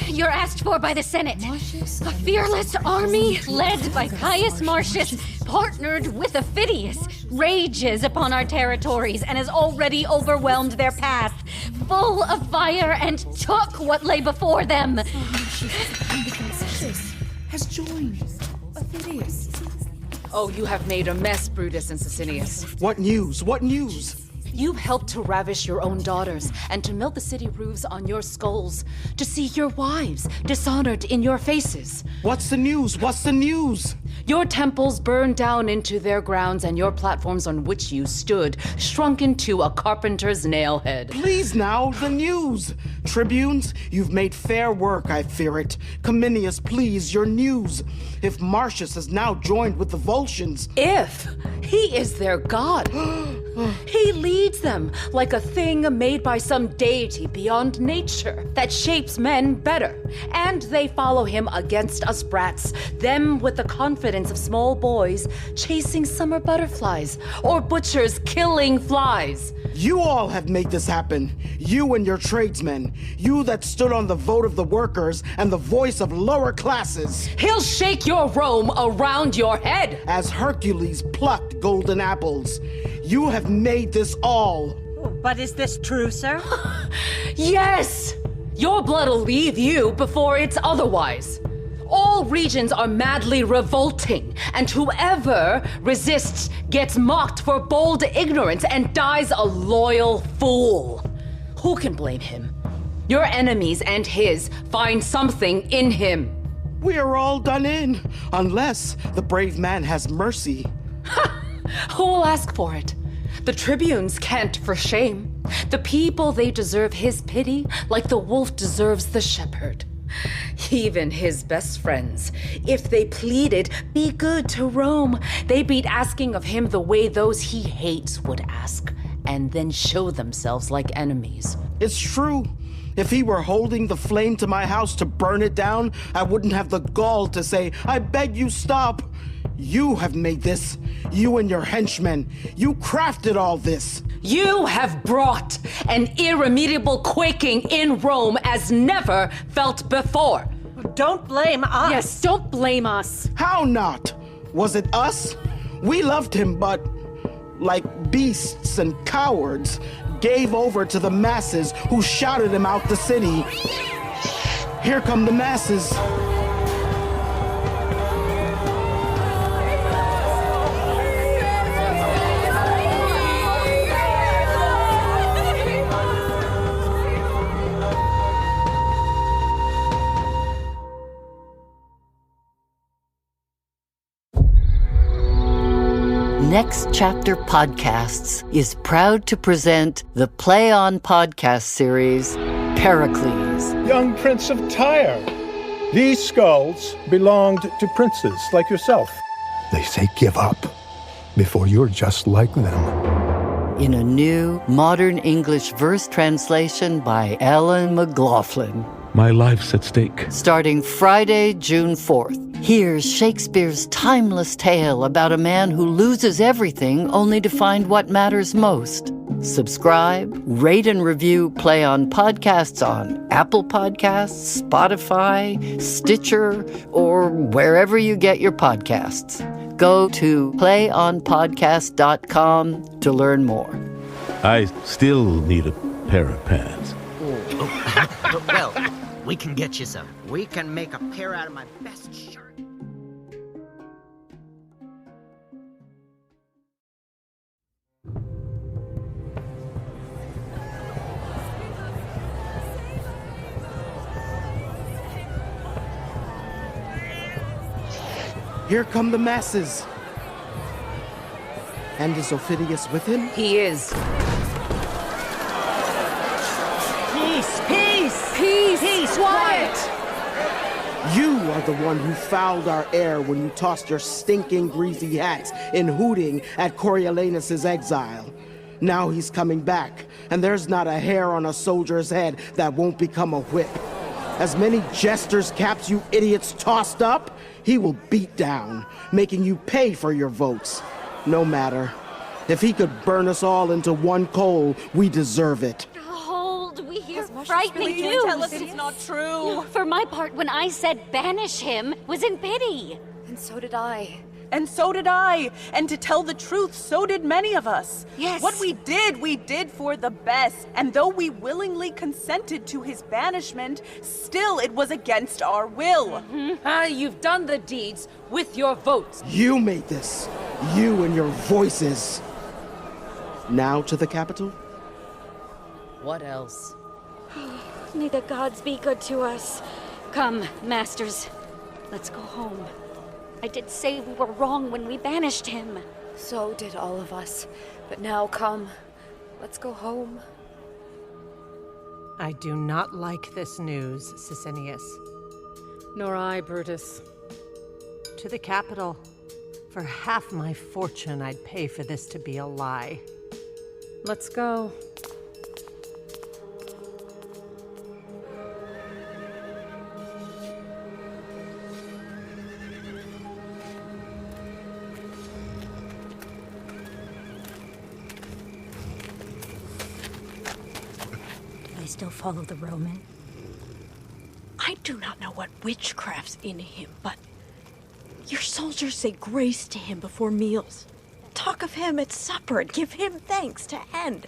B: You're asked for by the Senate. A fearless army led by C.A.S. Martius, partnered with Aufidus, rages upon our territories and has already overwhelmed their path, full of fire, and took what lay before them.
H: Has joined Aufidus. Oh, you have made a mess, Brutus and Sicinius.
F: What news? What news?
A: You've helped to ravish your own daughters and to melt the city roofs on your skulls, to see your wives dishonored in your faces.
F: What's the news? What's the news?
A: Your temples burned down into their grounds and your platforms on which you stood shrunk into a carpenter's nail head.
F: Please now, the news. Tribunes, you've made fair work, I fear it. Cominius, please, your news. If Martius has now joined with the Volscians.
A: If he is their god. He leads them like a thing made by some deity beyond nature that shapes men better. And they follow him against us brats, them with the confidence of small boys chasing summer butterflies or butchers killing flies.
F: You all have made this happen. You and your tradesmen. You that stood on the vote of the workers and the voice of lower classes.
A: He'll shake your Rome around your head.
F: As Hercules plucked golden apples. You have made this all.
J: But is this true, sir?
A: Yes! Your blood'll leave you before it's otherwise. All regions are madly revolting, and whoever resists gets mocked for bold ignorance and dies a loyal fool. Who can blame him? Your enemies and his find something in him.
F: We are all done in, unless the brave man has mercy.
A: Who will ask for it? The tribunes can't for shame. The people, they deserve his pity like the wolf deserves the shepherd. Even his best friends, if they pleaded, be good to Rome, they'd be asking of him the way those he hates would ask, and then show themselves like enemies.
F: It's true. If he were holding the flame to my house to burn it down, I wouldn't have the gall to say, I beg you stop. You have made this. You and your henchmen. You crafted all this.
A: You have brought an irremediable quaking in Rome as never felt before.
J: Don't blame us.
I: Yes, don't blame us.
F: How not? Was it us? We loved him, but like beasts and cowards, gave over to the masses who shouted him out the city. Here come the masses.
S: Next Chapter Podcasts is proud to present the On Podcasts Series Pericles.
T: Young Prince of Tyre. These skulls belonged to princes like yourself.
R: They say give up before you're just like them.
S: In a new, modern English verse translation by Alan McLaughlin.
U: My life's at stake.
S: Starting Friday, June 4th. Here's Shakespeare's timeless tale about a man who loses everything only to find what matters most. Subscribe, rate and review Play On Podcasts on Apple Podcasts, Spotify, Stitcher, or wherever you get your podcasts. Go to playonpodcast.com to learn more.
U: I still need a pair of pants.
V: Well, we can get you some. We can make a pair out of my best shirt.
F: Here come the masses. And is Aufidus with him?
A: He is.
N: Peace, peace!
A: Peace!
N: Peace,
A: Quiet!
F: You are the one who fouled our air when you tossed your stinking greasy hats in hooting at Coriolanus' exile. Now he's coming back, and there's not a hair on a soldier's head that won't become a whip. As many jesters' caps you idiots tossed up, he will beat down, making you pay for your votes. No matter. If he could burn us all into one coal, we deserve it.
B: Hold, we hear frightening news.
D: Tell us it's not true.
B: For my part, when I said banish him, was in pity.
D: And so did I. And so did I. And to tell the truth, so did many of us.
B: Yes.
D: What we did for the best. And though we willingly consented to his banishment, still it was against our will.
A: You've done the deeds with your votes.
F: You made this. You and your voices. Now to the capital?
A: What else?
B: May the gods be good to us. Come, masters. Let's go home. I did say we were wrong when we banished him.
A: So did all of us. But now come. Let's go home.
J: I do not like this news, Sicinius.
I: Nor I, Brutus.
J: To the capital. For half my fortune, I'd pay for this to be a lie.
I: Let's go.
K: Still follow the Roman?
Q: I do not know what witchcraft's in him, but your soldiers say grace to him before meals. Talk of him at supper and give him thanks to end.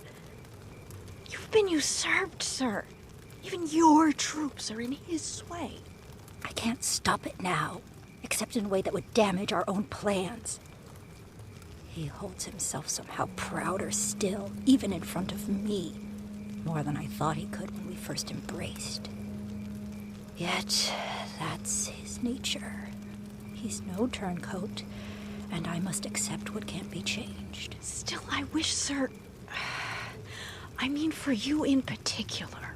Q: You've been usurped, sir. Even your troops are in his sway.
K: I can't stop it now, except in a way that would damage our own plans. He holds himself somehow prouder still, even in front of me. More than I thought he could when we first embraced. Yet, that's his nature. He's no turncoat, and I must accept what can't be changed.
Q: Still, I wish, sir, I mean for you in particular,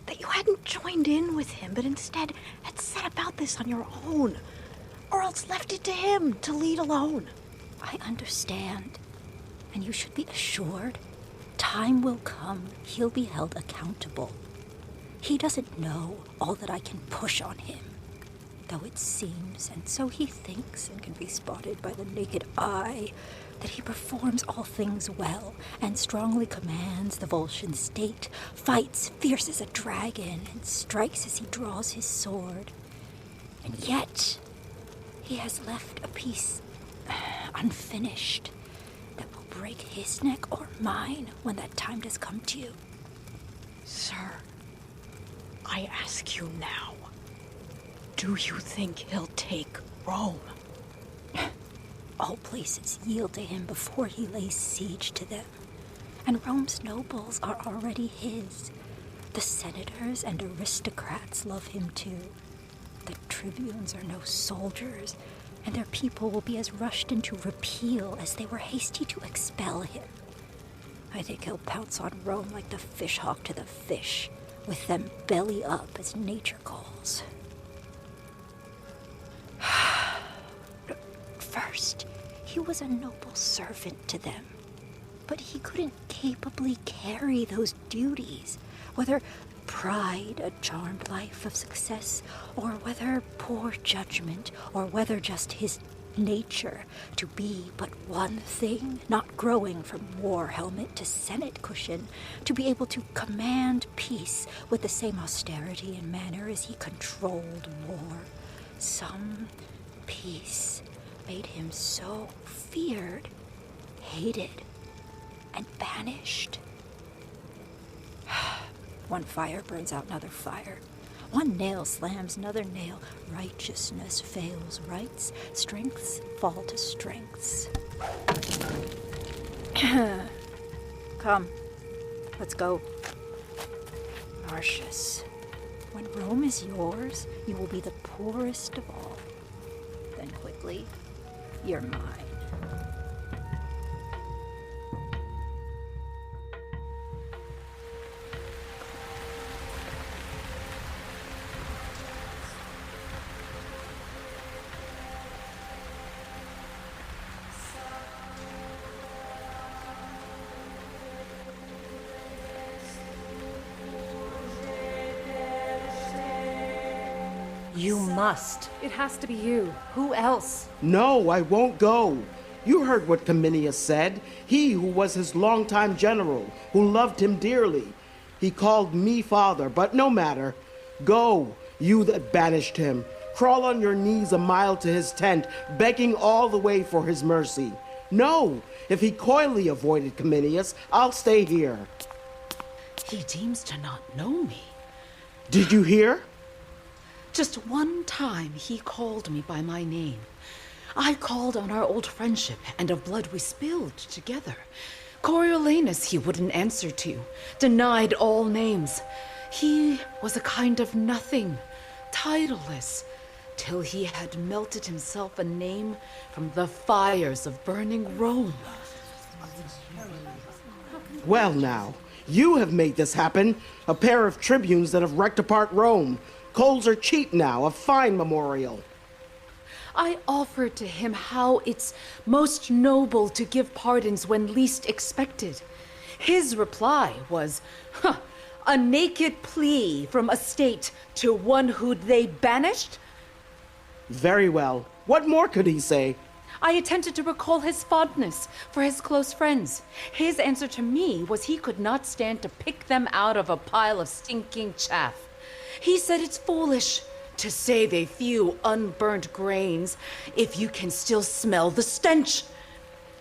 Q: that you hadn't joined in with him, but instead had set about this on your own, or else left it to him to lead alone.
K: I understand, and you should be assured time will come, he'll be held accountable. He doesn't know all that I can push on him, though it seems, and so he thinks and can be spotted by the naked eye, that he performs all things well and strongly commands the Volscian state, fights fierce as a dragon, and strikes as he draws his sword. And yet, he has left a piece unfinished that will break his neck or mine when that time does come to you.
Q: Sir, I ask you now, do you think he'll take Rome?
K: All places yield to him before he lays siege to them, and Rome's nobles are already his. The senators and aristocrats love him too. The tribunes are no soldiers, and their people will be as rushed into repeal as they were hasty to expel him. I think he'll pounce on Rome like the fishhawk to the fish, with them belly up as nature calls. First, he was a noble servant to them, but he couldn't capably carry those duties, whether pride, a charmed life of success, or whether poor judgment, or whether just his nature to be but one thing, not growing from war helmet to senate cushion, to be able to command peace with the same austerity and manner as he controlled war. Some peace
L: made him so feared, hated, and banished. One fire burns out another fire. One nail slams another nail. Righteousness fails rights. Strengths fall to strengths. Come, let's go. Martius, when Rome is yours, you will be the poorest of all. Then quickly, you're mine.
J: You must.
I: It has to be you.
J: Who else?
F: No, I won't go. You heard what Cominius said. He who was his longtime general, who loved him dearly. He called me father, but no matter. Go, you that banished him. Crawl on your knees a mile to his tent, begging all the way for his mercy. No, if he coyly avoided Cominius, I'll stay here.
A: He deems to not know me.
F: Did you hear?
A: Just one time he called me by my name. I called on our old friendship and of blood we spilled together. Coriolanus he wouldn't answer to, denied all names. He was a kind of nothing, titleless, till he had melted himself a name from the fires of burning Rome.
F: Well now, you have made this happen. A pair of tribunes that have wrecked apart Rome. Coals are cheap now, a fine memorial.
A: I offered to him how it's most noble to give pardons when least expected. His reply was, a naked plea from a state to one who'd they banished?
F: Very well. What more could he say?
A: I attempted to recall his fondness for his close friends. His answer to me was he could not stand to pick them out of a pile of stinking chaff. He said it's foolish to save a few unburnt grains if you can still smell the stench.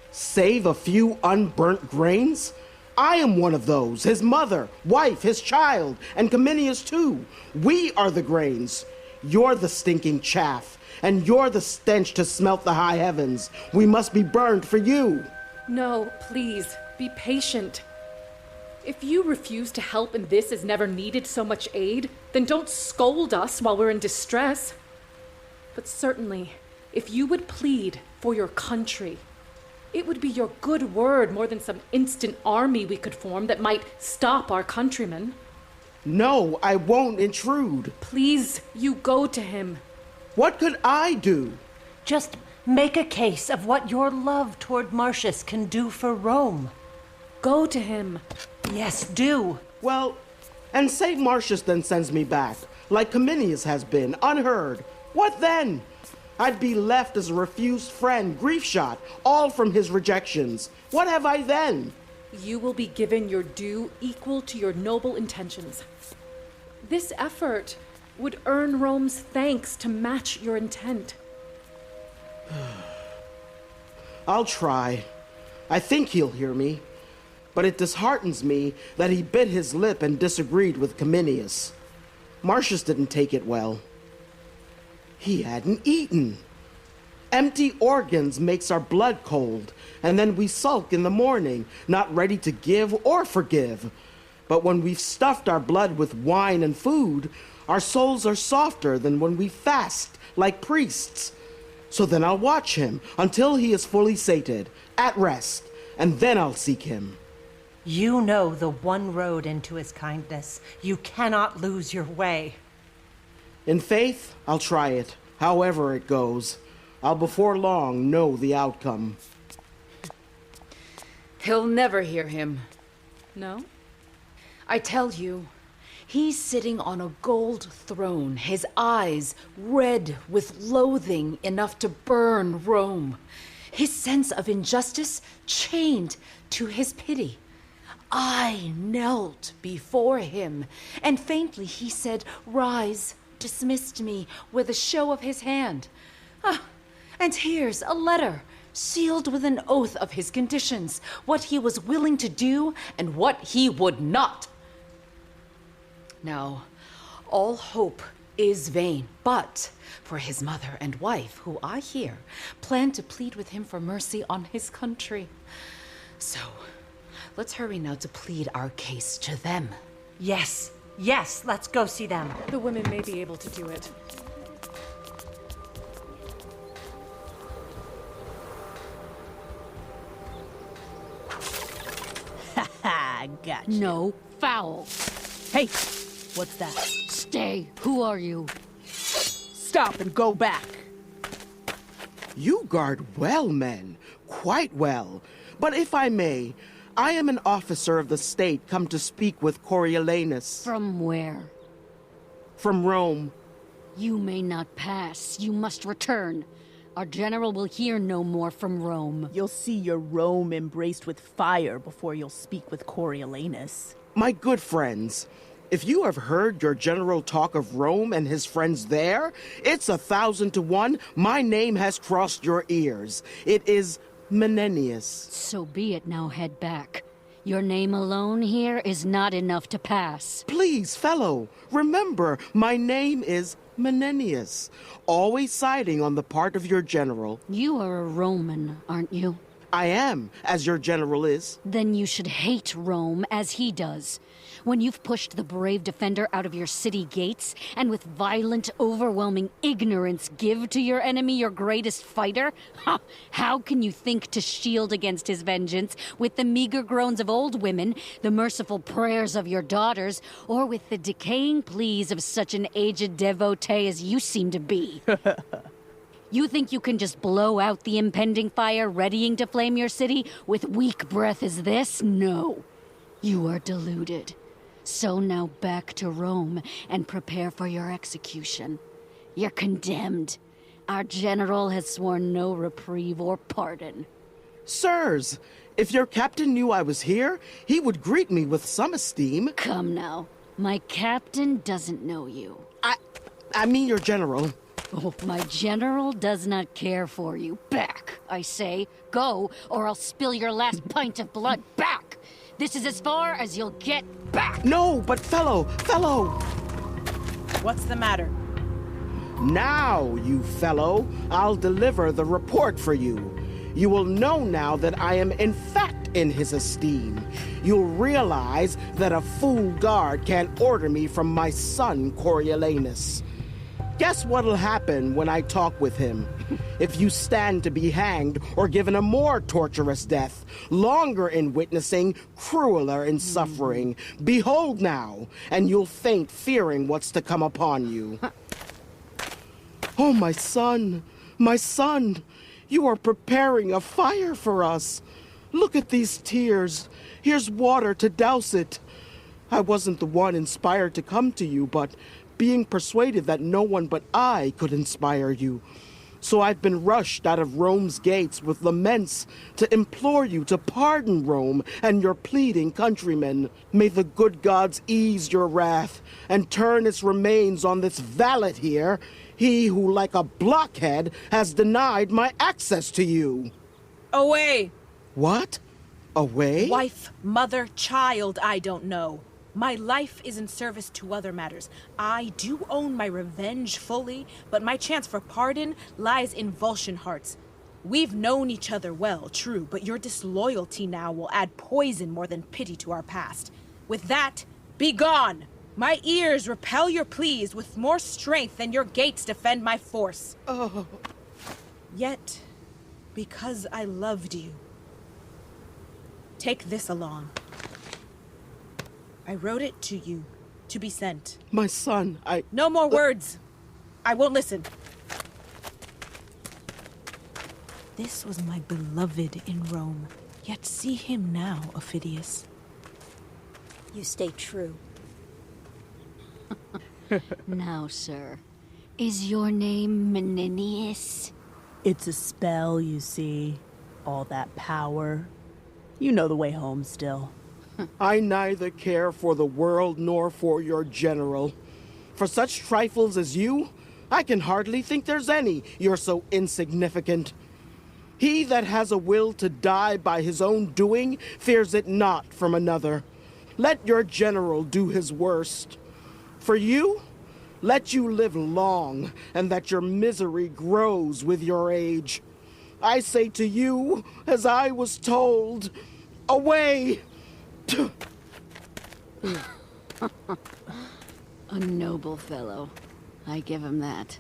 F: Save a few unburnt grains? I am one of those, his mother, wife, his child, and Cominius too. We are the grains. You're the stinking chaff, and you're the stench to smelt the high heavens. We must be burned for you.
I: No, please, be patient. If you refuse to help and this has never needed so much aid, then don't scold us while we're in distress. But certainly, if you would plead for your country, it would be your good word more than some instant army we could form that might stop our countrymen.
F: No, I won't intrude.
I: Please, you go to him.
F: What could I do?
J: Just make a case of what your love toward Martius can do for Rome.
I: Go to him.
J: Yes, do.
F: Well, and say Martius then sends me back, like Cominius has been, unheard. What then? I'd be left as a refused friend, grief-shot, all from his rejections. What have I then?
I: You will be given your due equal to your noble intentions. This effort would earn Rome's thanks to match your intent.
F: I'll try. I think he'll hear me. But it disheartens me that he bit his lip and disagreed with Cominius. Martius didn't take it well. He hadn't eaten. Empty organs makes our blood cold, and then we sulk in the morning, not ready to give or forgive. But when we've stuffed our blood with wine and food, our souls are softer than when we fast, like priests. So then I'll watch him until he is fully sated, at rest, and then I'll seek him.
J: You know the one road into his kindness. You cannot lose your way.
F: In faith, I'll try it, however it goes. I'll before long know the outcome.
A: He'll never hear him.
I: No?
A: I tell you, he's sitting on a gold throne, his eyes red with loathing enough to burn Rome. His sense of injustice chained to his pity. I knelt before him, and faintly he said, "Rise," dismissed me with a show of his hand. And here's a letter, sealed with an oath of his conditions, what he was willing to do and what he would not. Now, all hope is vain, but for his mother and wife, who I hear plan to plead with him for mercy on his country. So, let's hurry now to plead our case to them.
J: Yes, yes, let's go see them.
I: The women may be able to do it.
E: Ha, gotcha.
B: No, foul.
E: Hey, what's that?
B: Stay. Who are you?
E: Stop and go back.
F: You guard well, men, quite well. But if I may, I am an officer of the state come to speak with Coriolanus.
B: From where?
F: From Rome.
B: You may not pass. You must return. Our general will hear no more from Rome.
E: You'll see your Rome embraced with fire before you'll speak with Coriolanus.
F: My good friends, if you have heard your general talk of Rome and his friends there, it's 1,000 to 1 my name has crossed your ears. It is Menenius.
B: So be it. Now head back. Your name alone here is not enough to pass.
F: Please, fellow, remember, my name is Menenius, always siding on the part of your general.
B: You are a Roman, aren't you?
F: I am, as your general is.
B: Then you should hate Rome as he does. When you've pushed the brave defender out of your city gates, and with violent, overwhelming ignorance give to your enemy your greatest fighter, how can you think to shield against his vengeance with the meager groans of old women, the merciful prayers of your daughters, or with the decaying pleas of such an aged devotee as you seem to be? You think you can just blow out the impending fire readying to flame your city with weak breath as this? No. You are deluded. So now back to Rome and prepare for your execution. You're condemned. Our general has sworn no reprieve or pardon.
F: Sirs, if your captain knew I was here, he would greet me with some esteem.
B: Come now. My captain doesn't know you.
F: I mean your general.
B: Oh, my general does not care for you. Back, I say. Go, or I'll spill your last pint of blood. Back! This is as far as you'll get. Back!
F: No, but fellow!
C: What's the matter?
F: Now, you fellow, I'll deliver the report for you. You will know now that I am in fact in his esteem. You'll realize that a fool guard can't order me from my son, Coriolanus. Guess what'll happen when I talk with him? If you stand to be hanged or given a more torturous death, longer in witnessing, crueler in suffering, behold now, and you'll faint fearing what's to come upon you. Oh, my son, you are preparing a fire for us. Look at these tears. Here's water to douse it. I wasn't the one inspired to come to you, but being persuaded that no one but I could inspire you. So I've been rushed out of Rome's gates with laments to implore you to pardon Rome and your pleading countrymen. May the good gods ease your wrath and turn its remains on this valet here, he who like a blockhead has denied my access to you.
C: Away!
F: What? Away?
C: Wife, mother, child, I don't know. My life is in service to other matters. I do own my revenge fully, but my chance for pardon lies in Volscian hearts. We've known each other well, true, but your disloyalty now will add poison more than pity to our past. With that, be gone! My ears repel your pleas with more strength than your gates defend my force.
F: Oh.
C: Yet, because I loved you, take this along. I wrote it to you, to be sent.
F: My son,
C: No more words! I won't listen. This was my beloved in Rome, yet see him now, Aufidus.
K: You stay true.
B: Now, sir, is your name Menenius?
E: It's a spell, you see. All that power. You know the way home still.
F: I neither care for the world nor for your general. For such trifles as you, I can hardly think there's any. You're so insignificant. He that has a will to die by his own doing fears it not from another. Let your general do his worst. For you, let you live long, and that your misery grows with your age. I say to you, as I was told, away!
O: A noble fellow. I give him that.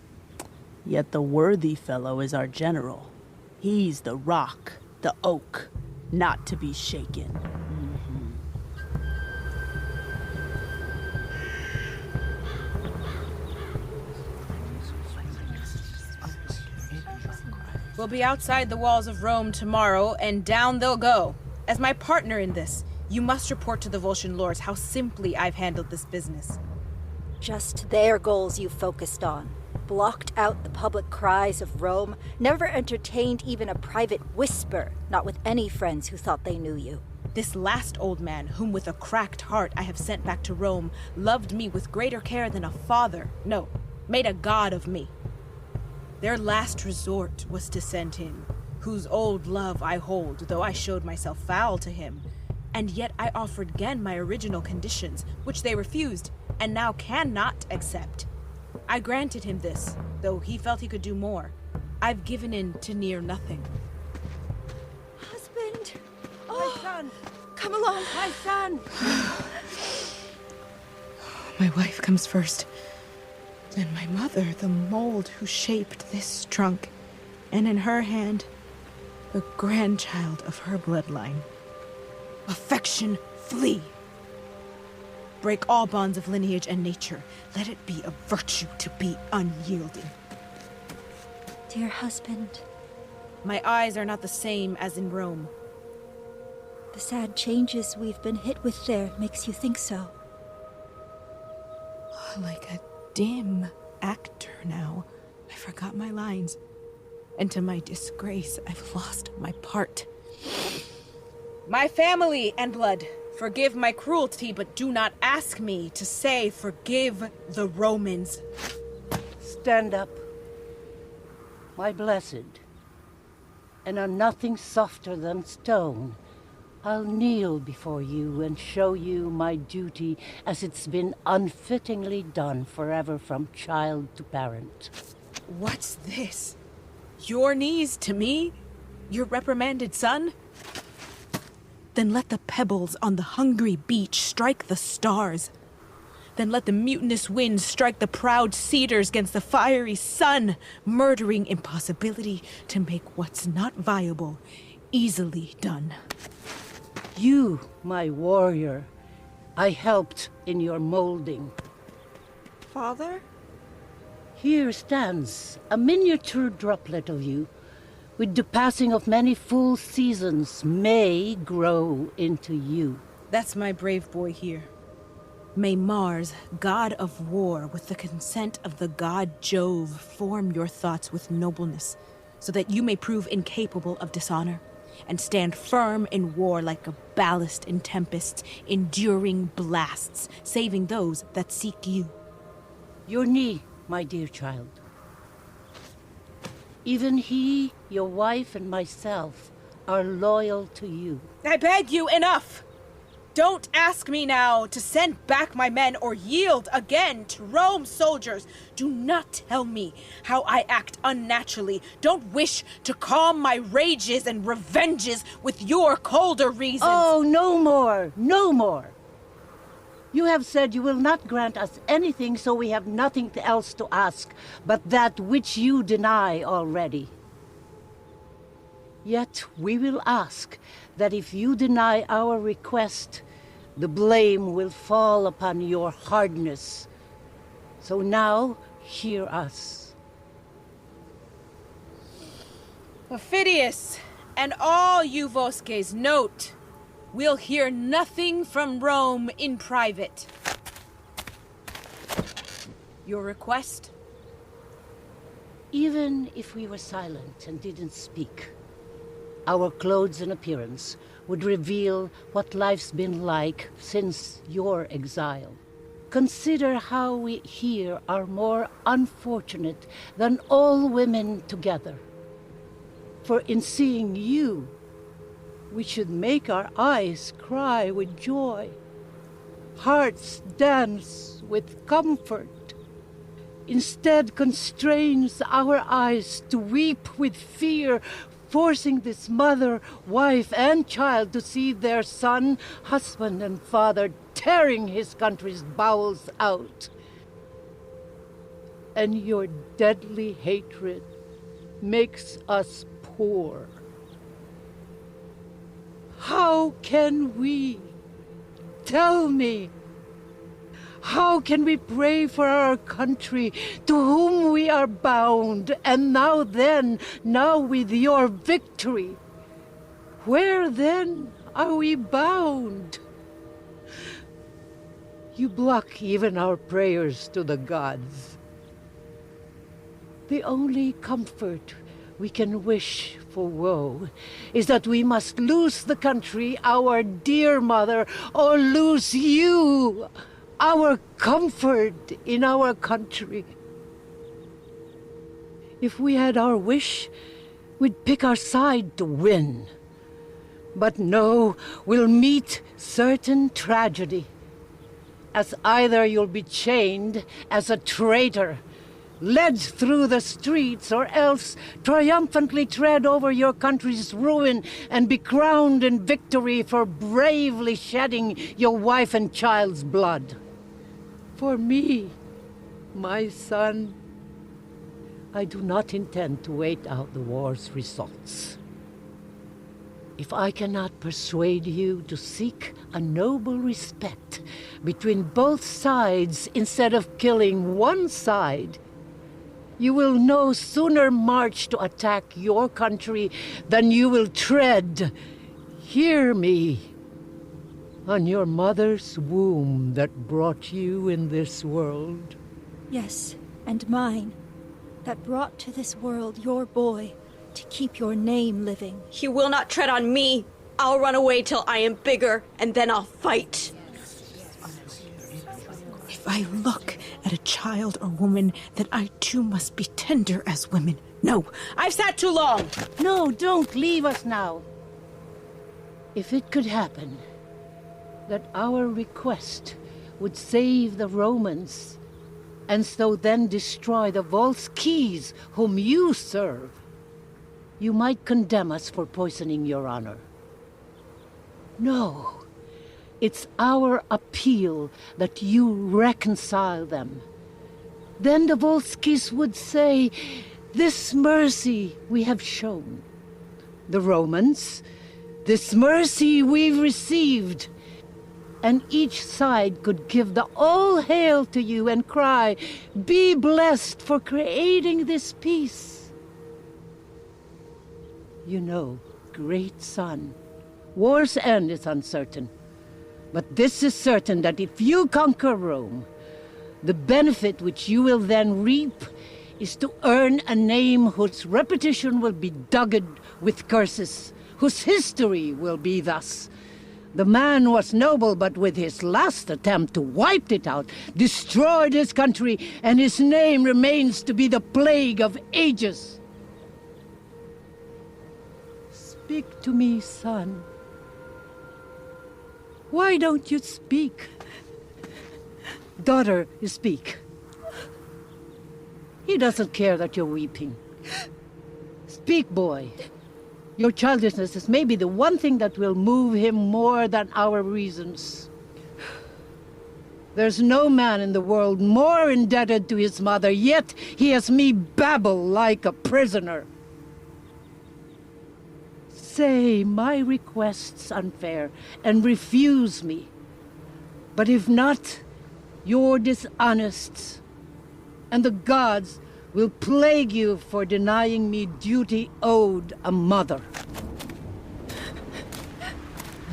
E: Yet the worthy fellow is our general. He's the rock, the oak, not to be shaken.
C: We'll be outside the walls of Rome tomorrow, and down they'll go. As my partner in this, you must report to the Volscian lords how simply I've handled this business.
L: Just their goals you focused on. Blocked out the public cries of Rome, never entertained even a private whisper, not with any friends who thought they knew you.
C: This last old man, whom with a cracked heart I have sent back to Rome, loved me with greater care than a father, no, made a god of me. Their last resort was to send him, whose old love I hold, though I showed myself foul to him. And yet I offered again my original conditions, which they refused, and now cannot accept. I granted him this, though he felt he could do more. I've given in to near nothing.
L: Husband!
C: My son!
L: Come along,
C: my son! My wife comes first. Then my mother, the mold who shaped this trunk, and in her hand, the grandchild of her bloodline. Affection, flee! Break all bonds of lineage and nature. Let it be a virtue to be unyielding.
L: Dear husband.
C: My eyes are not the same as in Rome.
L: The sad changes we've been hit with there makes you think so.
C: Like a dim actor now. I forgot my lines. And to my disgrace, I've lost my part. My family and blood, forgive my cruelty, but do not ask me to say forgive the Romans.
N: Stand up, my blessed, and on nothing softer than stone, I'll kneel before you and show you my duty as it's been unfittingly done forever from child to parent.
C: What's this? Your knees to me? Your reprimanded son? Then let the pebbles on the hungry beach strike the stars. Then let the mutinous winds strike the proud cedars against the fiery sun, murdering impossibility to make what's not viable easily done.
N: You, my warrior, I helped in your molding.
C: Father?
N: Here stands a miniature droplet of you, with the passing of many full seasons may grow into you.
C: That's my brave boy here. May Mars, god of war, with the consent of the god Jove, form your thoughts with nobleness, so that you may prove incapable of dishonor, and stand firm in war like a ballast in tempests, enduring blasts, saving those that seek you.
N: Your knee, my dear child. Even he, your wife, and myself are loyal to you.
C: I beg you, enough! Don't ask me now to send back my men or yield again to Rome's soldiers. Do not tell me how I act unnaturally. Don't wish to calm my rages and revenges with your colder reasons.
N: Oh, no more, no more. You have said you will not grant us anything, so we have nothing else to ask but that which you deny already. Yet we will ask that if you deny our request, the blame will fall upon your hardness. So now, hear us.
C: Aufidus, and all you Vosges, note, we'll hear nothing from Rome in private. Your request?
N: Even if we were silent and didn't speak, our clothes and appearance would reveal what life's been like since your exile. Consider how we here are more unfortunate than all women together. For in seeing you, we should make our eyes cry with joy, hearts dance with comfort. Instead constrains our eyes to weep with fear, forcing this mother, wife, and child to see their son, husband, and father tearing his country's bowels out. And your deadly hatred makes us poor. How can we? Tell me. How can we pray for our country, to whom we are bound, and now with your victory? Where then are we bound? You block even our prayers to the gods. The only comfort we can wish for woe is that we must lose the country, our dear mother, or lose you, our comfort in our country. If we had our wish, we'd pick our side to win. But no, we'll meet certain tragedy. As either you'll be chained as a traitor, led through the streets, or else triumphantly tread over your country's ruin and be crowned in victory for bravely shedding your wife and child's blood. For me, my son, I do not intend to wait out the war's results. If I cannot persuade you to seek a noble respect between both sides instead of killing one side, you will no sooner march to attack your country than you will tread, hear me, on your mother's womb that brought you in this world.
L: Yes, and mine, that brought to this world your boy, to keep your name living.
M: He will not tread on me. I'll run away till I am bigger, and then I'll fight.
C: If I look at a child or woman, then I too must be tender as women. No, I've sat too long.
N: No, don't leave us now. If it could happen that our request would save the Romans, and so then destroy the Volsces whom you serve, you might condemn us for poisoning your honor. No, it's our appeal that you reconcile them. Then the Volsces would say, this mercy we have shown. The Romans, this mercy we've received. And each side could give the all hail to you and cry, be blessed for creating this peace. You know, great son, war's end is uncertain. But this is certain, that if you conquer Rome, the benefit which you will then reap is to earn a name whose repetition will be dogged with curses, whose history will be thus. The man was noble, but with his last attempt to wipe it out, destroyed his country, and his name remains to be the plague of ages. Speak to me, son. Why don't you speak? Daughter, you speak. He doesn't care that you're weeping. Speak, boy. Your childishness is maybe the one thing that will move him more than our reasons. There's no man in the world more indebted to his mother, yet he has me babble like a prisoner. Say my request's unfair and refuse me. But if not, you're dishonest, and the gods will plague you for denying me duty owed a mother.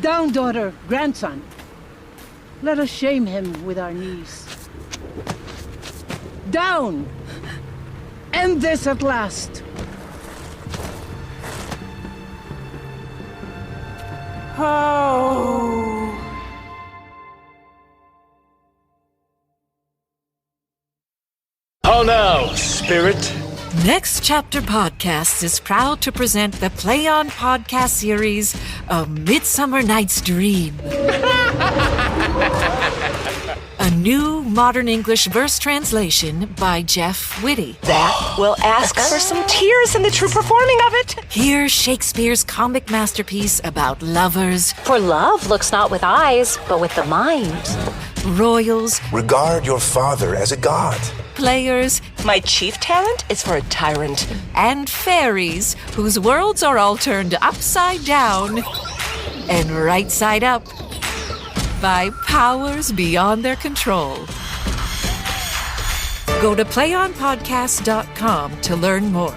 N: Down, daughter, grandson. Let us shame him with our knees. Down! End this at last!
C: Oh!
G: Call now, spirit.
P: Next Chapter Podcasts is proud to present the Play On Podcast Series, A Midsummer Night's Dream. A new modern English verse translation by Jeff Whitty.
W: That will ask for some tears in the true performing of it.
P: Hear Shakespeare's comic masterpiece about lovers.
X: For love looks not with eyes, but with the mind.
P: Royals.
Y: Regard your father as a god.
P: Players.
W: My chief talent is for a tyrant.
P: And fairies, whose worlds are all turned upside down and right side up by powers beyond their control. Go to playonpodcast.com to learn more.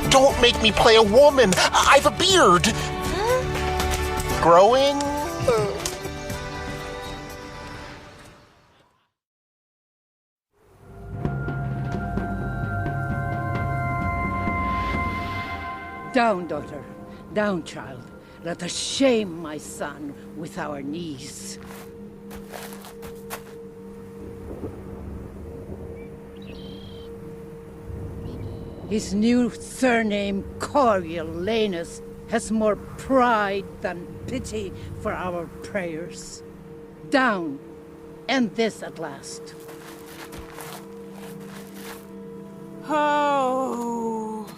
Y: Don't make me play a woman. I've a beard. Growing.
N: Down, daughter. Down, child. Let us shame my son with our knees. His new surname, Coriolanus, has more pride than pity for our prayers. Down. End this at last.
C: Oh.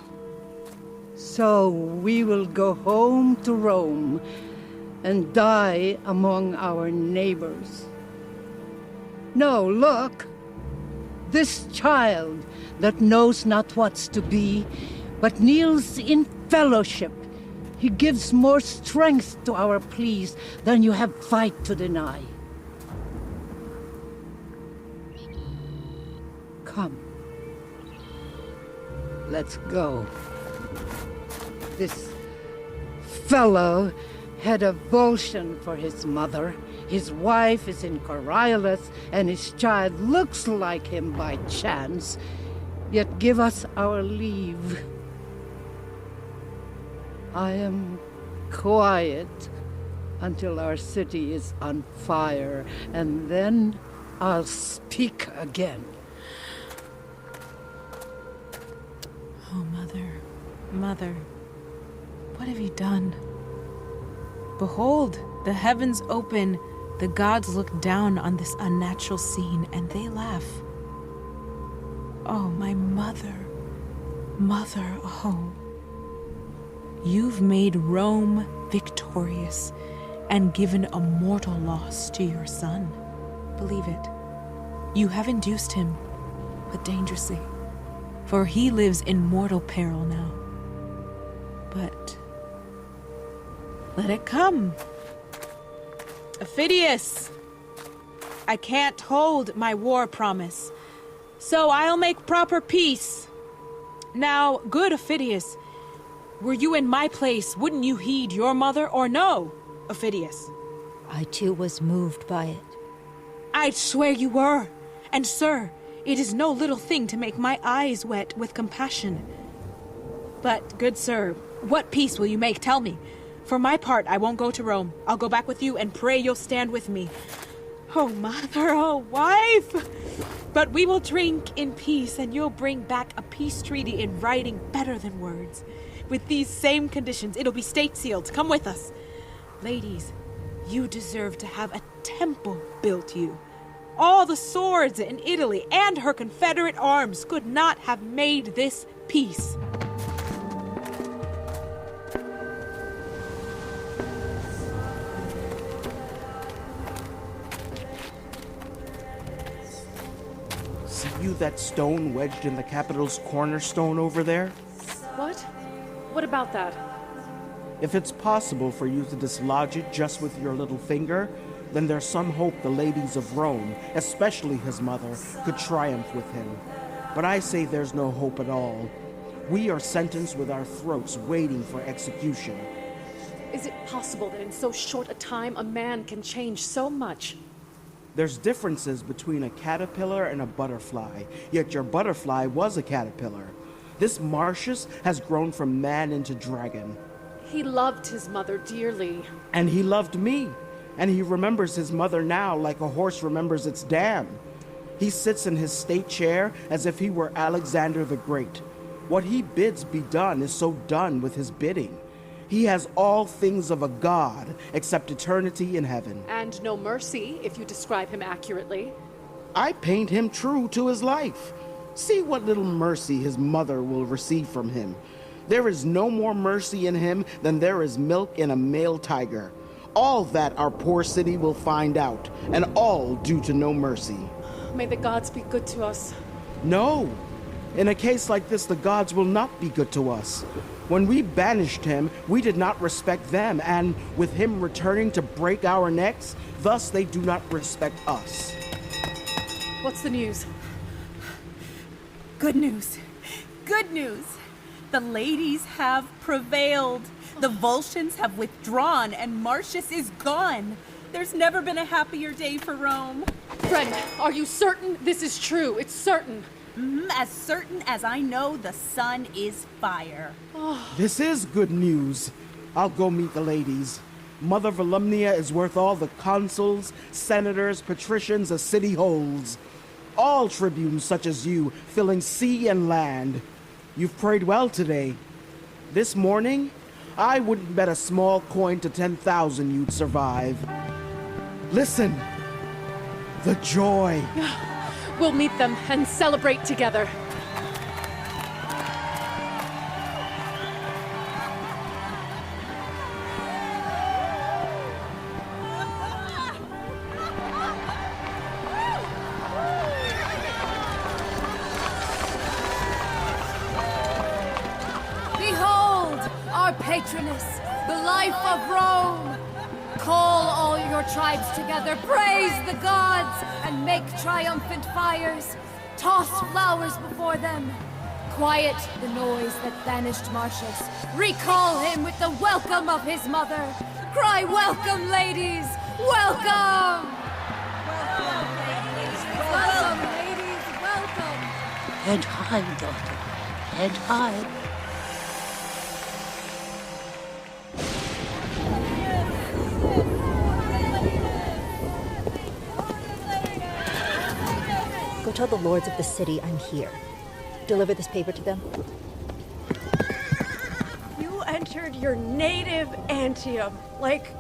N: So we will go home to Rome and die among our neighbors. No, look. This child that knows not what's to be, but kneels in fellowship. He gives more strength to our pleas than you have fight to deny. Come. Let's go. This fellow had a vulsion for his mother. His wife is in Coriolanus, and his child looks like him by chance. Yet give us our leave. I am quiet until our city is on fire, and then I'll speak again.
Q: Oh, Mother, what have you done? Behold, the heavens open, the gods look down on this unnatural scene, and they laugh. Oh, my mother, oh. You've made Rome victorious and given a mortal loss to your son. Believe it. You have induced him, but dangerously, for he lives in mortal peril now. But let it come. Aufidus, I can't hold my war promise, so I'll make proper peace. Now, good Aufidus, were you in my place, wouldn't you heed your mother, or no, Aufidus?
L: I too was moved by it.
Q: I'd swear you were. And sir, it is no little thing to make my eyes wet with compassion. But, good sir, what peace will you make? Tell me. For my part, I won't go to Rome. I'll go back with you and pray you'll stand with me. Oh, mother, oh, wife! But we will drink in peace, and you'll bring back a peace treaty in writing better than words. With these same conditions, it'll be state-sealed. Come with us. Ladies, you deserve to have a temple built you. All the swords in Italy and her Confederate arms could not have made this peace.
F: See you that stone wedged in the Capitol's cornerstone over there?
I: What? What about that?
F: If it's possible for you to dislodge it just with your little finger, then there's some hope the ladies of Rome, especially his mother, could triumph with him. But I say there's no hope at all. We are sentenced with our throats waiting for execution.
I: Is it possible that in so short a time a man can change so much?
F: There's differences between a caterpillar and a butterfly, yet your butterfly was a caterpillar. This Martius has grown from man into dragon.
I: He loved his mother dearly.
F: And he loved me. And he remembers his mother now like a horse remembers its dam. He sits in his state chair as if he were Alexander the Great. What he bids be done is so done with his bidding. He has all things of a god except eternity in heaven.
I: And no mercy, if you describe him accurately.
F: I paint him true to his life. See what little mercy his mother will receive from him. There is no more mercy in him than there is milk in a male tiger. All that our poor city will find out, and all due to no mercy.
I: May the gods be good to us.
F: No. In a case like this, the gods will not be good to us. When we banished him, we did not respect them, and with him returning to break our necks, thus they do not respect us.
I: What's the news?
E: Good news. Good news. The ladies have prevailed. The Volscians have withdrawn, and Martius is gone. There's never been a happier day for Rome.
I: Friend, are you certain this is true? It's certain.
E: As certain as I know the sun is fire.
F: This is good news. I'll go meet the ladies. Mother Volumnia is worth all the consuls, senators, patricians a city holds. All tribunes such as you, filling sea and land. You've prayed well today. This morning, I wouldn't bet a small coin to 10,000 you'd survive. Listen. The joy.
I: We'll meet them and celebrate together.
G: Behold, our patroness, the life of Rome. Call all your tribes together, praise the gods, and make triumphant fires. Toss flowers before them. Quiet the noise that banished Martius. Recall him with the welcome of his mother. Cry, welcome, ladies! Welcome! Welcome, ladies! Welcome, ladies! Welcome!
N: Head high, daughter. Head high.
L: Go tell the lords of the city I'm here. Deliver this paper to them.
M: You entered your native Antium like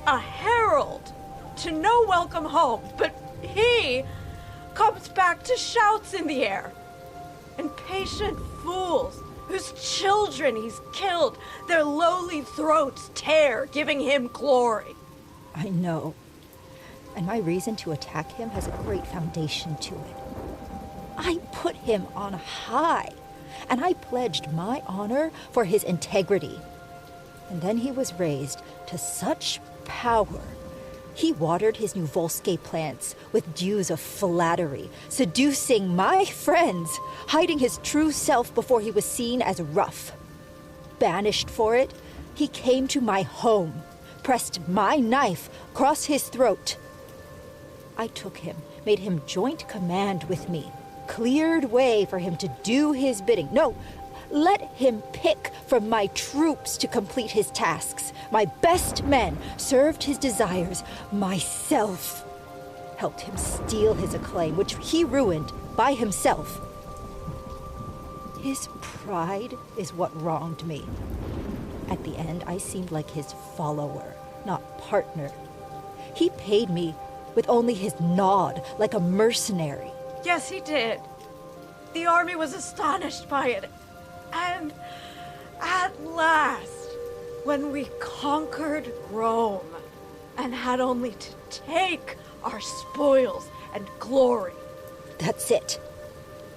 M: a herald to no welcome home, but he comes back to shouts in the air. Impatient fools whose children he's killed, their lowly throats tear, giving him glory.
L: I know. And my reason to attack him has a great foundation to it. I put him on high, and I pledged my honor for his integrity. And then he was raised to such power. He watered his new Volscae plants with dews of flattery, seducing my friends, hiding his true self before he was seen as rough. Banished for it, he came to my home, pressed my knife across his throat. I took him, made him joint command with me, cleared way for him to do his bidding. No, let him pick from my troops to complete his tasks. My best men served his desires. Myself helped him steal his acclaim, which he ruined by himself. His pride is what wronged me. At the end, I seemed like his follower, not partner. He paid me with only his nod, like a mercenary.
M: Yes, he did. The army was astonished by it. And at last, when we conquered Rome and had only to take our spoils and glory.
L: That's it.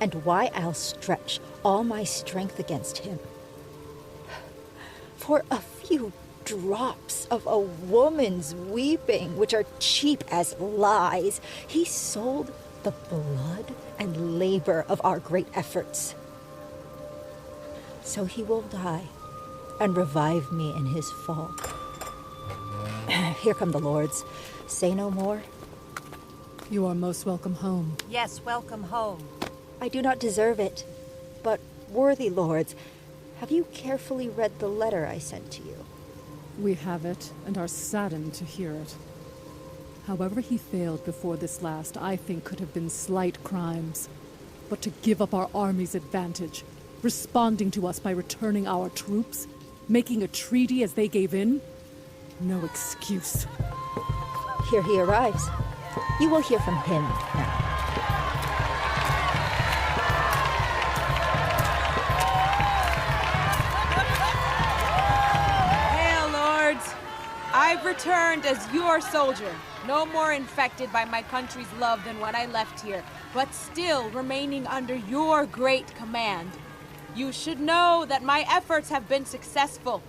L: And why I'll stretch all my strength against him. For a few drops of a woman's weeping, which are cheap as lies, he sold the blood and labor of our great efforts. So he will die and revive me in his fall. Here come the lords. Say no more.
I: You are most welcome home.
J: Yes, welcome home.
L: I do not deserve it, but worthy lords, have you carefully read the letter I sent to you?
I: We have it and are saddened to hear it. However he failed before this last, I think could have been slight crimes. But to give up our army's advantage, responding to us by returning our troops, making a treaty as they gave in, no excuse.
L: Here he arrives. You will hear from him now.
C: Hail, lords! I've returned as your soldier, no more infected by my country's love than when I left here, but still remaining under your great command. You should know that my efforts have been successful,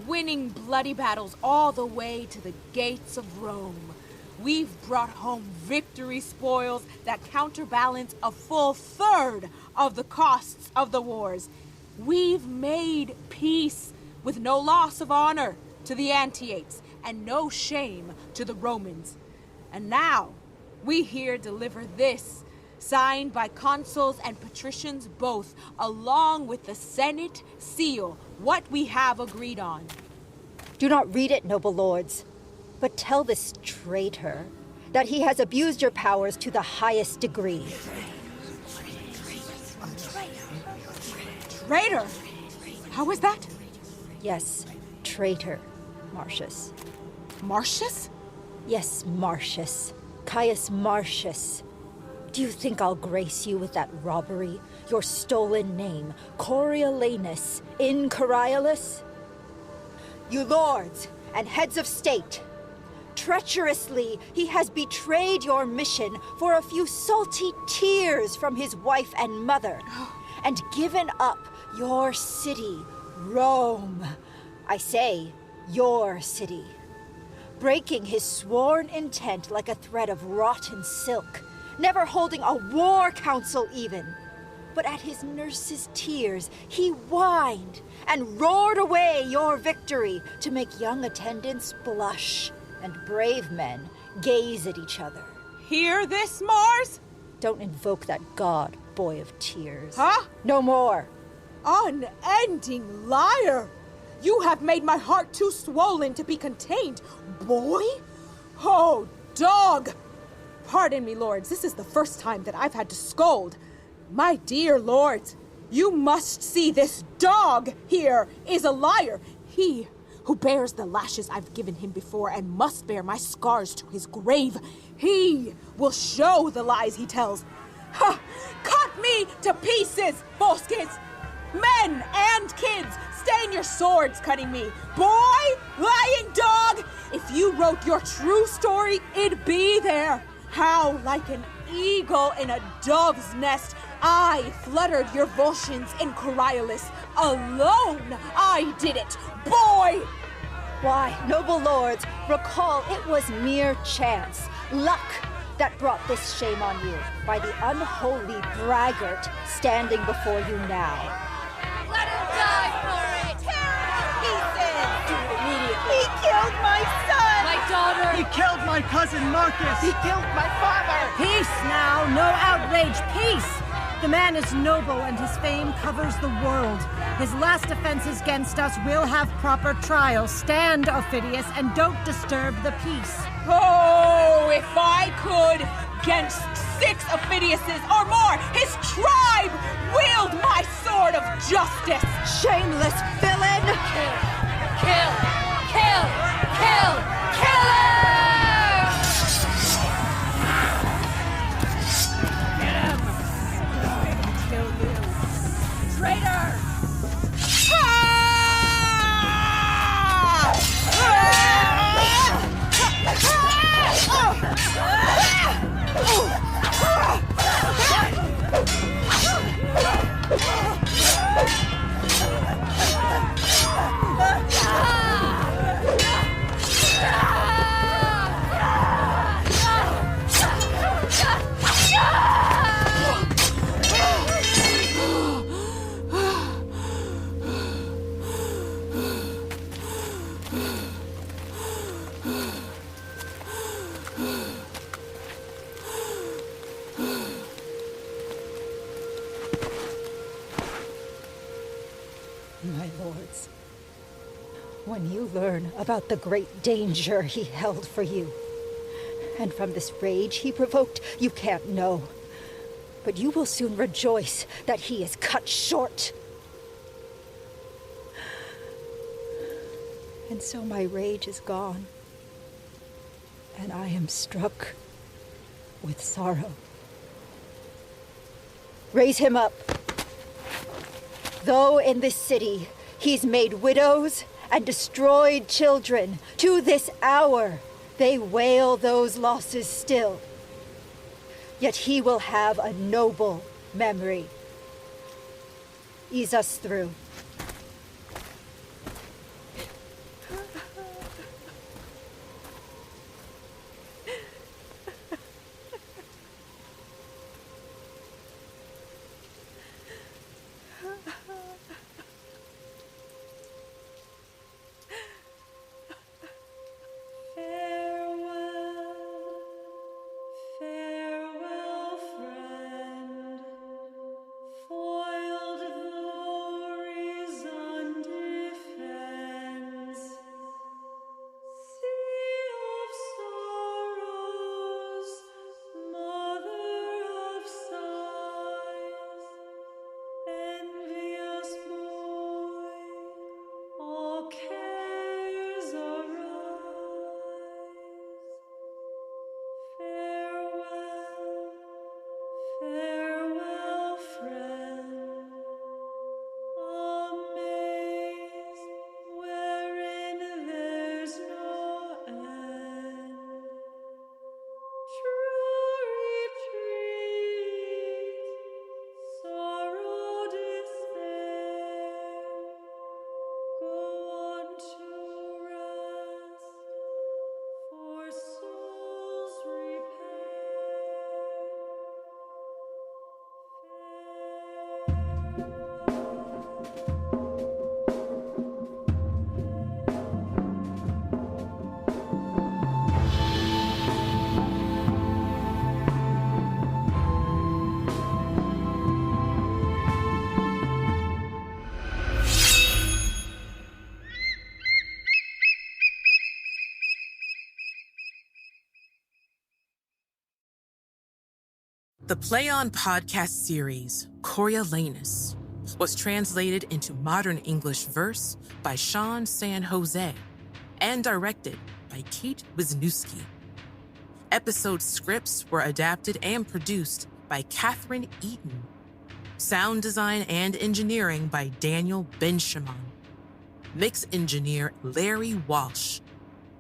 C: winning bloody battles all the way to the gates of Rome. We've brought home victory spoils that counterbalance a full third of the costs of the wars. We've made peace with no loss of honor to the Antiates and no shame to the Romans. And now we here deliver this, signed by consuls and patricians both, along with the Senate seal, what we have agreed on.
L: Do not read it, noble lords, but tell this traitor that he has abused your powers to the highest degree.
C: Traitor? How is that?
L: Yes, traitor, Martius.
C: Martius?
L: Yes, Martius. Caius Martius. Do you think I'll grace you with that robbery? Your stolen name, Coriolanus in Coriolanus? You lords and heads of state, treacherously he has betrayed your mission for a few salty tears from his wife and mother, and given up your city, Rome. I say, your city. Breaking his sworn intent like a thread of rotten silk, never holding a war council even. But at his nurse's tears, he whined and roared away your victory to make young attendants blush and brave men gaze at each other.
C: Hear this, Mars?
L: Don't invoke that god, boy of tears.
C: Huh?
L: No more.
C: Unending liar! You have made my heart too swollen to be contained, boy? Oh, dog! Pardon me, lords, this is the first time that I've had to scold. My dear lords, you must see this dog here is a liar. He who bears the lashes I've given him before and must bear my scars to his grave, he will show the lies he tells. Ha! Cut me to pieces, Bosques! Men and kids, stain your swords cutting me. Boy, lying dog, if you wrote your true story, it'd be there. How like an eagle in a dove's nest, I fluttered your Volscians in Coriolanus. Alone I did it, boy!
L: Why, noble lords, recall it was mere chance, luck, that brought this shame on you by the unholy braggart standing before you now.
G: Let him die for it!
C: Tear it to pieces!
G: Do it immediately!
C: He killed my son!
G: My daughter!
H: He killed my cousin Marcus!
C: He killed my father!
R: Peace now, no outrage, peace! The man is noble and his fame covers the world. His last offenses against us will have proper trial. Stand, Aufidus, and don't disturb the peace.
C: Oh, if I could, against 6 Aufideuses or more, his tribe, wield my sword of justice!
L: Shameless villain!
G: Kill! Kill! Kill! Kill him!
C: Traitor!
L: My lords, when you learn about the great danger he held for you, And from this rage he provoked, you can't know. But you will soon rejoice that he is cut short. And so my rage is gone, and I am struck with sorrow. Raise him up. Though in this city he's made widows and destroyed children, to this hour they wail those losses still. Yet he will have a noble memory. Ease us through.
D: The On Podcasts Series Coriolanus was translated into modern English verse by Sean San Jose and directed by Kate Wisniewski. Episode scripts were adapted and produced by Catherine Eaton. Sound design and engineering by Daniel Ben-Shimon. Mix engineer Larry Walsh.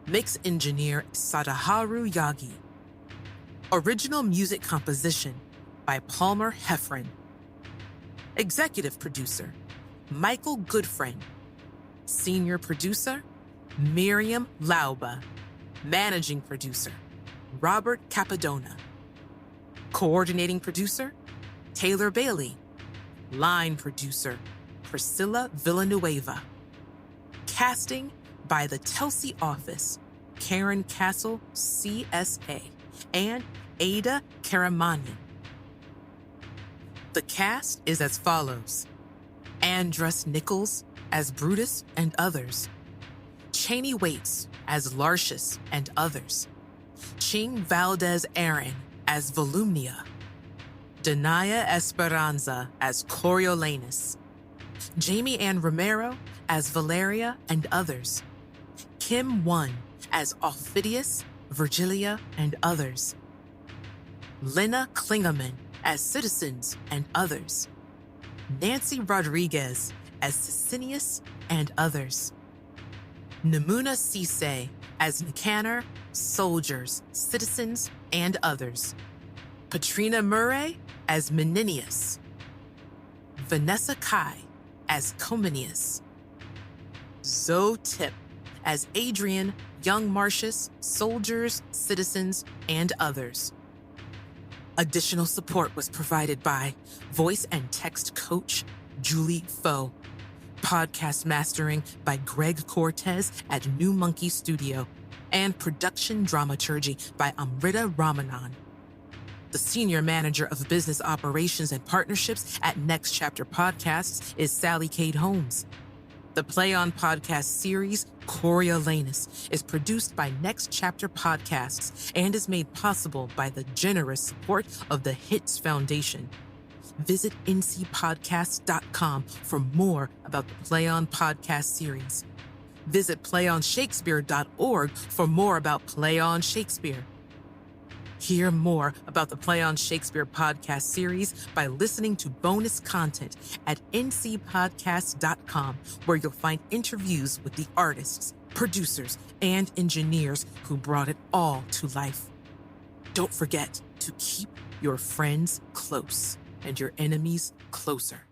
D: Mix engineer Sadaharu Yagi. Original music composition by Palmer Heffron. Executive producer, Michael Goodfriend. Senior producer, Miriam Lauba. Managing producer, Robert Capadona. Coordinating producer, Taylor Bailey. Line producer, Priscilla Villanueva. Casting by the Telsey office, Karen Castle, CSA, and Ada Karamanian. The cast is as follows: ANDRUS NICHOLS as Brutus and others, CHANNIE Waits as Lartius and others, CHING VALDES-ARAN as Volumnia, DANAYA ESPERANZA as Coriolanus, Jamie Ann Romero as Valeria and others, Kim Won as Aufidus, Virgilia and others, LENNE KLINGAMEN as Citizens and others, Nancy Rodriguez as Sicinius and others, NEMUNA CEESAY as Nicanor, Soldiers, Citizens and others, PATRENA Murray as Menenius, VANESSA KAI as Cominius, TIPP as Adrian, Young Martius, Soldiers, Citizens, and others. Additional support was provided by voice and text coach Julie Foe, podcast mastering by Greg Cortez at New Monkey Studio, and production dramaturgy by Amrita Ramanan. The Senior Manager of Business Operations and Partnerships at Next Chapter Podcasts is Sally Cade Holmes. The Play On Podcast series, Coriolanus, is produced by Next Chapter Podcasts and is made possible by the generous support of the Hitz Foundation. Visit ncpodcast.com for more about the Play On Podcast series. Visit playonshakespeare.org for more about Play On Shakespeare. Hear more about the Play On Shakespeare podcast series by listening to bonus content at ncpodcast.com, where you'll find interviews with the artists, producers, and engineers who brought it all to life. Don't forget to keep your friends close and your enemies closer.